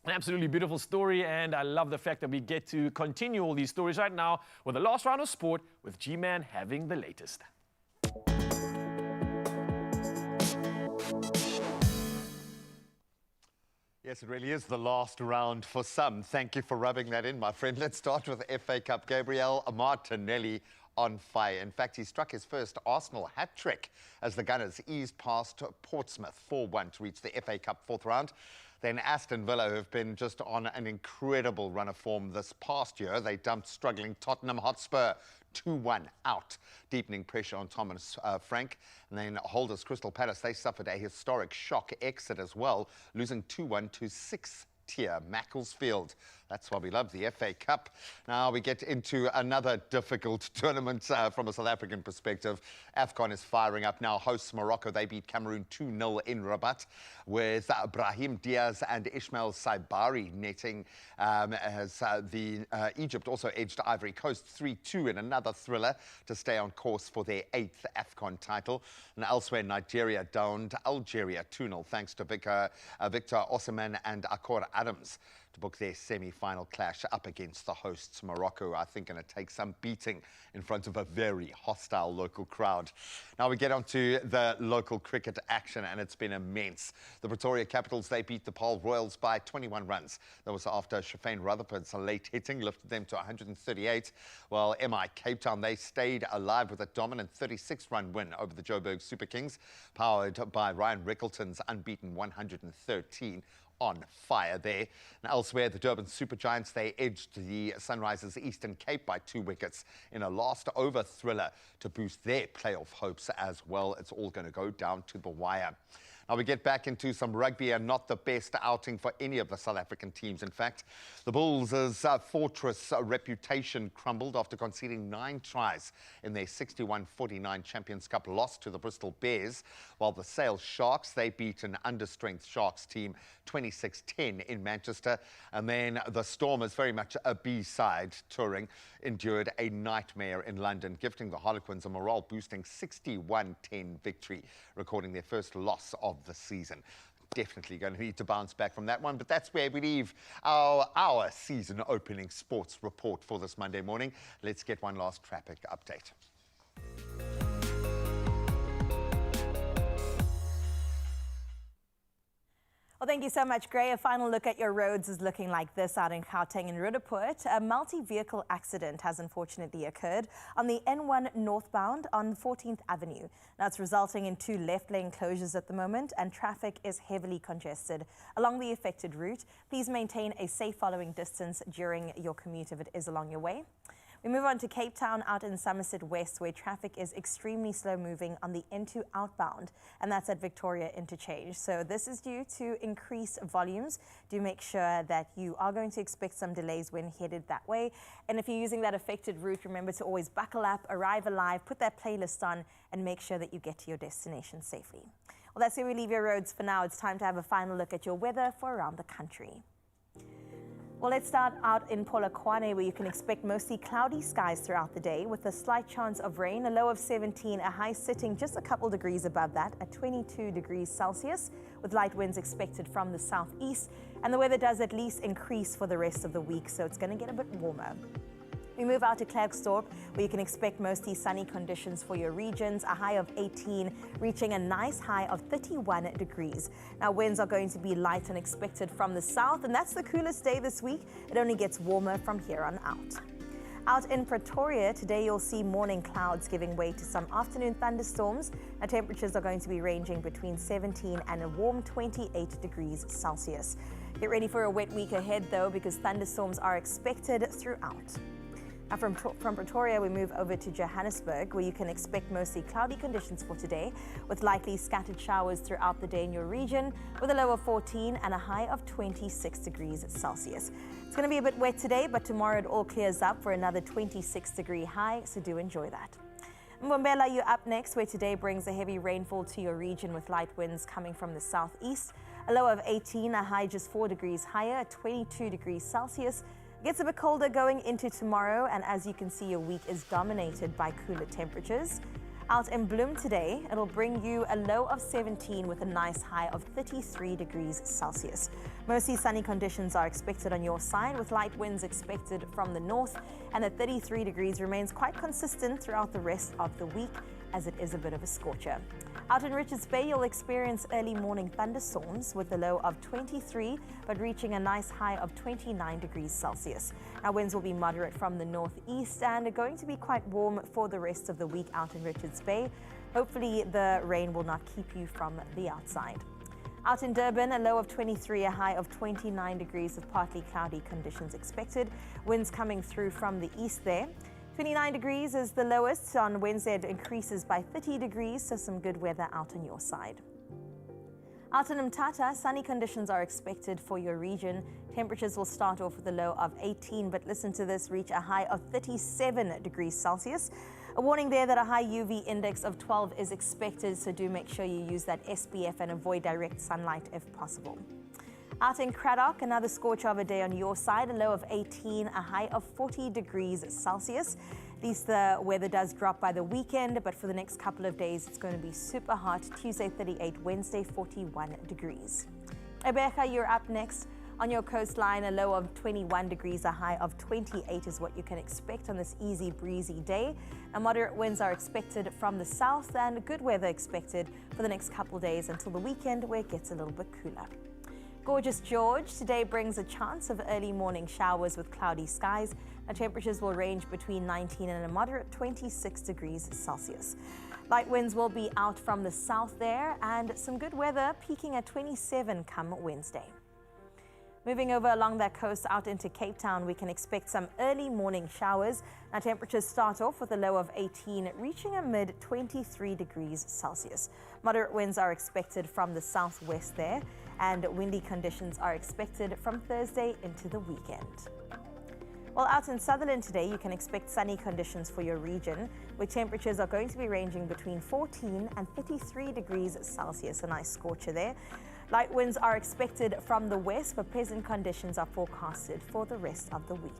An absolutely beautiful story, and I love the fact that we get to continue all these stories right now with the last round of sport, with G-Man having the latest. Yes, it really is the last round for some. Thank you for rubbing that in, my friend. Let's start with FA Cup. Gabriel Martinelli on fire. In fact, he struck his first Arsenal hat-trick as the Gunners eased past Portsmouth 4-1 to reach the FA Cup fourth round. Then Aston Villa, who have been just on an incredible run of form this past year, they dumped struggling Tottenham Hotspur 2-1 out, deepening pressure on Thomas Frank. And then holders Crystal Palace, they suffered a historic shock exit as well, losing 2-1 to 6th-tier Macclesfield. That's why we love the FA Cup. Now we get into another difficult tournament from a South African perspective. AFCON is firing up now. Hosts Morocco, they beat Cameroon 2-0 in Rabat, with Brahim Diaz and Ismail Saibari netting, as Egypt also edged Ivory Coast 3-2 in another thriller to stay on course for their 8th AFCON title. And elsewhere, Nigeria downed Algeria 2-0 thanks to Victor Osimhen and Akor Adams to book their semi-final clash up against the hosts Morocco. I think going to take some beating in front of a very hostile local crowd. Now we get on to the local cricket action, and it's been immense. The Pretoria Capitals, they beat the Paarl Royals by 21 runs. That was after Shafane Rutherford's late hitting lifted them to 138, while MI Cape Town, they stayed alive with a dominant 36-run win over the Joburg Super Kings, powered by Ryan Rickleton's unbeaten 113. On fire there. And elsewhere, the Durban Super Giants, they edged the Sunrisers Eastern Cape by 2 wickets in a last over thriller to boost their playoff hopes as well. It's all going to go down to the wire. Now we get back into some rugby, and not the best outing for any of the South African teams. In fact, the Bulls' fortress reputation crumbled after conceding 9 tries in their 61-49 Champions Cup loss to the Bristol Bears, while the Sale Sharks, they beat an understrength Sharks team 26-10 in Manchester. And then the Stormers, very much a B-side touring, endured a nightmare in London, gifting the Harlequins a morale-boosting 61-10 victory, recording their first loss of the season. Definitely going to need to bounce back from that one, but that's where we leave our season opening sports report for this Monday morning. Let's get one last traffic update. Well, Thank you so much, Gray. A final look at your roads is looking like this out in Gauteng and Roodepoort. A multi-vehicle accident has unfortunately occurred on the N1 northbound on 14th Avenue. Now, it's resulting in 2 left-lane closures at the moment, and traffic is heavily congested along the affected route. Please maintain a safe following distance during your commute if it is along your way. We move on to Cape Town out in Somerset West, where traffic is extremely slow moving on the N2 outbound, and that's at Victoria Interchange. So this is due to increased volumes. Do make sure that you are going to expect some delays when headed that way. And if you're using that affected route, remember to always buckle up, arrive alive, put that playlist on, and make sure that you get to your destination safely. Well, that's where we leave your roads for now. It's time to have a final look at your weather for around the country. Well, let's start out in Polokwane, where you can expect mostly cloudy skies throughout the day with a slight chance of rain, a low of 17, a high sitting just a couple degrees above that at 22 degrees Celsius, with light winds expected from the southeast. And the weather does at least increase for the rest of the week, so it's going to get a bit warmer. We move out to Klerksdorp, where you can expect mostly sunny conditions for your regions, a high of 18, reaching a nice high of 31 degrees. Now, winds are going to be light and expected from the south, and that's the coolest day this week. It only gets warmer from here on out. Out in Pretoria, today you'll see morning clouds giving way to some afternoon thunderstorms. Now, temperatures are going to be ranging between 17 and a warm 28 degrees Celsius. Get ready for a wet week ahead, though, because thunderstorms are expected throughout. Now from Pretoria, we move over to Johannesburg, where you can expect mostly cloudy conditions for today, with likely scattered showers throughout the day in your region, with a low of 14 and a high of 26 degrees Celsius. It's going to be a bit wet today, but tomorrow it all clears up for another 26-degree high, so do enjoy that. Mbombela, you're up next, where today brings a heavy rainfall to your region with light winds coming from the southeast. A low of 18, a high just 4 degrees higher at 22 degrees Celsius. It gets a bit colder going into tomorrow, and as you can see, your week is dominated by cooler temperatures. Out in Bloem today, it'll bring you a low of 17 with a nice high of 33 degrees Celsius. Mostly sunny conditions are expected on your side, with light winds expected from the north, and the 33 degrees remains quite consistent throughout the rest of the week, as it is a bit of a scorcher. Out in Richards Bay, you'll experience early morning thunderstorms with a low of 23, but reaching a nice high of 29 degrees Celsius. Now, winds will be moderate from the northeast and are going to be quite warm for the rest of the week out in Richards Bay. Hopefully, the rain will not keep you from the outside. Out in Durban, a low of 23, a high of 29 degrees with partly cloudy conditions expected. Winds coming through from the east there. 29 degrees is the lowest. On Wednesday, it increases by 30 degrees, so some good weather out on your side. Out in Mthatha, sunny conditions are expected for your region. Temperatures will start off with a low of 18, but listen to this, reach a high of 37 degrees Celsius. A warning there that a high UV index of 12 is expected, so do make sure you use that SPF and avoid direct sunlight if possible. Out in Cradock, another scorcher of a day on your side, a low of 18, a high of 40 degrees Celsius. At least the weather does drop by the weekend, but for the next couple of days, it's going to be super hot. Tuesday, 38, Wednesday, 41 degrees. Ebeka, you're up next. On your coastline, a low of 21 degrees, a high of 28 is what you can expect on this easy breezy day. Now, moderate winds are expected from the south and good weather expected for the next couple of days until the weekend, where it gets a little bit cooler. Gorgeous George today brings a chance of early morning showers with cloudy skies. Now, temperatures will range between 19 and a moderate 26 degrees Celsius. Light winds will be out from the south there, and some good weather peaking at 27 come Wednesday. Moving over along that coast out into Cape Town, we can expect some early morning showers. Now, temperatures start off with a low of 18, reaching a mid 23 degrees Celsius. Moderate winds are expected from the southwest there, and windy conditions are expected from Thursday into the weekend. Well, out in Sutherland today, you can expect sunny conditions for your region, where temperatures are going to be ranging between 14 and 33 degrees Celsius. A nice scorcher there. Light winds are expected from the west, but pleasant conditions are forecasted for the rest of the week.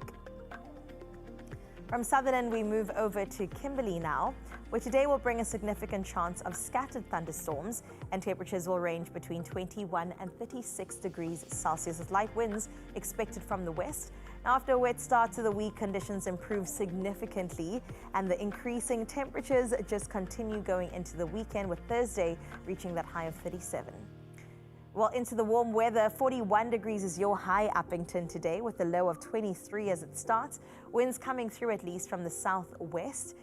From Sutherland, we move over to Kimberley now, where today will bring a significant chance of scattered thunderstorms, and temperatures will range between 21 and 36 degrees Celsius, with light winds expected from the west. Now, after a wet start to the week, conditions improve significantly, and the increasing temperatures just continue going into the weekend, with Thursday reaching that high of 37. Well, into the warm weather, 41 degrees is your high, Uppington, today, with a low of 23 as it starts. Winds coming through at least from the southwest.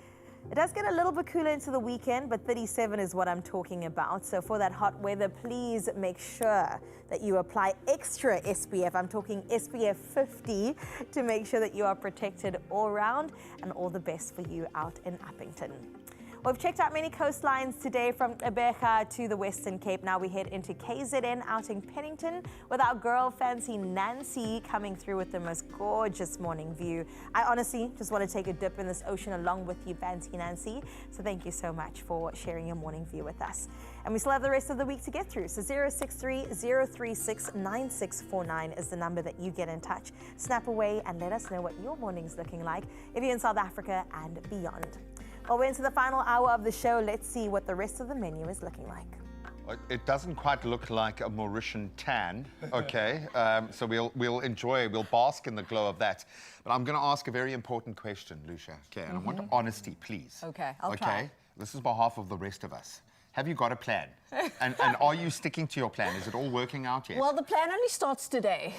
It does get a little bit cooler into the weekend, but 37 is what I'm talking about. So for that hot weather, please make sure that you apply extra SPF. I'm talking SPF 50 to make sure that you are protected all round, and all the best for you out in Uppington. We've checked out many coastlines today from Gqeberha to the Western Cape. Now we head into KZN out in Pennington with our girl Fancy Nancy coming through with the most gorgeous morning view. I honestly just want to take a dip in this ocean along with you, Fancy Nancy. So thank you so much for sharing your morning view with us. And we still have the rest of the week to get through. So 063-036-9649 is the number that you get in touch. Snap away and let us know what your morning's looking like if you're in South Africa and beyond. Well, we're into the final hour of the show. Let's see what the rest of the menu is looking like. It doesn't quite look like a Mauritian tan, okay? So we'll enjoy, we'll bask in the glow of that. But I'm going to ask a very important question, Lucia. Okay, and I want honesty, please. Okay, I'll try. This is on behalf of the rest of us. Have you got a plan? and are you sticking to your plan? Is it all working out yet? Well, the plan only starts today.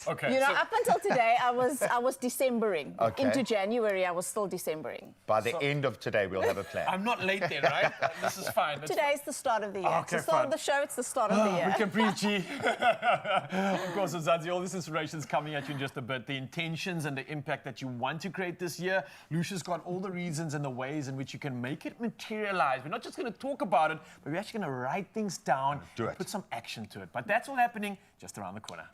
Okay. You know, up until today, I was Decembering. Okay. Into January, I was still Decembering. By the end of today, we'll have a plan. I'm not late then, right? This is fine. Today's the start of the year. Okay, it's the start of the show, it's the start of the year. We can preachy. Of course, Zazi, all this inspiration is coming at you in just a bit. The intentions and the impact that you want to create this year. Lucia's got all the reasons and the ways in which you can make it materialize. We're not just going to talk about it, but we're actually going to write things down, put some action to it. But that's all happening just around the corner.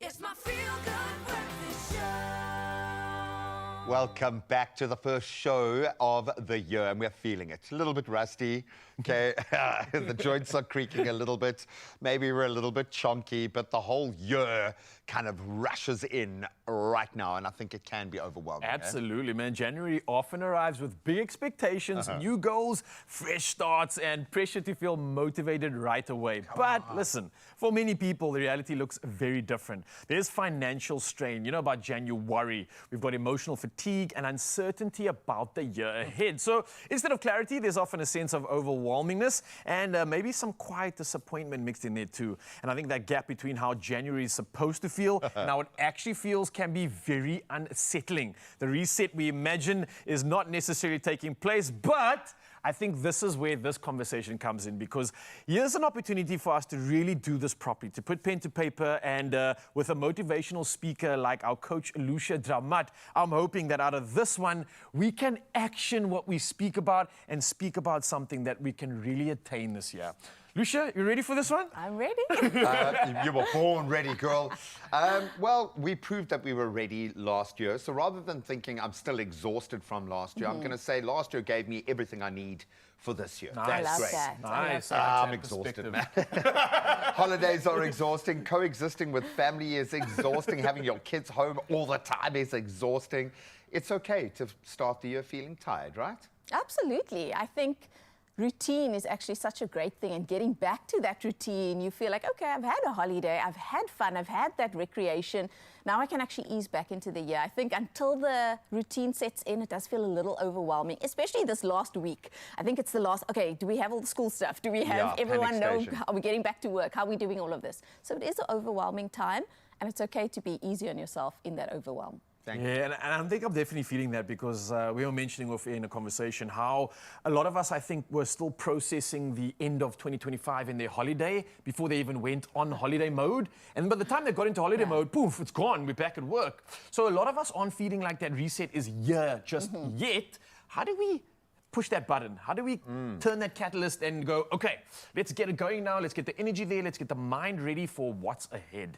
It's my feel-good breakfast show. Welcome back to the first show of the year, and we're feeling it. A little bit rusty, Okay, the joints are creaking a little bit. Maybe we're a little bit chonky, but the whole year kind of rushes in right now, and I think it can be overwhelming. Absolutely, man. January often arrives with big expectations, new goals, fresh starts, and pressure to feel motivated right away. But listen, for many people, the reality looks very different. There's financial strain, you know, about January. We've got emotional fatigue and uncertainty about the year ahead. So instead of clarity, there's often a sense of overwhelmingness and maybe some quiet disappointment mixed in there too. And I think that gap between how January is supposed to feel and how it actually feels can be very unsettling. The reset we imagine is not necessarily taking place, but I think this is where this conversation comes in, because here's an opportunity for us to really do this properly, to put pen to paper, and with a motivational speaker like our coach, Lucia Dramat, I'm hoping that out of this one, we can action what we speak about and speak about something that we can really attain this year. Lucia, you ready for this one? I'm ready. You were born ready, girl. Well, we proved that we were ready last year. So rather than thinking I'm still exhausted from last year, I'm going to say last year gave me everything I need for this year. Nice. That's I love great. that. Nice. I'm exhausted, man. Holidays are exhausting. Coexisting with family is exhausting. Having your kids home all the time is exhausting. It's okay to start the year feeling tired, right? Absolutely. I think routine is actually such a great thing, and getting back to that routine, you feel like, okay, I've had a holiday, I've had fun, I've had that recreation. Now I can actually ease back into the year. I think until the routine sets in, it does feel a little overwhelming, especially this last week. I think it's the last, okay, do we have all the school stuff? Do we have everyone know, are we getting back to work? How are we doing all of this? So it is an overwhelming time, and it's okay to be easy on yourself in that overwhelm. And I think I'm definitely feeling that, because we were mentioning in a conversation how a lot of us, I think, were still processing the end of 2025 in their holiday before they even went on holiday mode. And by the time they got into holiday mode, poof, it's gone. We're back at work. So a lot of us aren't feeling like that reset is here just yet. How do we push that button? How do we turn that catalyst and go, okay, let's get it going now. Let's get the energy there. Let's get the mind ready for what's ahead.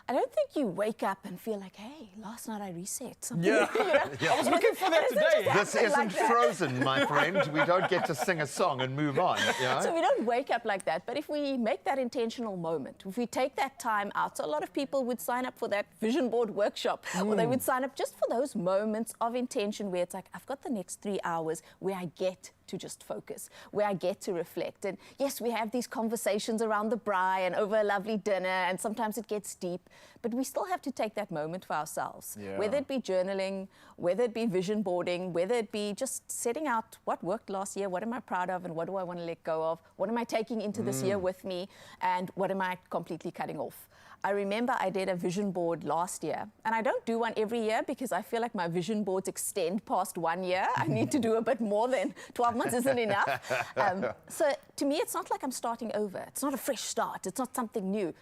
I don't think you wake up and feel like, hey, last night I reset something. Yeah. You know? I was looking for that today. This isn't Frozen, my friend. We don't get to sing a song and move on. You know? So we don't wake up like that. But if we make that intentional moment, if we take that time out, so a lot of people would sign up for that vision board workshop, or they would sign up just for those moments of intention where it's like, I've got the next 3 hours where I get to just focus, where I get to reflect. And yes, we have these conversations around the braai and over a lovely dinner, and sometimes it gets deep, but we still have to take that moment for ourselves. Yeah. Whether it be journaling, whether it be vision boarding, whether it be just setting out what worked last year, what am I proud of, and what do I want to let go of, what am I taking into this year with me, and what am I completely cutting off. I remember I did a vision board last year, and I don't do one every year because I feel like my vision boards extend past 1 year. I need to do a bit more than 12 months isn't enough. So to me, it's not like I'm starting over. It's not a fresh start. It's not something new.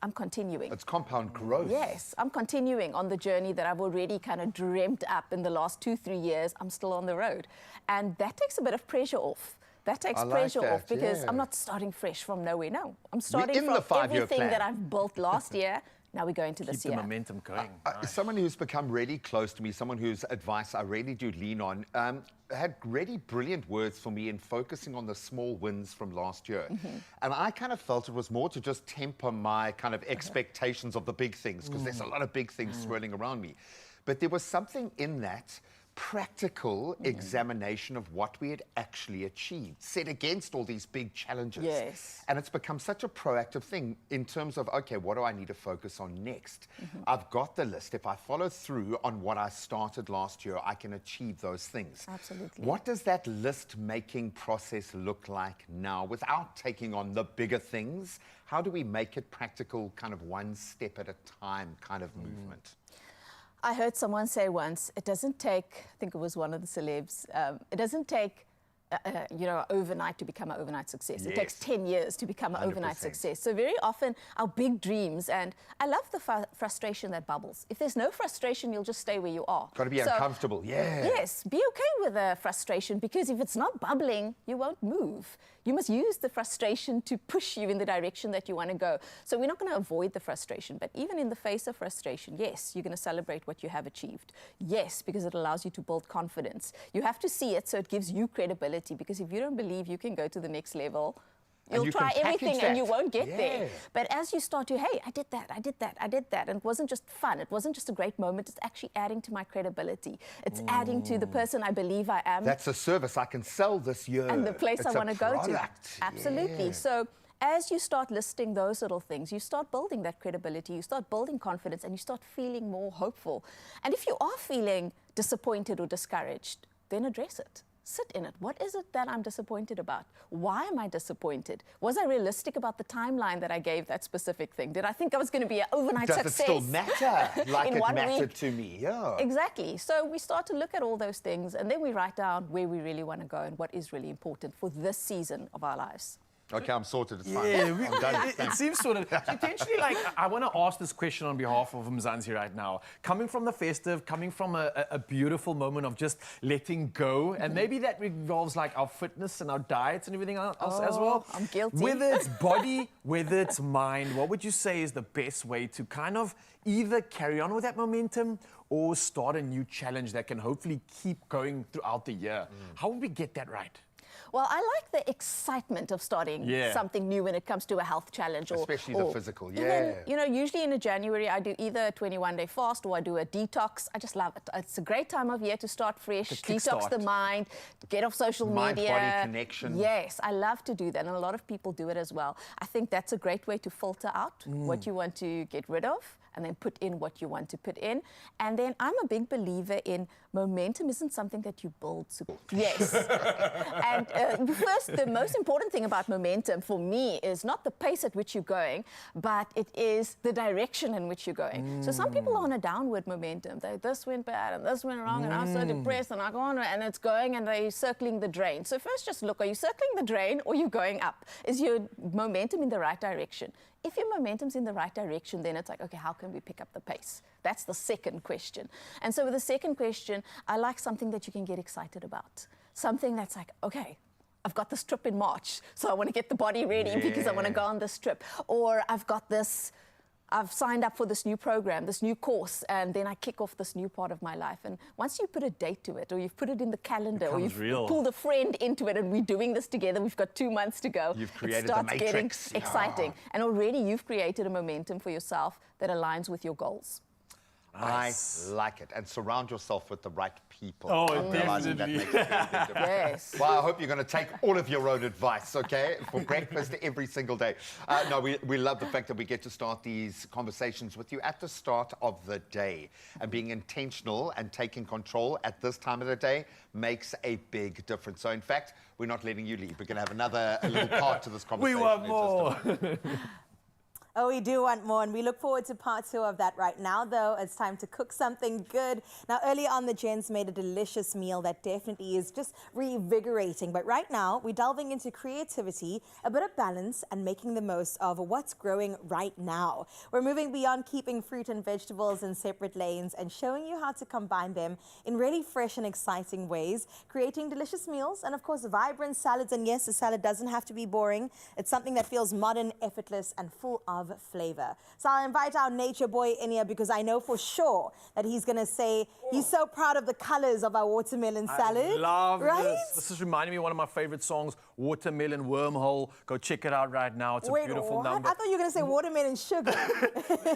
I'm continuing. It's compound growth. Yes, I'm continuing on the journey that I've already kind of dreamt up in the last 2-3 years. I'm still on the road. And that takes a bit of pressure off. That takes pressure off because I'm not starting fresh from nowhere. No, I'm starting from everything that I've built last year. Now we're going to this year. Keep the momentum going. Someone who's become really close to me, someone whose advice I really do lean on, had really brilliant words for me in focusing on the small wins from last year. And I kind of felt it was more to just temper my kind of expectations of the big things, because there's a lot of big things swirling around me. But there was something in that practical examination of what we had actually achieved, set against all these big challenges. Yes. And it's become such a proactive thing in terms of, okay, what do I need to focus on next? I've got the list. If I follow through on what I started last year, I can achieve those things. Absolutely. What does that list-making process look like now without taking on the bigger things? How do we make it practical, kind of one step at a time kind of movement? I heard someone say once, it doesn't take, I think it was one of the celebs, it doesn't take, overnight to become an overnight success. It takes 10 years to become an overnight success. So very often our big dreams, and I love the frustration that bubbles. If there's no frustration, you'll just stay where you are. Got to be uncomfortable, Yes, be okay with the frustration, because if it's not bubbling, you won't move. You must use the frustration to push you in the direction that you want to go. So we're not going to avoid the frustration, but even in the face of frustration, yes, you're going to celebrate what you have achieved. Yes, because it allows you to build confidence. You have to see it so it gives you credibility credibility, because if you don't believe you can go to the next level, And you'll you try can everything package and you that. won't get Yeah. there. But as you start to, hey, I did that, I did that, I did that, and it wasn't just fun, it wasn't just a great moment, it's actually adding to my credibility. It's adding to the person I believe I am. That's a service I can sell this year. And the place It's I a want to go to. product. Absolutely. Yeah. So as you start listing those little things, you start building that credibility, you start building confidence, and you start feeling more hopeful. And if you are feeling disappointed or discouraged, then address it. Sit in it. What is it that I'm disappointed about? Why am I disappointed? Was I realistic about the timeline that I gave that specific thing? Did I think I was going to be an overnight Does success? it still matter like in it 1 mattered week? to me? Yeah. Exactly. So we start to look at all those things, and then we write down where we really want to go and what is really important for this season of our lives. Okay, I'm sorted. It's fine. Yeah, I'm done. it seems sort of. Potentially, like, I want to ask this question on behalf of Mzansi right now. Coming from the festive, coming from a beautiful moment of just letting go, and maybe that involves like our fitness and our diets and everything else as well. I'm guilty. Whether it's body, whether it's mind, what would you say is the best way to kind of either carry on with that momentum or start a new challenge that can hopefully keep going throughout the year? How would we get that right? Well, I like the excitement of starting something new when it comes to a health challenge. Especially the physical, even, you know, usually in January, I do either a 21-day fast or I do a detox. I just love it. It's a great time of year to start fresh, detox the mind, get off social media. Mind-body connection. Yes, I love to do that, and a lot of people do it as well. I think that's a great way to filter out what you want to get rid of, and then put in what you want to put in. And then I'm a big believer in momentum isn't something that you build. Yes. And first, the most important thing about momentum for me is not the pace at which you're going, but it is the direction in which you're going. So some people are on a downward momentum. This went bad and this went wrong and I'm so depressed and I go on and it's going and they're circling the drain. So first just look, are you circling the drain or are you going up? Is your momentum in the right direction? If your momentum's in the right direction, then it's like, okay, how can we pick up the pace? That's the second question. And so with the second question, I like something that you can get excited about. Something that's like, okay, I've got this trip in March, so I want to get the body ready because I want to go on this trip. Or I've signed up for this new program, this new course, and then I kick off this new part of my life. And once you put a date to it, or you've put it in the calendar, or you've pulled a friend into it, and we're doing this together, we've got 2 months to go. You've created it starts the matrix. Getting exciting. And already you've created a momentum for yourself that aligns with your goals. Nice. I like it. And surround yourself with the right people. Oh, I'm realizing that makes a very big difference. Yes. Well, I hope you're going to take all of your own advice, okay, for breakfast every single day. No, we love the fact that we get to start these conversations with you at the start of the day. And being intentional and taking control at this time of the day makes a big difference. So, in fact, we're not letting you leave. We're going to have a little part to this conversation. We want more. Oh, we do want more, and we look forward to part 2 of that right now, though. It's time to cook something good. Now, earlier on, the gents made a delicious meal that definitely is just revigorating. But right now, we're delving into creativity, a bit of balance, and making the most of what's growing right now. We're moving beyond keeping fruit and vegetables in separate lanes and showing you how to combine them in really fresh and exciting ways, creating delicious meals and, of course, vibrant salads. And yes, the salad doesn't have to be boring. It's something that feels modern, effortless, and full of flavor. So I'll invite our nature boy in here because I know for sure that he's going to say he's so proud of the colors of our watermelon salad. I love right? this. This is reminding me of one of my favorite songs, Watermelon Wormhole. Go check it out right now. It's a beautiful number. I thought you were going to say watermelon sugar.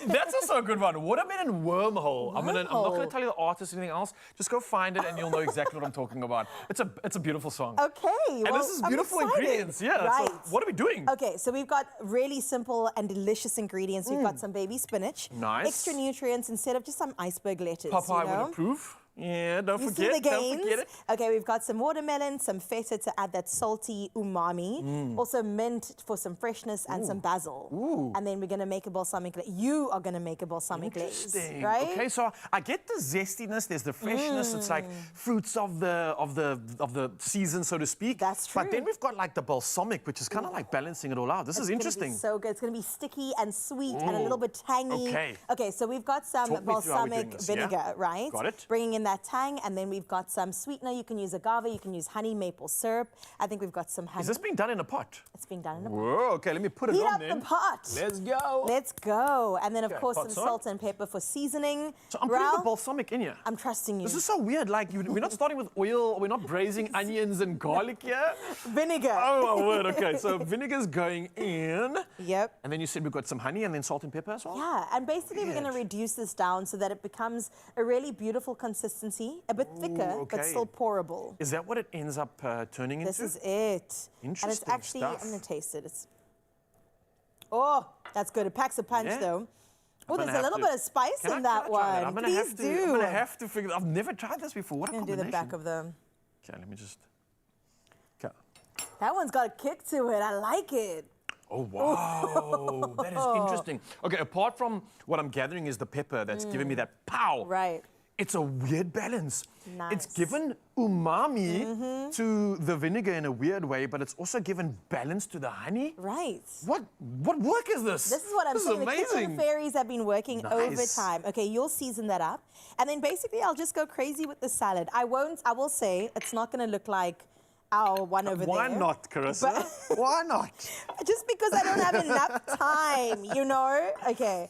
That's also a good one. Watermelon Wormhole. I'm not going to tell you the artist or anything else. Just go find it and you'll know exactly what I'm talking about. It's a beautiful song. Okay. And this is beautiful ingredients. Yeah. Right. So what are we doing? Okay, so we've got really simple and delicious ingredients. We've got some baby spinach. Nice. Extra nutrients instead of just some iceberg lettuce. Popeye you know? would approve. Yeah, don't You forget. see the Don't gains? forget it. Okay, we've got some watermelon, some feta to add that salty umami. Also mint for some freshness and some basil. And then we're going to make a balsamic glaze. You are going to make a balsamic glaze, right? Okay, so I get the zestiness. There's the freshness. It's like fruits of the season, so to speak. That's true. But then we've got like the balsamic, which is kind of like balancing it all out. This is interesting. It's so good. It's going to be sticky and sweet and a little bit tangy. Okay. Okay, so we've got some Talk me through how we're doing balsamic this, yeah? vinegar, right? Got it. Bringing in that tang. And then we've got some sweetener. You can use agave, you can use honey, maple syrup. I think we've got some honey. Is this being done in a pot? It's being done in a pot. Whoa, okay, let me put it Heat on up then. the pot. Let's go. Let's go. And then, of Okay, course, some pot's on. salt and pepper for seasoning. So I'm putting the Ralph, balsamic in here. I'm trusting you. This is so weird. Like, we're not starting with oil. We're not braising onions and garlic here. Vinegar. Oh, my word. Okay, so vinegar's going in. Yep. And then you said we've got some honey and then salt and pepper as well? Yeah, and basically we're going to reduce this down so that it becomes a really beautiful consistency, a bit thicker, but okay. still pourable. Is that what it ends up turning into? This is it. And it's Interesting actually, stuff. I'm going to taste it. It's, oh, that's good. It packs a punch, Yeah. though. Oh, I'm there's gonna a have little to- bit of spice Can in I that try one. I'm gonna Please have to, do. I'm gonna have to figure. I've never tried this before. What a I'm going to do the combination. back of them. Okay, let me just. Okay. That one's got a kick to it. I like it. Oh wow, that is interesting. Okay, apart from what I'm gathering is the pepper that's giving me that pow. Right. It's a weird balance. Nice. It's given umami to the vinegar in a weird way, but it's also given balance to the honey. Right. What work is this? This is what I'm This is saying. The kitchen amazing. fairies have been working over Nice. time. Okay, you'll season that up. And then basically I'll just go crazy with the salad. I will say it's not going to look like our one over Why there. not, Carissa? Why not? Just because I don't have enough time, you know? Okay.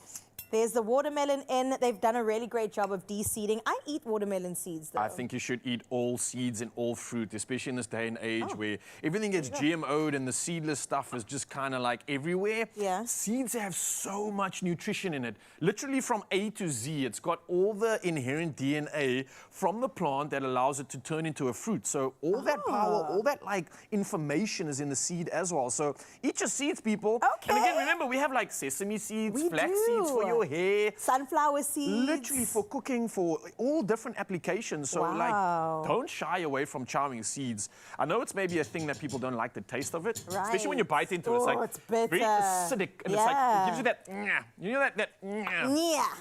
There's the watermelon in. They've done a really great job of de-seeding. I eat watermelon seeds, though. I think you should eat all seeds and all fruit, especially in this day and age Oh. where everything gets GMO'd and the seedless stuff is just kind of like everywhere. Yeah. Seeds have so much nutrition in it. Literally from A to Z, it's got all the inherent DNA from the plant that allows it to turn into a fruit. So all that power, all that like information is in the seed as well. So eat your seeds, people. Okay. And again, remember, we have like sesame seeds, We flax seeds for do. your hair. Sunflower seeds. Literally for cooking, for all different applications. So Wow. like, don't shy away from chowing seeds. I know it's maybe a thing that people don't like the taste of it, especially when you bite into it. It's like it's bitter. very acidic, and it's like it gives you that. You know that.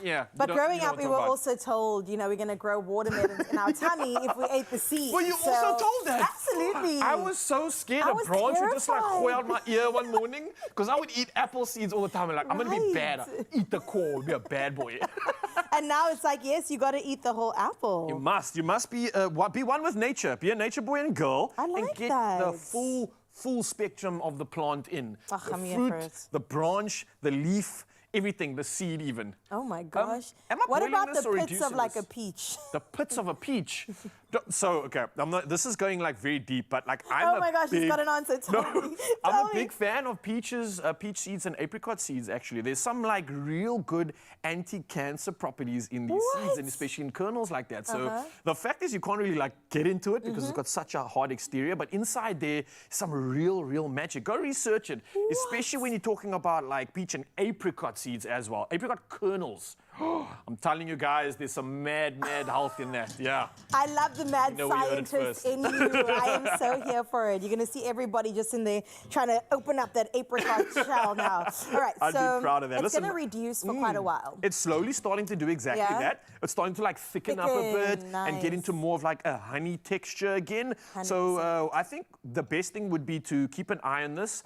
Yeah. But you growing know up, what we I'm were talking about. also told, you know, we're going to grow watermelons in our tummy if we ate the seeds. Were you So- also told that? Absolutely. I was so scared I a was branch would just like terrified. go out my ear one morning because I would eat apple seeds all the time. And like, I'm gonna be bad. Right. Eat the core, be a bad boy. And now it's like, yes, you got to eat the whole apple. You must be one with nature. Be a nature boy and girl, I and like get that. the full spectrum of the plant in. Ugh, the I'm here fruit, for it. the branch, the leaf, everything, the seed even. Oh my gosh. am I What boiling about this the or pits of reducing like this? a peach? The pits of a peach. So, okay, this is going like very deep, but like Oh my gosh, he's got an answer. Tell me. I'm Tell a big fan of peaches, peach seeds and apricot seeds, actually. There's some like real good anti-cancer properties in these seeds, and especially in kernels like that. So the fact is you can't really like get into it because it's got such a hard exterior, but inside there, some real magic. Go research it, especially when you're talking about like peach and apricot seeds as well. Apricot kernels. I'm telling you guys, there's some mad health in that, yeah. I love the mad You know where you heard it scientist first. in you. I am so here for it. You're going to see everybody just in there trying to open up that apricot shell now. All right, I'd so be proud of that. it's Listen, going to reduce for quite a while. It's slowly starting to do exactly Yeah? that. It's starting to like thicken up a bit Thicken, and get nice. into more of like a honey texture again. So I think the best thing would be to keep an eye on this.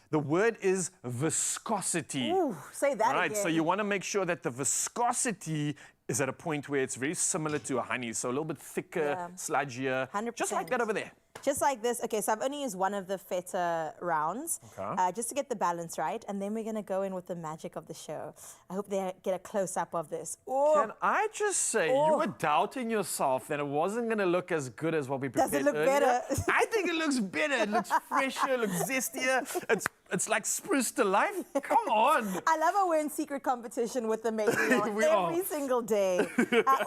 The word is viscosity. Ooh, say that Right, again. so you want to make sure that the viscosity is at a point where it's very similar to a honey, so a little bit thicker, sludgier, 100%. just like that over there. Just like this. Okay, so I've only used one of the feta rounds Okay. just to get the balance right. And then we're going to go in with the magic of the show. I hope they get a close-up of this. Oh, Can I just say, you were doubting yourself that it wasn't going to look as good as what we prepared Does it look earlier? better? I think it looks better. It looks fresher, it looks zestier. It's like spruce to life. Come on. I love how we're in secret competition with the making We every are. single day.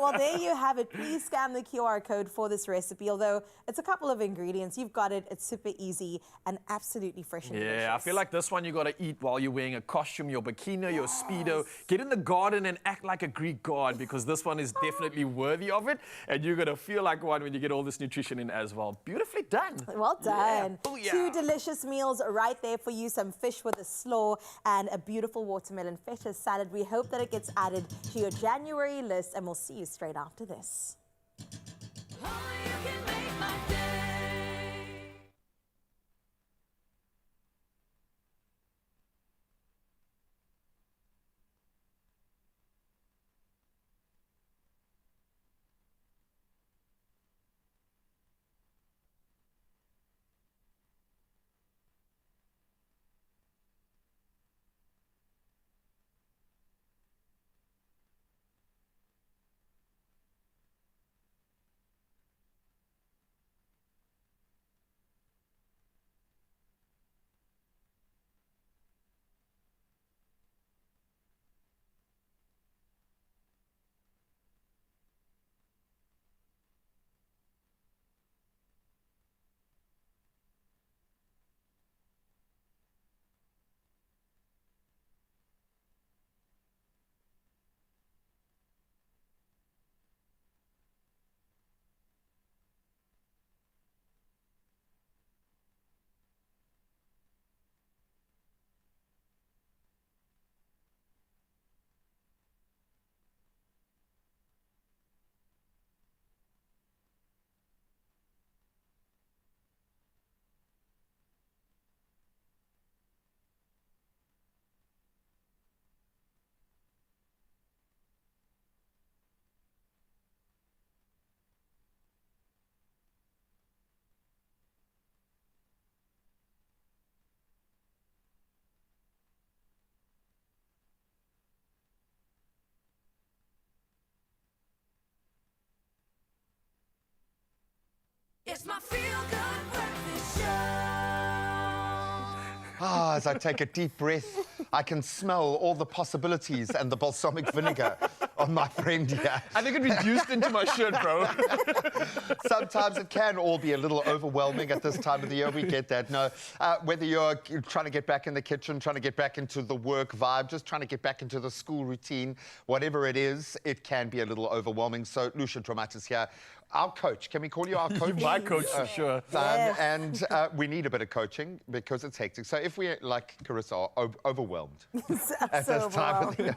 Well, there you have it. Please scan the QR code for this recipe. Although it's a couple of ingredients, you've got it. It's super easy and absolutely fresh and delicious. Yeah, I feel like this one you got to eat while you're wearing a costume, your bikini, your Speedo. Get in the garden and act like a Greek god because this one is definitely worthy of it. And you're going to feel like one when you get all this nutrition in as well. Beautifully done. Well done. Yeah. Oh, yeah. 2 delicious meals right there for you. Some fish with a slaw and a beautiful watermelon feta salad. We hope that it gets added to your January list, and we'll see you straight after this. It's my feel-good breakfast show. Ah, as I take a deep breath, I can smell all the possibilities and the balsamic vinegar on my friend here. I think it reduced into my shirt, bro. Sometimes it can all be a little overwhelming at this time of the year. We get that. No, whether you're trying to get back in the kitchen, trying to get back into the work vibe, just trying to get back into the school routine, whatever it is, it can be a little overwhelming. So Lucia Dramatis here, our coach. Can we call you our coach? My coach, for sure. Yes. And we need a bit of coaching because it's hectic. So if we, like Carissa, are overwhelmed at So this time of the year.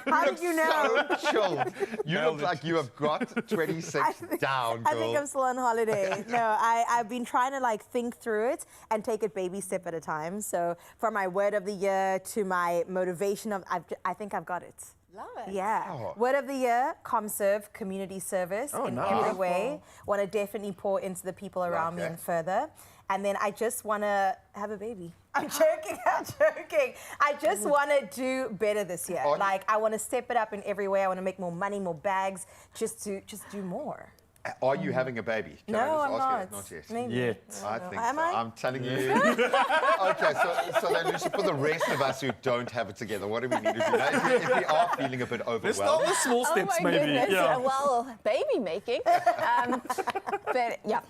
How did you know? So chilled. You Nailed look it. like you have got 26 down, girl. I think I'm still on holiday. No, I've been trying to like think through it and take it baby step at a time. So from my word of the year to my motivation of, I think I've got it. Love it. Yeah. Oh. Word of the year, ComServe, community service in nice. every way. Want to definitely pour into the people around me that. and further. And then I just want to have a baby. I'm joking, I'm joking. I just want to do better this year. Oh, Like, I want to step it up in every way. I want to make more money, more bags, just do more. Are you having a baby? Can I No, just I'm ask not. you? Not yet. Maybe. Yet. I think Am so. I? I'm telling you. Okay, so then, Lucia, for the rest of us who don't have it together, what do we need to do? Now, if we are feeling a bit Let's start overwhelmed, with small steps, Oh my maybe. goodness. Yeah. Well, baby making. But yeah,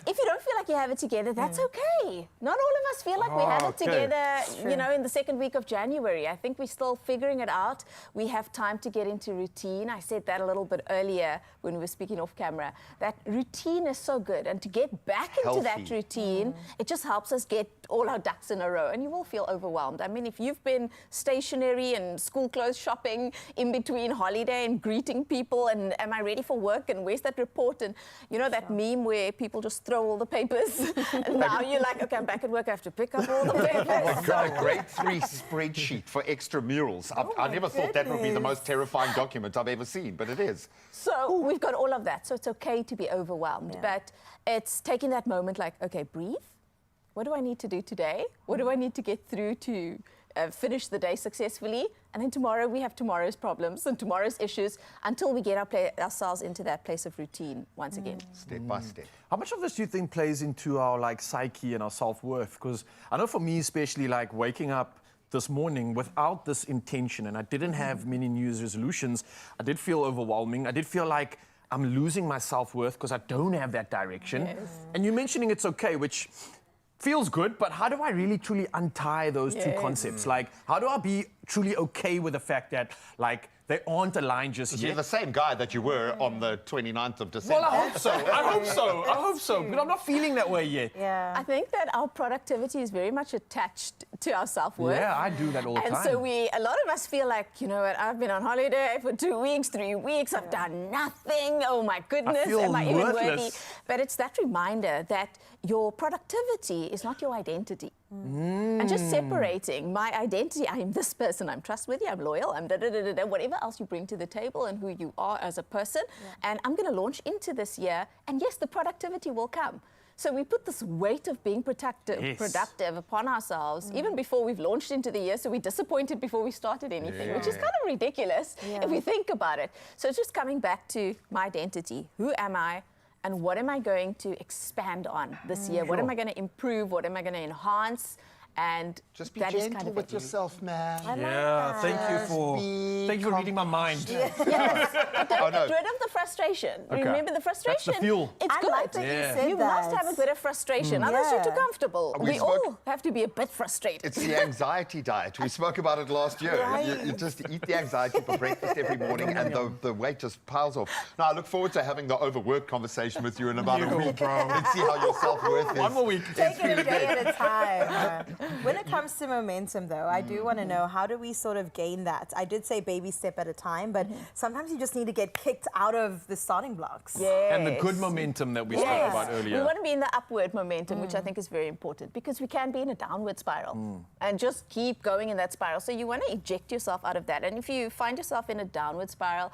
if you don't feel like you have it together, that's okay. Not all of us feel like we have it okay. together, you know, in the second week of January. I think we're still figuring it out. We have time to get into routine. I said that a little bit earlier when we were speaking off camera. That routine is so good. And to get back into that Healthy. routine, it just helps us get all our ducks in a row. And you will feel overwhelmed. I mean, if you've been stationary and school clothes shopping in between holiday and greeting people and am I ready for work and where's that report? And you know that meme where people just throw all the papers and now you're like, okay, I'm back at work, I have to pick up all the papers. I've got a grade 3 spreadsheet for extramurals. I never thought that would be the most terrifying document I've ever seen, but it is. So we've got all of that. So it's okay to be overwhelmed, but it's taking that moment like, okay, breathe. What do I need to do today? What do I need to get through to finish the day successfully? And then tomorrow we have tomorrow's problems and tomorrow's issues until we get ourselves into that place of routine once again. Step by step. How much of this do you think plays into our like psyche and our self-worth? Because I know for me, especially like waking up this morning without this intention, and I didn't have many New Year's resolutions, I did feel overwhelming. I did feel like I'm losing my self-worth because I don't have that direction. Yes. And you're mentioning it's okay, which feels good, but how do I really truly untie those two concepts? Like, how do I be truly okay with the fact that, like, they aren't aligned just You're yet? the same guy that you were on the 29th of December. Well, I hope so. I hope so. I hope so. But I'm not feeling that way yet. Yeah. I think that our productivity is very much attached to our self-worth. Yeah, I do that all the and time. so a lot of us feel like, you know what, I've been on holiday for 2 weeks, 3 weeks, I've done nothing. Oh my goodness, feel am I even worthy? worthless. But it's that reminder that your productivity is not your identity. And just separating my identity, I am this person, I'm trustworthy, I'm loyal, I'm da-da-da-da-da, whatever else you bring to the table and who you are as a person. And I'm going to launch into this year, and yes, the productivity will come. So we put this weight of being productive upon ourselves, even before we've launched into the year, so we're disappointed before we started anything, which is kind of ridiculous if we think about it. So it's just coming back to my identity. Who am I? And what am I going to expand on this year? What am I going to improve? What am I going to enhance? And just be that is gentle kind of with yourself, man. Yeah, thank you for reading my mind. Yes. Don't get rid of the frustration. Okay. Remember the frustration. That's the fuel. It's I good. like that you said You that. must have a bit of frustration. Otherwise, you're too comfortable. We all have to be a bit frustrated. It's the anxiety diet. We spoke about it last year. You just eat the anxiety for breakfast every morning and the weight just piles off. Now, I look forward to having the overwork conversation with you in about a week and see how your self-worth is. One more week. Take it a day at a time. When it comes to momentum, though, I do want to know, how do we sort of gain that? I did say baby step at a time, but sometimes you just need to get kicked out of the starting blocks. Yes. And the good momentum that we spoke about earlier. We want to be in the upward momentum, which I think is very important, because we can be in a downward spiral and just keep going in that spiral. So you want to eject yourself out of that. And if you find yourself in a downward spiral,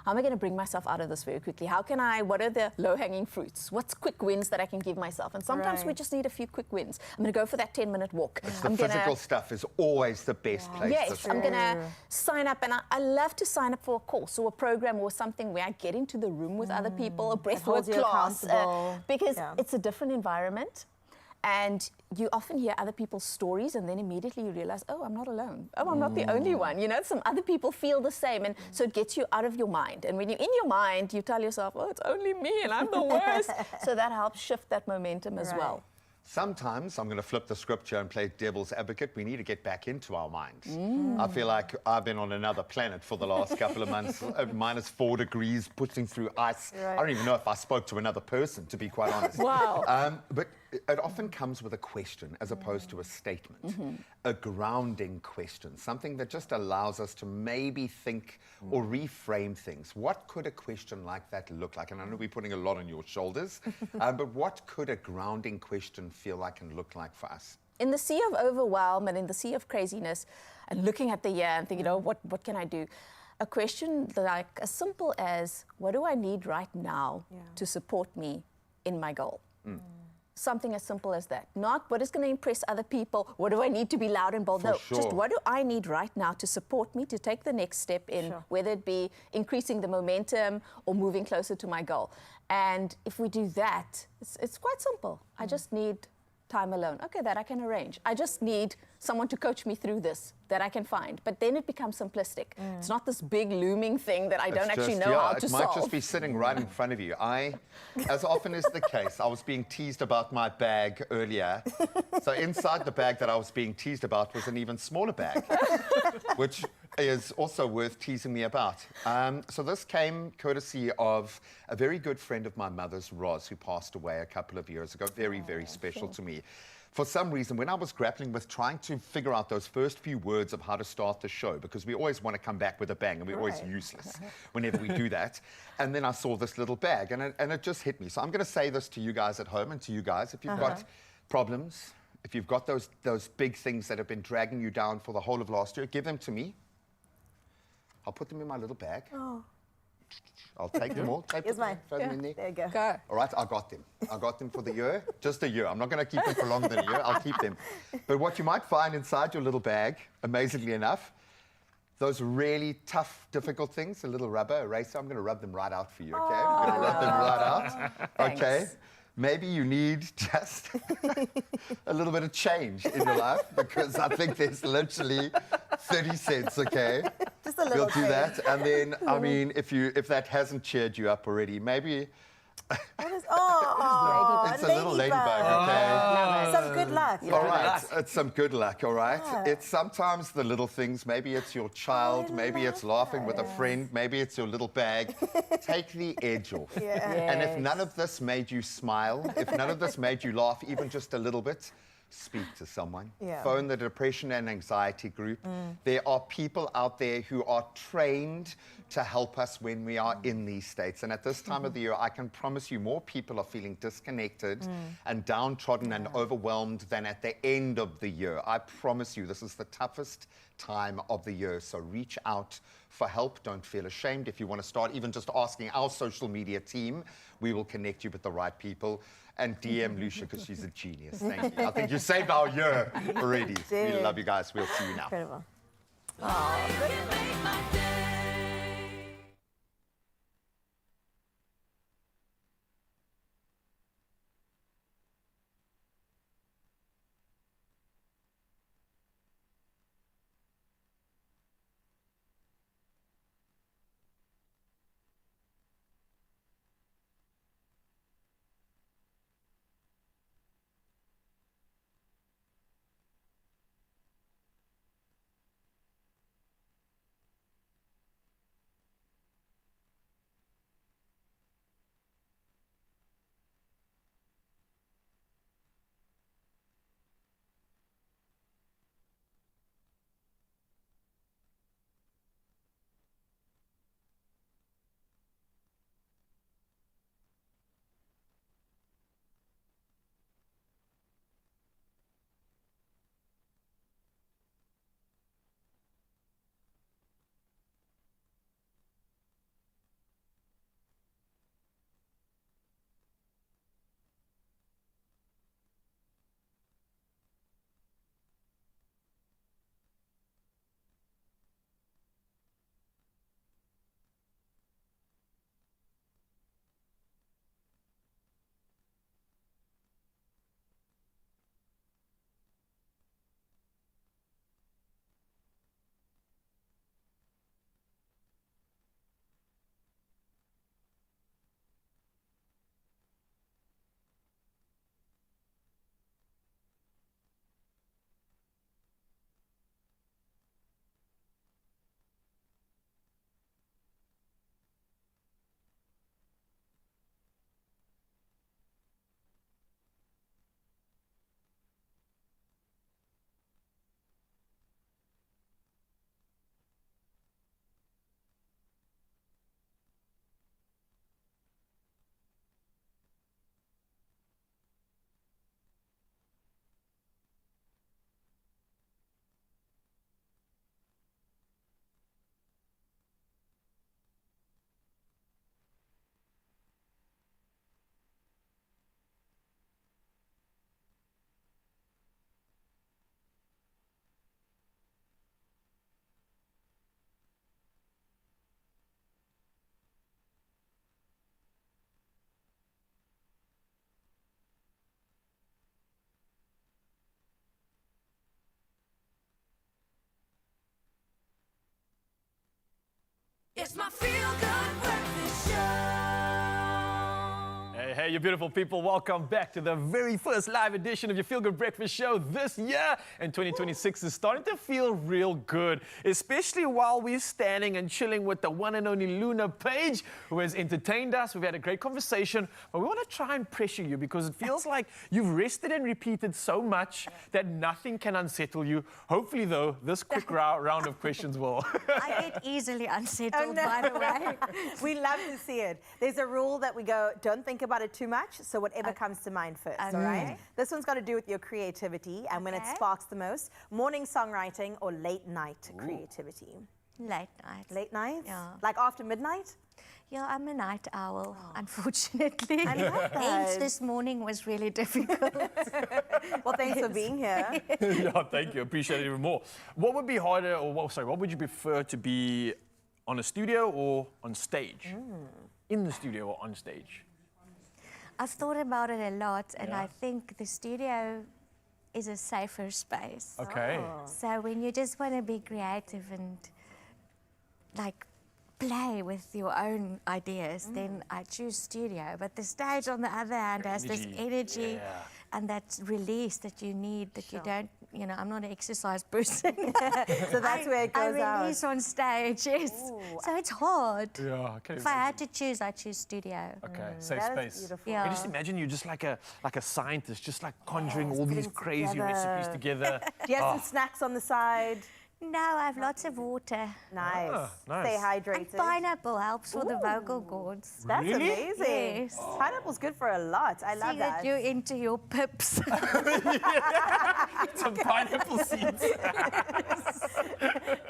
how am I going to bring myself out of this very quickly? What are the low-hanging fruits? What's quick wins that I can give myself? And sometimes we just need a few quick wins. I'm going to go for that 10-minute walk. book. It's the physical stuff is always the best place. Yes, I'm going to sign up, and I love to sign up for a course or a program or something where I get into the room with other people, a breathwork class, because it's a different environment. And you often hear other people's stories, and then immediately you realize, oh, I'm not alone. Oh, I'm not the only one. You know, some other people feel the same. And so it gets you out of your mind. And when you're in your mind, you tell yourself, oh, it's only me and I'm the worst. So that helps shift that momentum as well. Sometimes I'm going to flip the scripture and play devil's advocate. We need to get back into our minds. I feel like I've been on another planet for the last couple of months, -4 degrees, pushing through ice. I don't even know if I spoke to another person, to be quite honest. Wow. But it often comes with a question as opposed to a statement, a grounding question, something that just allows us to maybe think or reframe things. What could a question like that look like? And I know we're putting a lot on your shoulders, but what could a grounding question feel like and look like for us? In the sea of overwhelm and in the sea of craziness, and looking at the year and thinking, oh, what can I do? A question like as simple as, what do I need right now to support me in my goal? Something as simple as that. Not what is going to impress other people, what do I need to be loud and bold? No, just what do I need right now to support me to take the next step in, whether it be increasing the momentum or moving closer to my goal. And if we do that, it's quite simple. I just need time alone. Okay, that I can arrange. I just need someone to coach me through this that I can find. But then it becomes simplistic. It's not this big looming thing that I don't actually know how to solve. It might just be sitting right in front of you. As often is the case, I was being teased about my bag earlier. So inside the bag that I was being teased about was an even smaller bag, which is also worth teasing me about. So this came courtesy of a very good friend of my mother's, Roz, who passed away a couple of years ago. Very, very special to me. For some reason, when I was grappling with trying to figure out those first few words of how to start the show, because we always want to come back with a bang, and we're always useless whenever we do that. And then I saw this little bag, and it just hit me. So I'm going to say this to you guys at home and to you guys. If you've got problems, if you've got those big things that have been dragging you down for the whole of last year, give them to me. I'll put them in my little bag. I'll take them all. Here's mine. Throw them in there. There you go. All right, I got them. I got them for the year, just a year. I'm not going to keep them for longer than a year. I'll keep them. But what you might find inside your little bag, amazingly enough, those really tough, difficult things, a little rubber eraser, I'm going to rub them right out for you, okay? I'm going to rub them right out. Okay? Maybe you need just a little bit of change in your life, because I think there's literally 30 cents, okay? Just a little We'll do that. And then, I mean, if that hasn't cheered you up already, maybe... it's a little ladybug, okay? Some good luck. All right, it's some good luck, all right? It's sometimes the little things. Maybe it's your child, maybe it's laughing with a friend, maybe it's your little bag. Take the edge off. And if none of this made you smile, if none of this made you laugh even just a little bit, speak to someone. Phone the depression and anxiety group. There are people out there who are trained to help us when we are in these states. And at this time of the year, I can promise you more people are feeling disconnected and downtrodden and overwhelmed than at the end of the year. I promise you, this is the toughest time of the year. So reach out for help. Don't feel ashamed. If you want to start even just asking our social media team, we will connect you with the right people. And DM Lucia, because she's a genius. Thank you. I think you saved our year already. We love you guys. We'll see you now. Incredible. It's my feel-good breakfast show. Hey, you beautiful people. Welcome back to the very first live edition of your Feel Good Breakfast Show this year. And 2026 is starting to feel real good, especially while we're standing and chilling with the one and only Luna Page, who has entertained us. We've had a great conversation, but we want to try and pressure you because it feels like you've rested and repeated so much that nothing can unsettle you. Hopefully, though, this quick round of questions will. I get easily unsettled, by the way. We love to see it. There's a rule that we go, don't think about it too much, so whatever comes to mind first, all right? This one's got to do with your creativity and when it sparks the most. Morning songwriting or late night creativity? Late night. Late nights? Yeah. Like after midnight? Yeah, I'm a night owl, unfortunately. I love that. Hence, this morning was really difficult. Well, thanks for being here. Yeah, thank you. Appreciate it even more. What would be harder, or what would you prefer to be on a studio or on stage? In the studio or on stage? I've thought about it a lot, and I think the studio is a safer space. Okay. So when you just want to be creative and like play with your own ideas, then I choose studio. But the stage, on the other hand, has this energy and that release that you need, that you don't, you know, I'm not an exercise person. So that's where it goes I release on stage, yes. So it's hard. Yeah, okay. If I had to choose, I'd choose studio. Okay, safe that is space. beautiful. Yeah. Can you just imagine you just like a scientist, just like conjuring all these crazy recipes together. Do you have some snacks on the side? No, I have lots of water. Nice. Nice. Stay And hydrated. pineapple helps for the vocal cords. That's Really? amazing. Yes. Pineapple's good for a lot. I love See that. that you're into your pips. Some pineapple seeds.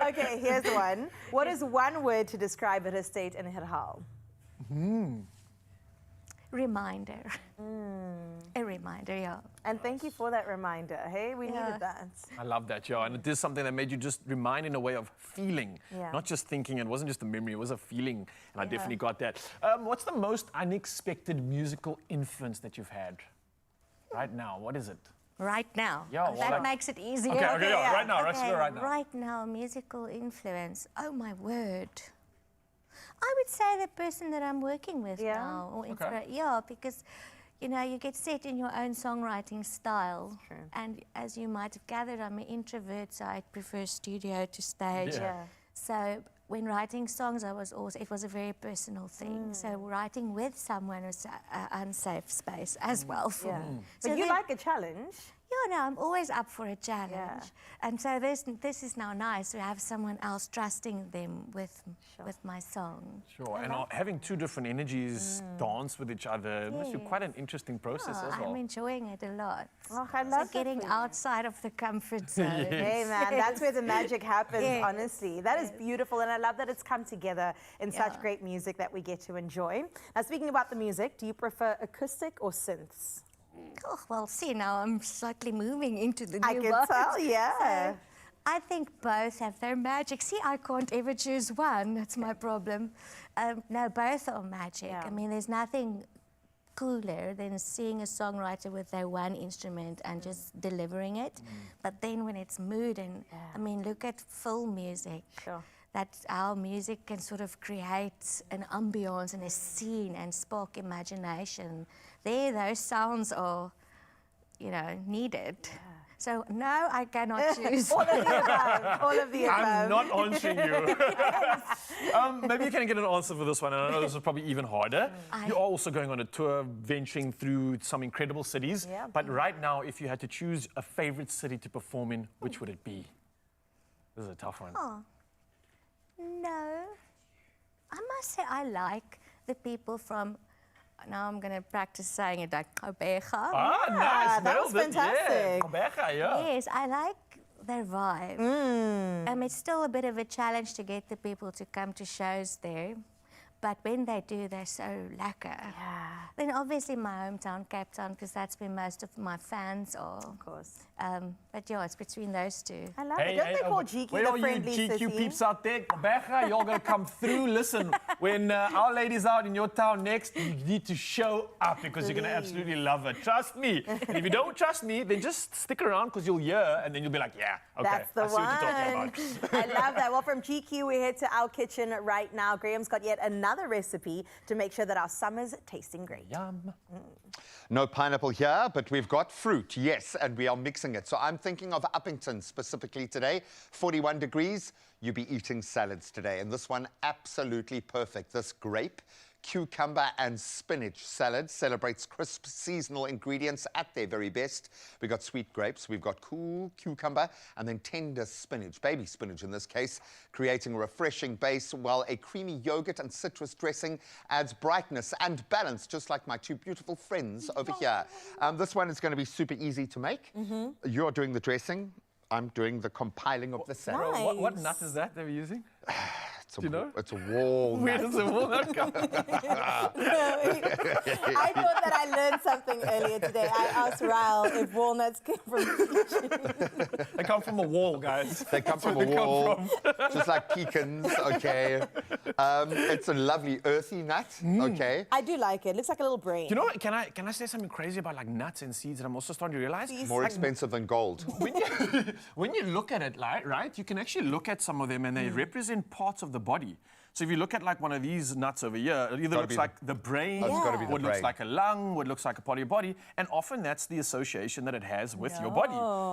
Okay, here's one. What is one word to describe her estate in Herhal? Reminder. A reminder, yeah. And thank you for that reminder. Hey, we needed that. I love that, yeah. And it is something that made you just remind in a way of feeling, Yeah. not just thinking. It wasn't just a memory, it was a feeling. And I definitely got that. What's the most unexpected musical influence that you've had right now? What is it? Right now. Yeah, well, that like- makes it easier. Okay, yeah, right now, let's go right now. Right now, musical influence. Oh my word. I would say the person that I'm working with now. Or yeah, because you know, you get set in your own songwriting style. True. And as you might have gathered, I'm an introvert, so I prefer studio to stage. Yeah. So when writing songs, it was a very personal thing. So writing with someone was an unsafe space as well for me. But you like a challenge. Yeah, no, I'm always up for a challenge. And so this is now nice to have someone else trusting them with my song. Sure, and having two different energies dance with each other must be quite an interesting process as well. I'm enjoying it a lot. Oh, I love so getting outside of the comfort zone. Yes. Hey, man, that's where the magic happens, honestly. That is beautiful, and I love that it's come together in such great music that we get to enjoy. Now, speaking about the music, do you prefer acoustic or synths? Oh, well, see, now I'm slightly moving into the I new can world. tell, yeah. So I think both have their magic. See, I can't ever choose one. That's my problem. No, both are magic. I mean, there's nothing cooler than seeing a songwriter with their one instrument and just delivering it. But then when it's mood and, I mean, look at film music. Sure. That our music can sort of create an ambience and a scene and spark imagination. Those sounds are, you know, needed. So no, I cannot choose. All of the above. All of the above. I'm not answering you. Maybe you can get an answer for this one, and I know this is probably even harder. You're also going on a tour, venturing through some incredible cities. Yeah. But right now, if you had to choose a favorite city to perform in, which would it be? This is a tough one. Oh, no. I must say I like the people from, now I'm going to practice saying it like Gqeberha. Ah, nice. that was nailed it. Yeah. fantastic. Gqeberha, yeah. Yes, I like their vibe. It's still a bit of a challenge to get the people to come to shows there. but when they do, they're so lekker. Yeah. Then obviously my hometown, Cape Town, because that's where most of my fans are. Of course. But yeah, it's between those two. I love it. Don't they call GQ where the are you friendly GQ city? peeps out there? Gqeberha, y'all gonna come through. Listen, when our ladies out in your town next, you need to show up because you're gonna absolutely love it. Trust me. And if you don't trust me, then just stick around because you'll hear and then you'll be like, yeah, okay. That's the I see one. what you're talking about. I love that. Well, from GQ, we head to our kitchen right now. Graham's got yet another recipe to make sure that our summer's tasting great. Yum. No pineapple here, but we've got fruit, yes, and we are mixing it. So I'm thinking of Uppington specifically today. 41 degrees, you'll be eating salads today. And this one, absolutely perfect. This grape, cucumber and spinach salad celebrates crisp seasonal ingredients at their very best. We've got sweet grapes, we've got cool cucumber, and then tender spinach, baby spinach in this case, creating a refreshing base, while a creamy yogurt and citrus dressing adds brightness and balance, just like my two beautiful friends over here. This one is going to be super easy to make. You're doing the dressing, I'm doing the compiling of the salad. Nice. What nut is that they're using? Do you know? It's a walnut. Where does the walnut come? I thought that I learned something earlier today. I asked Raul if walnuts came from They come from a wall, guys. They come from a wall, just like pecans, okay. It's a lovely earthy nut, okay. I do like it. Looks like a little brain. You know what? Can I say something crazy about like nuts and seeds that I'm also starting to realize? More expensive than gold. When you look at it, right, you can actually look at some of them and they represent parts of the body. So if you look at like one of these nuts over here, it either looks like the brain, or it looks like a lung, or it looks like a part of your body, and often that's the association that it has with your body.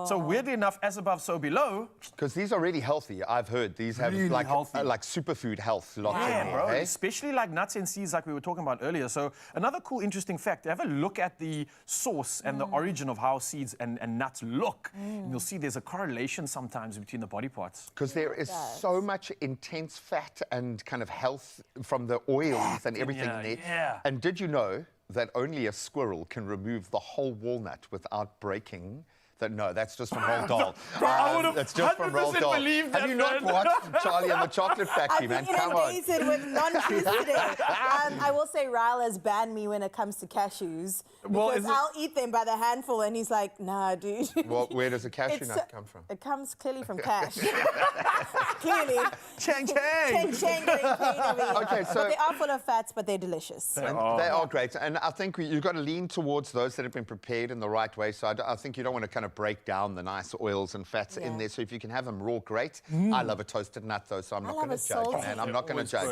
So weirdly enough, as above, so below. Because these are really healthy, I've heard. These have Really like healthy. like superfood health lots in there, bro. eh? Especially like nuts and seeds like we were talking about earlier. So another cool, interesting fact, have a look at the source and the origin of how seeds and nuts look. And you'll see there's a correlation sometimes between the body parts. Because there is so much intense fat and kind of health from the oils and everything in there. Yeah. And did you know that only a squirrel can remove the whole walnut without breaking? No, that's just from Roald Dahl. I would have That's just from Roald 100% Dahl. believed that, Have you not man. watched Charlie and the Chocolate Factory, man? Come on. I've been inundated with non-truths today. I will say Raul has banned me when it comes to cashews. Because I'll eat them by the handful and he's like, nah, dude. Well, where does a cashew nut come from? It comes clearly from cash. Clearly. Chang chang. Chang chang green Okay, so but they are full of fats, but they're delicious. They are great, and I think you've got to lean towards those that have been prepared in the right way. So I think you don't want to kind of break down the nice oils and fats in there. So if you can have them raw, great. I love a toasted nut though, so I'm not going to judge, man. I'm not going to judge.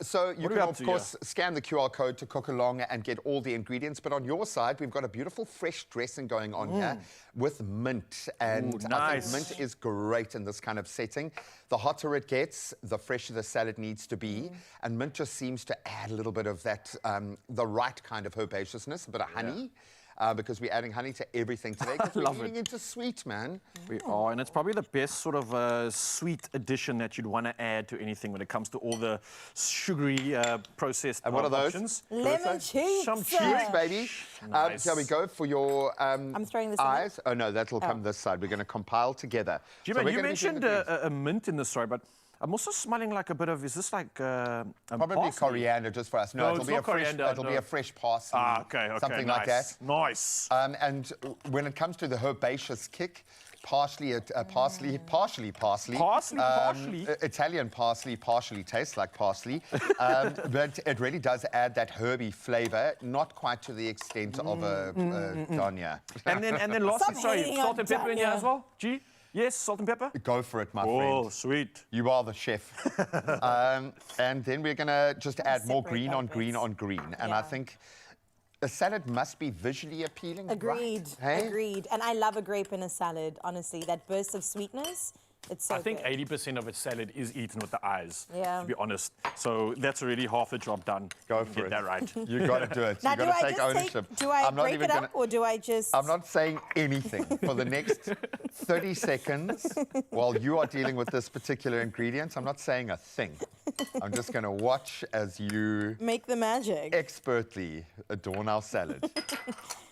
So you can of course scan the QR code to cook along and get all the ingredients. But on your side, we've got a beautiful fresh dressing going on here with mint, and I think mint is great in this kind of setting. The hotter it gets, the fresher the salad needs to be, and mint just seems to add a little bit of that, the right kind of herbaceousness, a bit of honey. Because we're adding honey to everything today. Because we're getting into sweet, man. We are, and it's probably the best sort of sweet addition that you'd want to add to anything when it comes to all the sugary processed And what are those? options. Lemon cheeks. Some Cheeks, baby. Nice. Shall we go for your I'm throwing this in eyes? Oh, no, that'll come this side. We're going to compile together. Jim, So you we're gonna be doing mentioned the a mint in the story, but I'm also smelling like a bit of, is this like Probably parsley? coriander just for us. No, it'll it's be not a fresh, coriander, it'll be a fresh parsley. Okay, something nice. like that. Nice. And when it comes to the herbaceous kick, partially parsley. Italian parsley partially tastes like parsley, but it really does add that herby flavour, not quite to the extent of a Dania. And then lastly, sorry, hating salt on and pepper in here Dania. as well? G? Yes, salt and pepper? Go for it, my friend. Oh, sweet. You are the chef. And then we're going to just add more green on green on green. And I think a salad must be visually appealing. Agreed. Right? Hey? Agreed. And I love a grape in a salad, honestly. That burst of sweetness, it's so I think good. 80% of its salad is eaten with the eyes, Yeah. to be honest. So that's already half the job done. Go for Get it. that right. You got to do it. Now, You do got to I take just ownership. do I I'm not break even it gonna- up or do I just... I'm not saying anything for the next 30 seconds while you are dealing with this particular ingredient. I'm not saying a thing. I'm just going to watch as you make the magic. Expertly adorn our salad.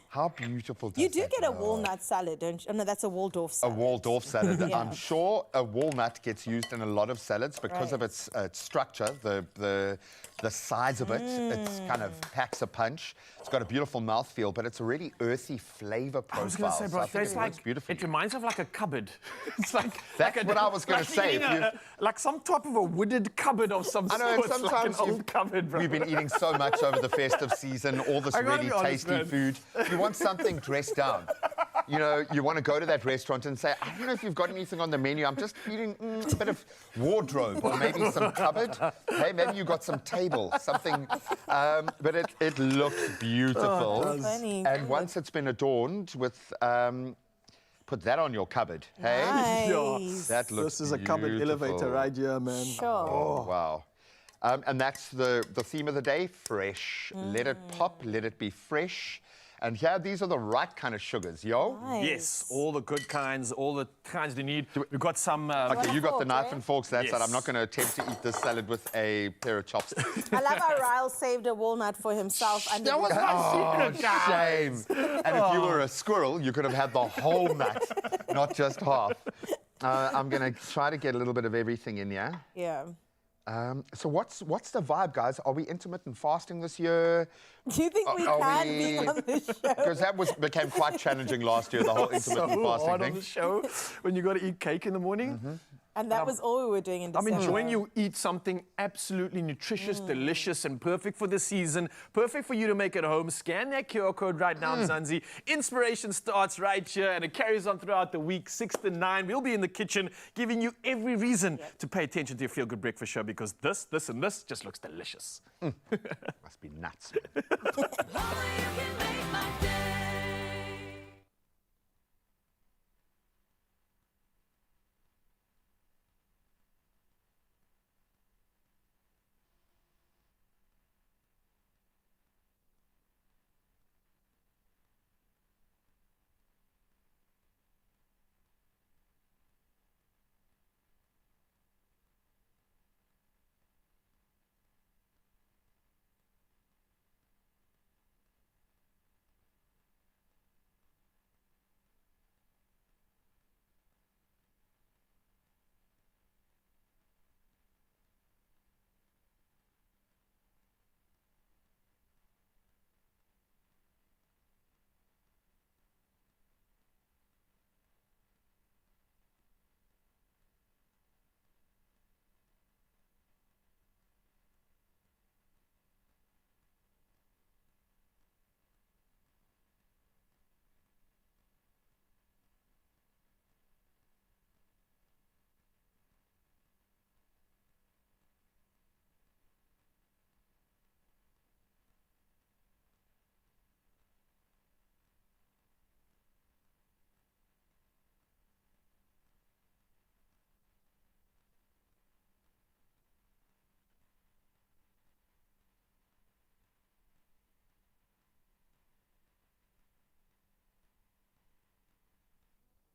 How beautiful does You do that get a look? walnut salad, don't you? Oh, no, that's a Waldorf A salad. Waldorf salad. Yeah. I'm sure a walnut gets used in a lot of salads because of its structure, the the size of it. It's kind of packs a punch. It's got a beautiful mouthfeel, but it's a really earthy flavor profile. I was going to say, so bro, I think it's it like works beautifully. it reminds me of like a cupboard. It's like That's what I was going to say. Like some type of a wooded cupboard of some I know, sort. and It's like an sometimes old cupboard, bro. we've been eating so much over the festive season, all this I gotta really be honest, tasty man. food. You want something dressed down. You know, you want to go to that restaurant and say, I don't know if you've got anything on the menu. I'm just feeling a bit of wardrobe or maybe some cupboard. Hey, maybe you got some table, something. But it looks beautiful. Oh, funny. And once it's been adorned with... put that on your cupboard, hey? Nice. That looks This is a cupboard beautiful. elevator right here, man. Sure. Oh, wow. And that's the theme of the day, fresh. Let it pop, let it be fresh. And here, these are the right kind of sugars, yo? Nice. Yes, all the good kinds, all the kinds you need. We've got some... Okay, you got the knife right? and forks, that's Yes. it. I'm not going to attempt to eat this salad with a pair of chopsticks. I love how Ryle saved a walnut for himself. Under That was the- my secret, guys. Shame. And if you were a squirrel, you could have had the whole nut, not just half. I'm going to try to get a little bit of everything in here. Yeah. So what's the vibe, guys? Are we intermittent fasting this year? Do you think we Are can we- be on the show? Because that became quite challenging last year, the whole intermittent So fasting hard thing. on the show when you got to eat cake in the morning. And that was all we were doing in I'm December. enjoying you eat something absolutely nutritious, delicious, and perfect for the season. Perfect for you to make at home. Scan that QR code right now, Zanzi. Inspiration starts right here, and it carries on throughout the week, 6 to 9. We'll be in the kitchen giving you every reason to pay attention to your Feel Good Breakfast show because this, and this just looks delicious. Must be nuts.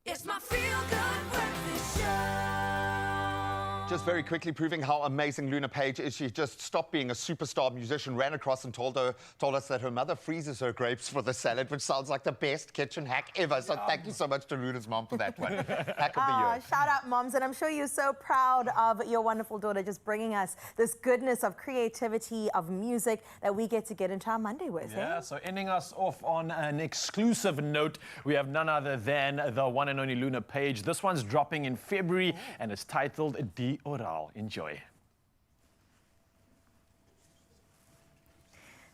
It's my feel good breakfast show. Just very quickly proving how amazing Luna Page is. She just stopped being a superstar musician, ran across and told us that her mother freezes her grapes for the salad, which sounds like the best kitchen hack ever. So thank you so much to Luna's mom for that one. Hack of the year. Shout out, moms. And I'm sure you're so proud of your wonderful daughter just bringing us this goodness of creativity, of music that we get to get into our Monday with. Yeah, eh? so ending us off on an exclusive note, we have none other than the one and only Luna Page. This one's dropping in February and it's titled Die Oral. Enjoy.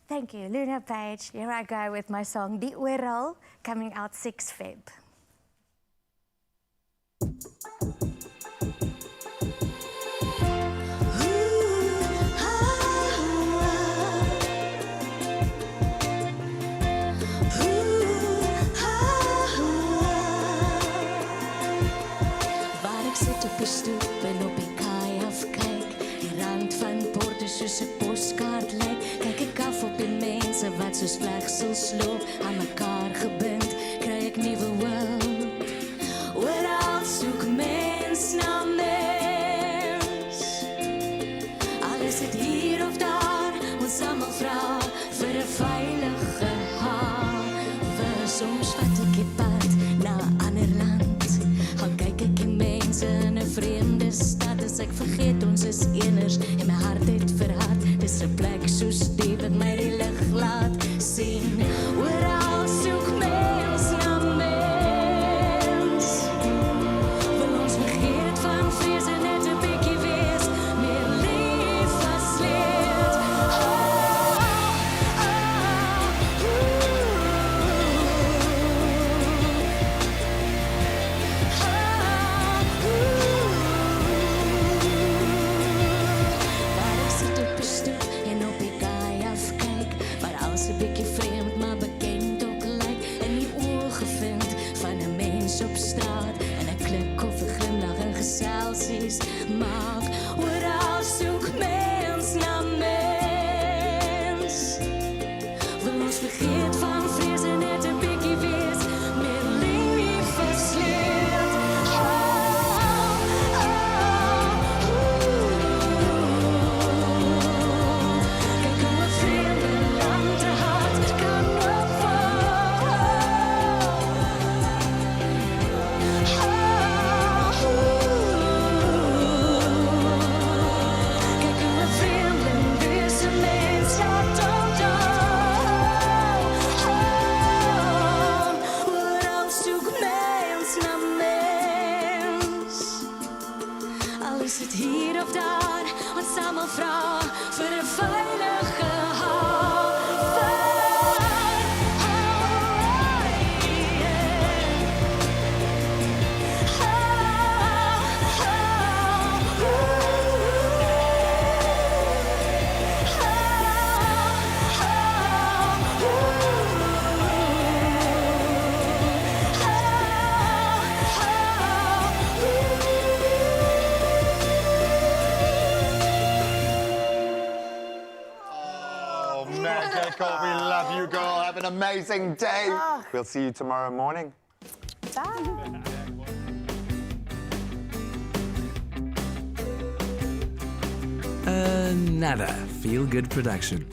Thank you, Luna Page. Here I go with my song Die Oral, coming out 6 Feb. Waar ek sit op die stoep en op die kaai afkyk, die rand van borde soos 'n poskaart lyk, kyk ek af op die mense wat soos vlegsels loop, aan mekaar gebind, kry ek nuwe hoop. Oral soek mens na mens, al is dit hier of daar, ons almal vra vir 'n veilige hawe. Soms vat ek die pad na 'n ander land, gaan kyk ek die mense in 'n vreemde stad, as ek vergeet ons is eners en my hart het verhard. Dis 'n plek so diep wat my die lig laat sien. Oral soek mens na mens. Wil ons vergeet van vrees en net 'n bietjie wees, meer lief as leed. Waar ek sit op 'n stoep en op die kaai afkyk, waar alles 'n bietjie vreemd maar bekend ook lyk, in die oë gevind van 'n mens op straat, en 'n klik of 'n glimlag en geselsies maak. Oral soek mens na mens. Wil ons vergeet van vrees en net 'n bietjie wees, meer lief as leed. Kyk hoe 'n vreemde land te hart kan opval. Kyk hoe 'n vreemdeling dese mens laat oral soek mens na mens. Al is dit hier of daar, ons almal vra vir 'n veilige Oh, magical. We love you, girl. Have an amazing day. We'll see you tomorrow morning. Another feel-good production.